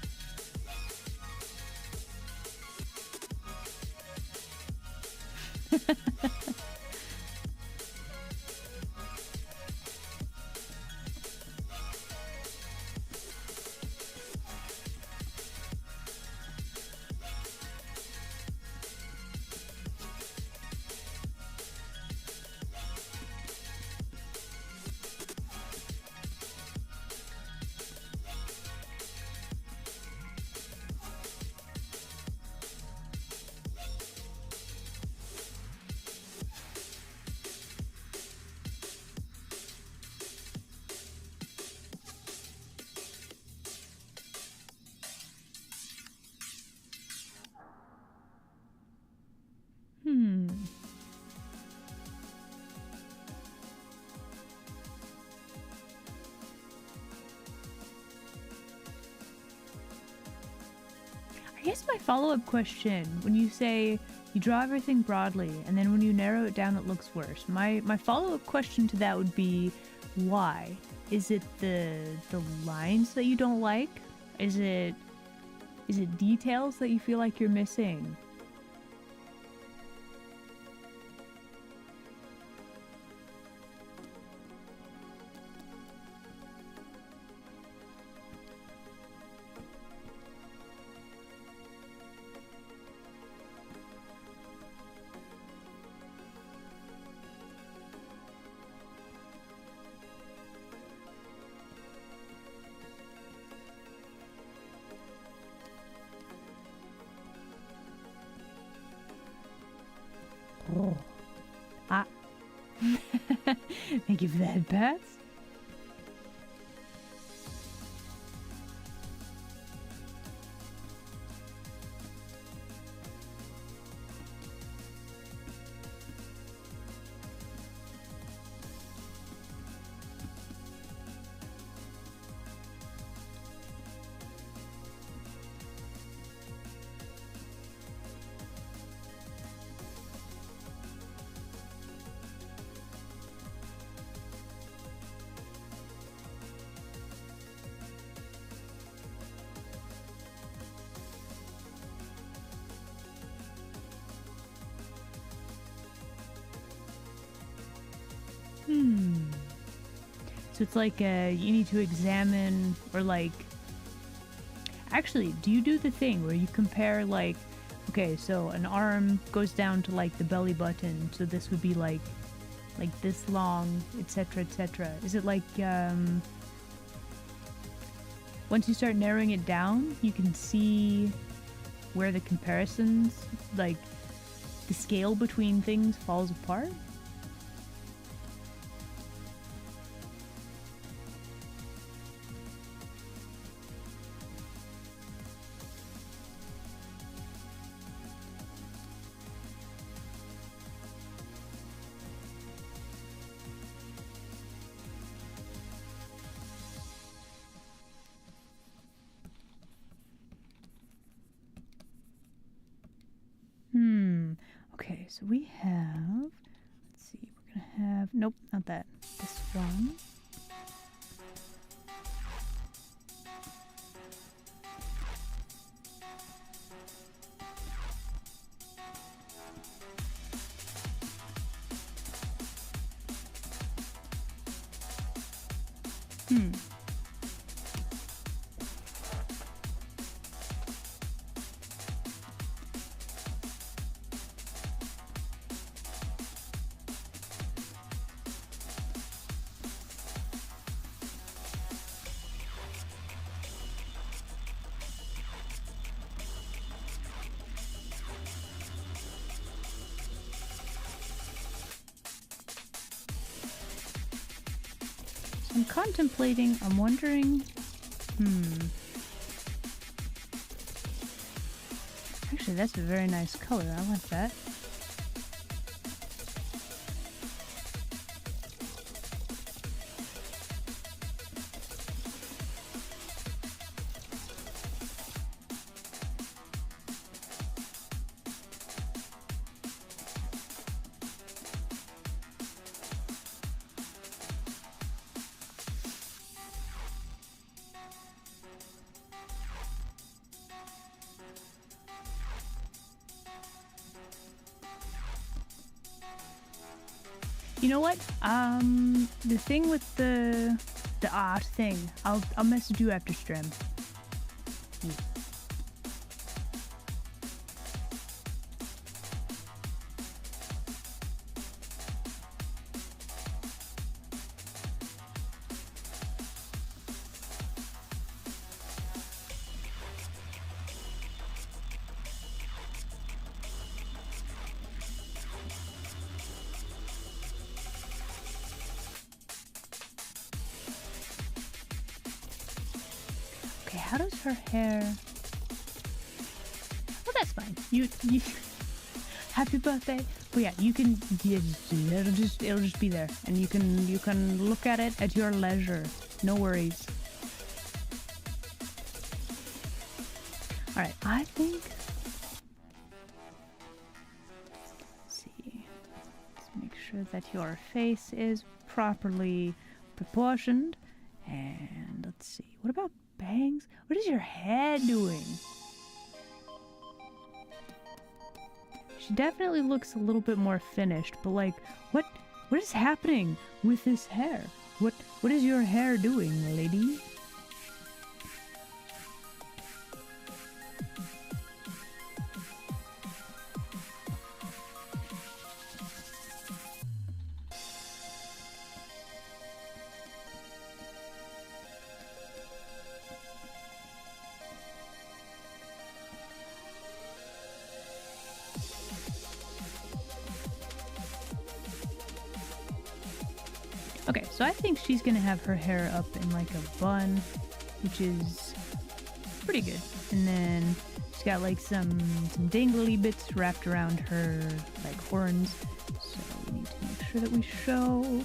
Speaker 1: I guess my follow-up question, when you say you draw everything broadly and then when you narrow it down it looks worse, my follow-up question to that would be why? Is it the lines that you don't like? Is it details that you feel like you're missing? Oh. Ah. Thank you for that, Bats. So it's like you need to examine, or like, actually, do you do the thing where you compare like, okay, so an arm goes down to like the belly button, so this would be like this long, etc., etc. Is it like once you start narrowing it down, you can see where the comparisons, like the scale between things falls apart? Okay, so we have, let's see, we're gonna have, nope, not that. This one. I'm contemplating, I'm wondering, Actually, that's a very nice color. I like that. You know what? The thing with the art thing, I'll message you after stream. Yeah. Okay, how does her hair? Well, that's fine. You happy birthday. But yeah, you can. It'll just be there, and you can look at it at your leisure. No worries. All right, I think. Let's see. Let's make sure that your face is properly proportioned, and let's see. What about bangs? What is your head doing? She definitely looks a little bit more finished, but like, what is happening with this hair? What is your hair doing, lady? Okay, so I think she's gonna have her hair up in like a bun, which is pretty good. And then she's got like some dangly bits wrapped around her like horns. So we need to make sure that we show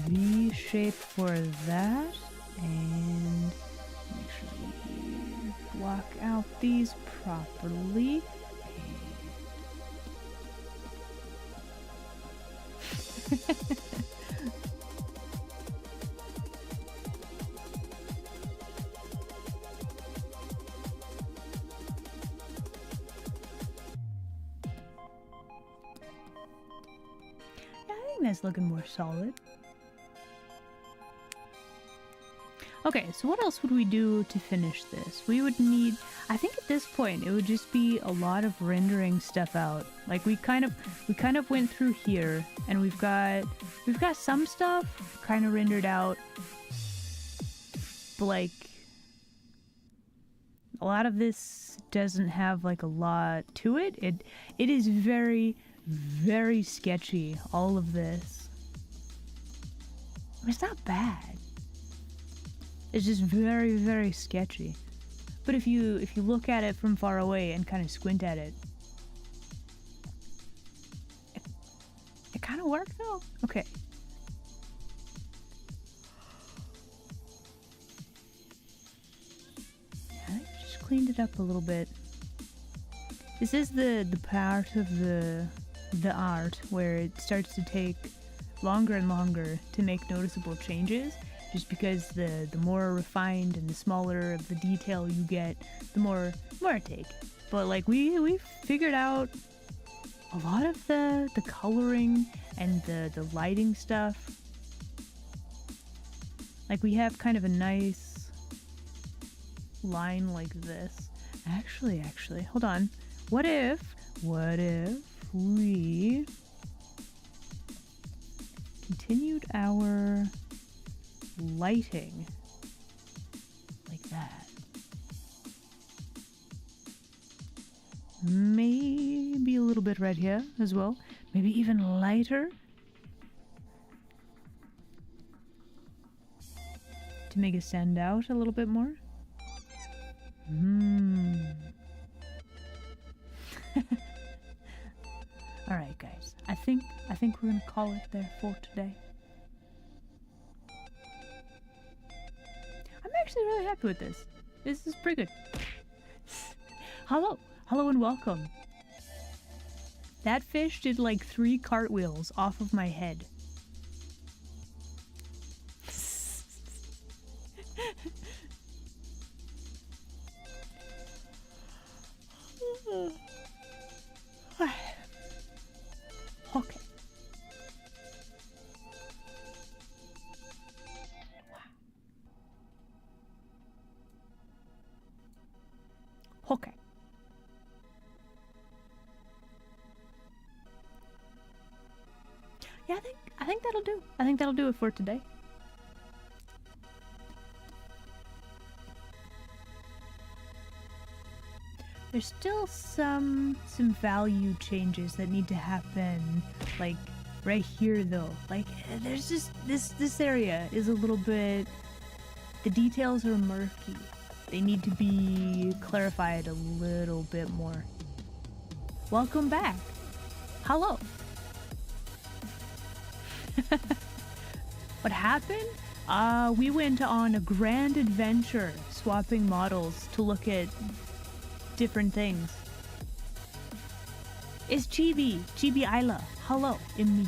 Speaker 1: the shape for that, and make sure we block out these properly. That's looking more solid. Okay, so what else would we do to finish this? We would need, I think at this point it would just be a lot of rendering stuff out. Like we kind of went through here, and we've got some stuff kind of rendered out, but like a lot of this doesn't have like a lot to it. It is very sketchy, all of this. It's not bad. It's just very sketchy. But if you look at it from far away and kind of squint at it, it kind of worked though. Okay. I just cleaned it up a little bit. This is the part of the the art where it starts to take longer and longer to make noticeable changes, just because the more refined and the smaller of the detail you get, the more it takes. But like we figured out a lot of the coloring and the lighting stuff. Like we have kind of a nice line like this. Actually, hold on. What if we continued our lighting like that? Maybe a little bit right here as well. Maybe even lighter. To make it stand out a little bit more. Alright guys, I think we're gonna call it there for today. I'm actually really happy with this. This is pretty good. Hello and welcome. That fish did like 3 cartwheels off of my head. Okay. Okay. Yeah, I think that'll do. I think that'll do it for today. There's still some value changes that need to happen, like right here though. Like there's just this area is a little bit, the details are murky. They need to be clarified a little bit more. Welcome back. Hello. What happened? We went on a grand adventure swapping models to look at different things. It's Chibi Isla. Hello, it's me.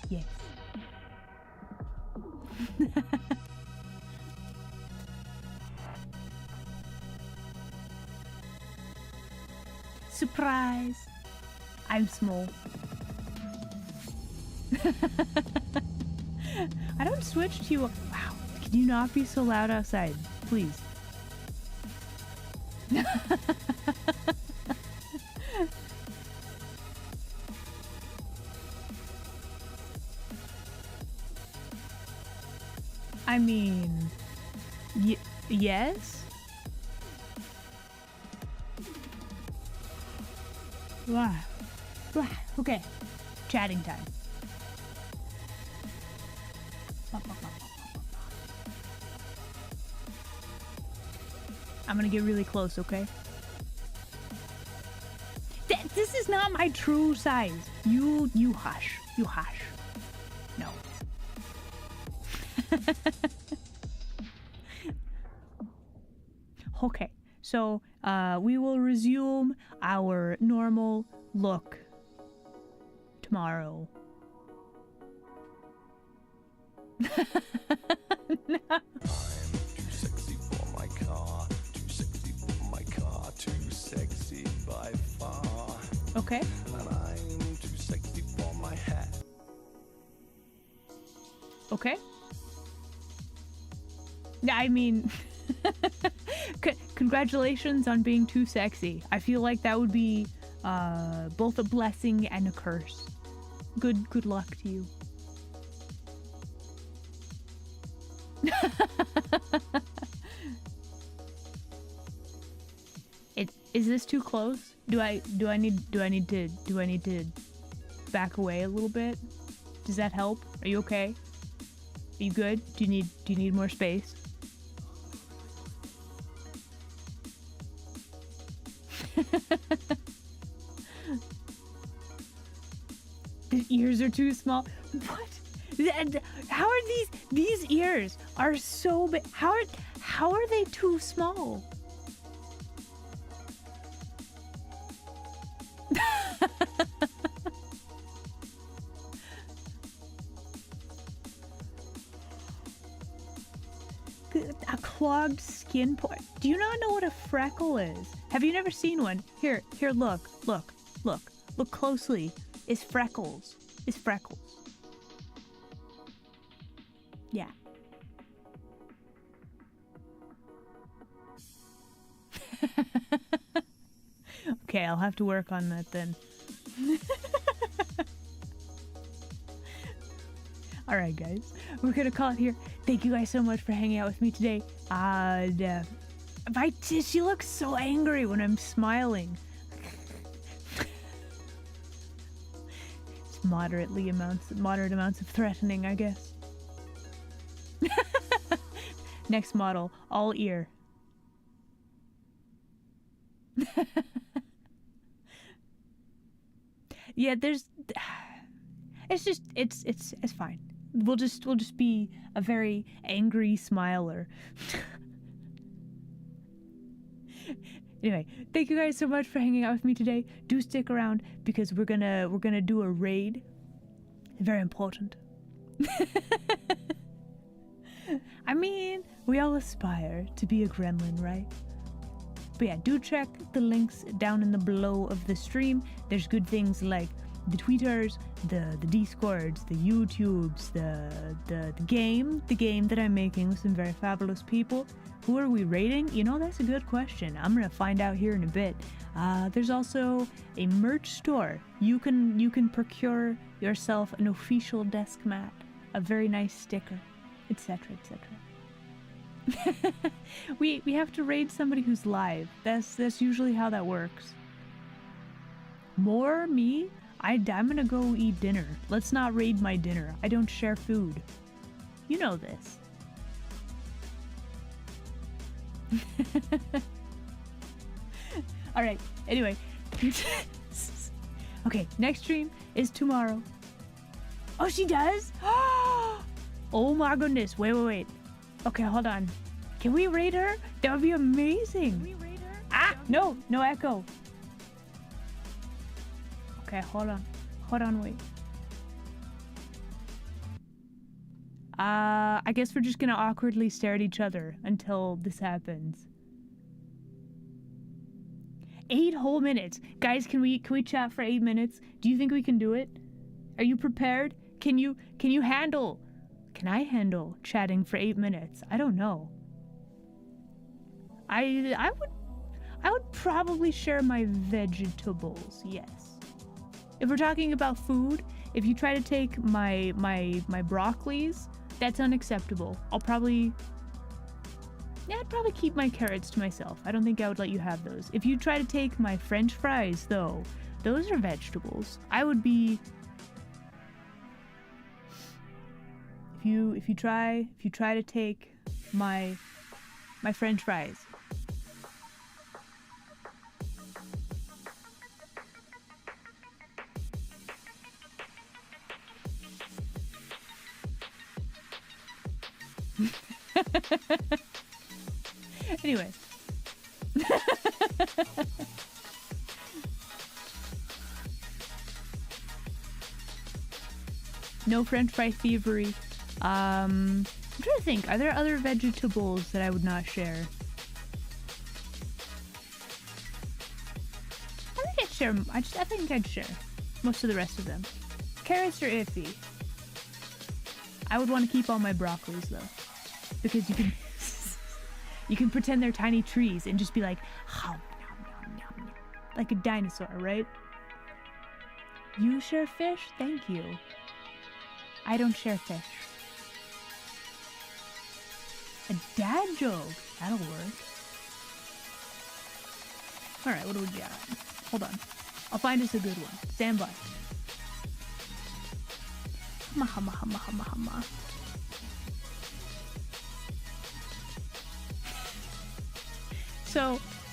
Speaker 1: Yes. Surprise! I'm small. I don't switch to you. Wow, can you not be so loud outside, please? I mean, yes? Wow. Okay, chatting time. I'm gonna get really close, okay? This is not my true size. You hush. You hush. No. Okay, so we will resume our normal look tomorrow. No.
Speaker 3: I'm too sexy for my car, too sexy for my car, too sexy by far.
Speaker 1: Okay.
Speaker 3: And I'm too sexy for my hat.
Speaker 1: Okay. I mean, congratulations on being too sexy. I feel like that would be both a blessing and a curse. Good luck to you. Is this too close? Do I need to back away a little bit? Does that help? Are you okay? Are you good? Do you need more space? The ears are too small. What? How are these ears are so big? How are they too small? clogged skin pore. Do you not know what a freckle is? Have you never seen one? Here, look closely. It's freckles. It's freckles. Yeah. Okay, I'll have to work on that then. Alright guys, we're gonna call it here. Thank you guys so much for hanging out with me today. She looks so angry when I'm smiling. It's moderate amounts of threatening, I guess. Next model, all ear. Yeah, it's fine. We'll just be a very angry smiler. Anyway, thank you guys so much for hanging out with me today. Do stick around because we're gonna do a raid. Very important. I mean, we all aspire to be a gremlin, right? But yeah, do check the links down in the below of the stream. There's good things like the Twitters, the Discords, the YouTubes, the game that I'm making with some very fabulous people. Who are we raiding? You know, that's a good question. I'm gonna find out here in a bit. There's also a merch store. You can procure yourself an official desk mat, a very nice sticker, etc., etc. we have to raid somebody who's live. That's usually how that works. More me? I'm gonna go eat dinner. Let's not raid my dinner. I don't share food. You know this. Alright, anyway. Okay, next stream is tomorrow. Oh, she does? Oh my goodness. Wait. Okay, hold on. Can we raid her? That would be amazing. Can we raid her? Ah, no echo. Okay, hold on, wait. I guess we're just gonna awkwardly stare at each other until this happens. 8 whole minutes. Guys, can we chat for 8 minutes? Do you think we can do it? Are you prepared? Can you handle? Can I handle chatting for 8 minutes? I don't know. I would probably share my vegetables, yes. If we're talking about food, if you try to take my broccolis, that's unacceptable. I'd probably keep my carrots to myself. I don't think I would let you have those. If you try to take my French fries, though, those are vegetables. I would be... If you try to take my French fries. Anyway. No French fry thievery. I'm trying to think, are there other vegetables that I would not share? I think I'd share most of the rest of them. Carrots are iffy. I would want to keep all my broccolis though, because you can pretend they're tiny trees and just be like, nom, nom, nom, nom, like a dinosaur, right? You share fish? Thank you. I don't share fish. A dad joke. That'll work. Alright, what do we got? Hold on. I'll find us a good one. Stand by. Humma, humma, humma, humma, humma.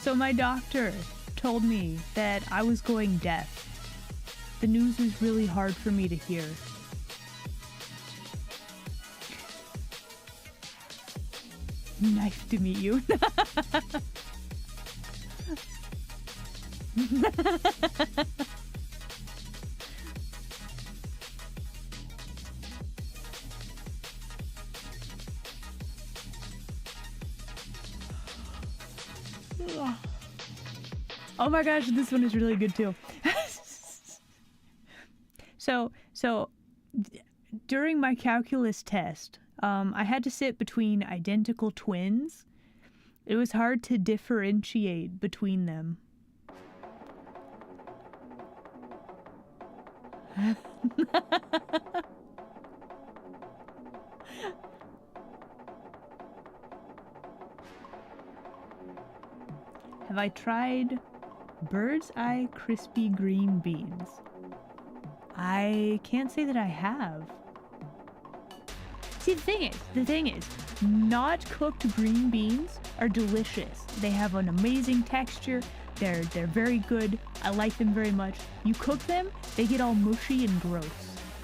Speaker 1: So my doctor told me that I was going deaf. The news was really hard for me to hear. Nice to meet you. Oh my gosh, this one is really good too. So during my calculus test, I had to sit between identical twins. It was hard to differentiate between them. Have I tried Bird's Eye crispy green beans? I can't say that I have. See, the thing is, not cooked green beans are delicious. They have an amazing texture. They're very good. I like them very much. You cook them, they get all mushy and gross.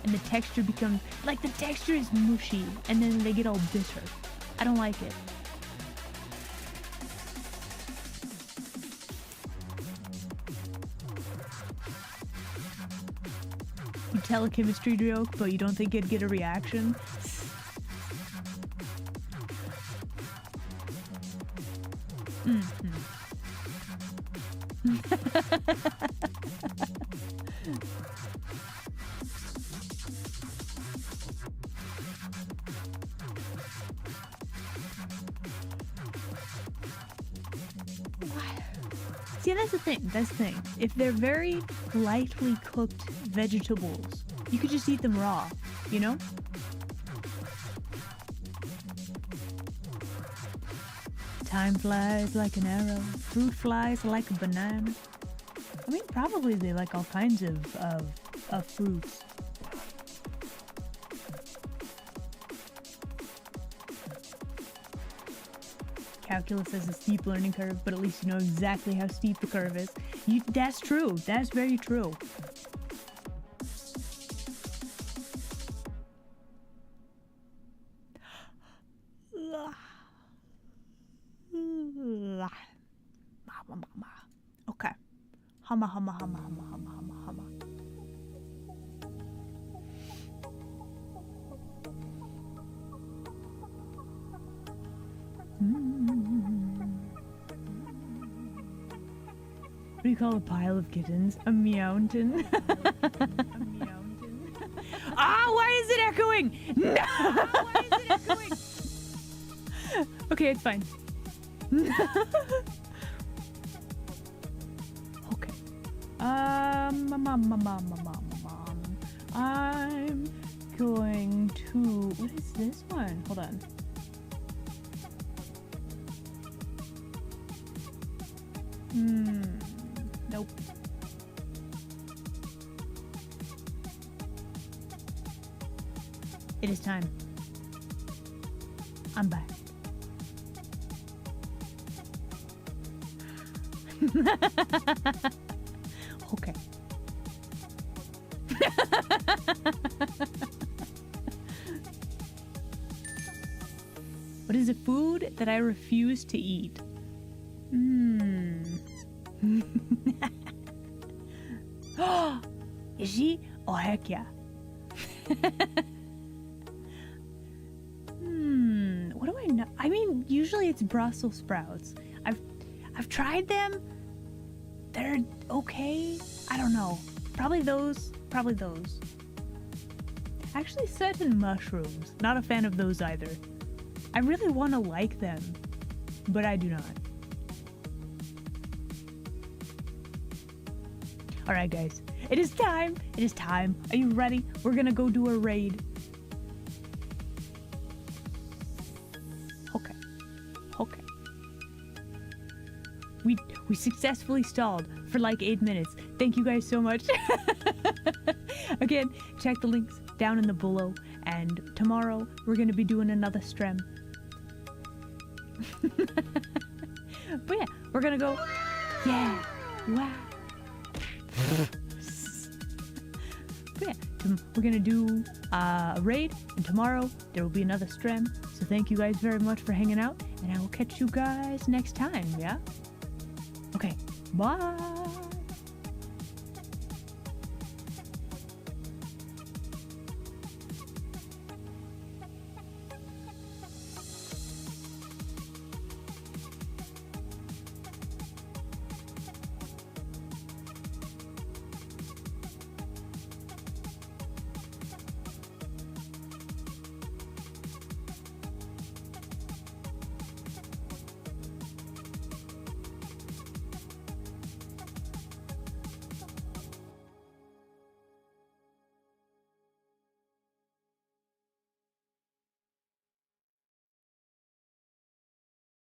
Speaker 1: And the texture becomes, like, the texture is mushy, and then they get all bitter. I don't like it. You tell a chemistry joke, but you don't think it'd get a reaction? See, that's the thing. If they're very lightly cooked vegetables, you could just eat them raw, you know? Time flies like an arrow, fruit flies like a banana. I mean, probably they like all kinds of fruits. Calculus has a steep learning curve, but at least you know exactly how steep the curve is. That's true. That's very true. Okay. Humma, humma, humma, humma, humma, humma, humma. What do you call a pile of kittens? A meowton. Ah, why is it echoing? No! Why is it echoing? Okay, it's fine. Okay. I'm going to. What is this one? Hold on. Nope. It is time. I'm back. Okay. What is a food that I refuse to eat? Is she? Oh, heck yeah. What do I know? I mean, usually it's Brussels sprouts. I've tried them. They're okay. I don't know. Probably those. Actually, certain mushrooms. Not a fan of those either. I really want to like them, but I do not. Alright, guys. It is time. It is time. Are you ready? We're gonna go do a raid. Okay. Okay. We successfully stalled for like 8 minutes. Thank you guys so much. Again, check the links down in the below. And tomorrow, we're gonna be doing another stream. But yeah, we're gonna go. Yeah. Wow. But yeah, we're gonna do a raid, and tomorrow there will be another stream. So thank you guys very much for hanging out, and I will catch you guys next time, yeah? Okay, bye!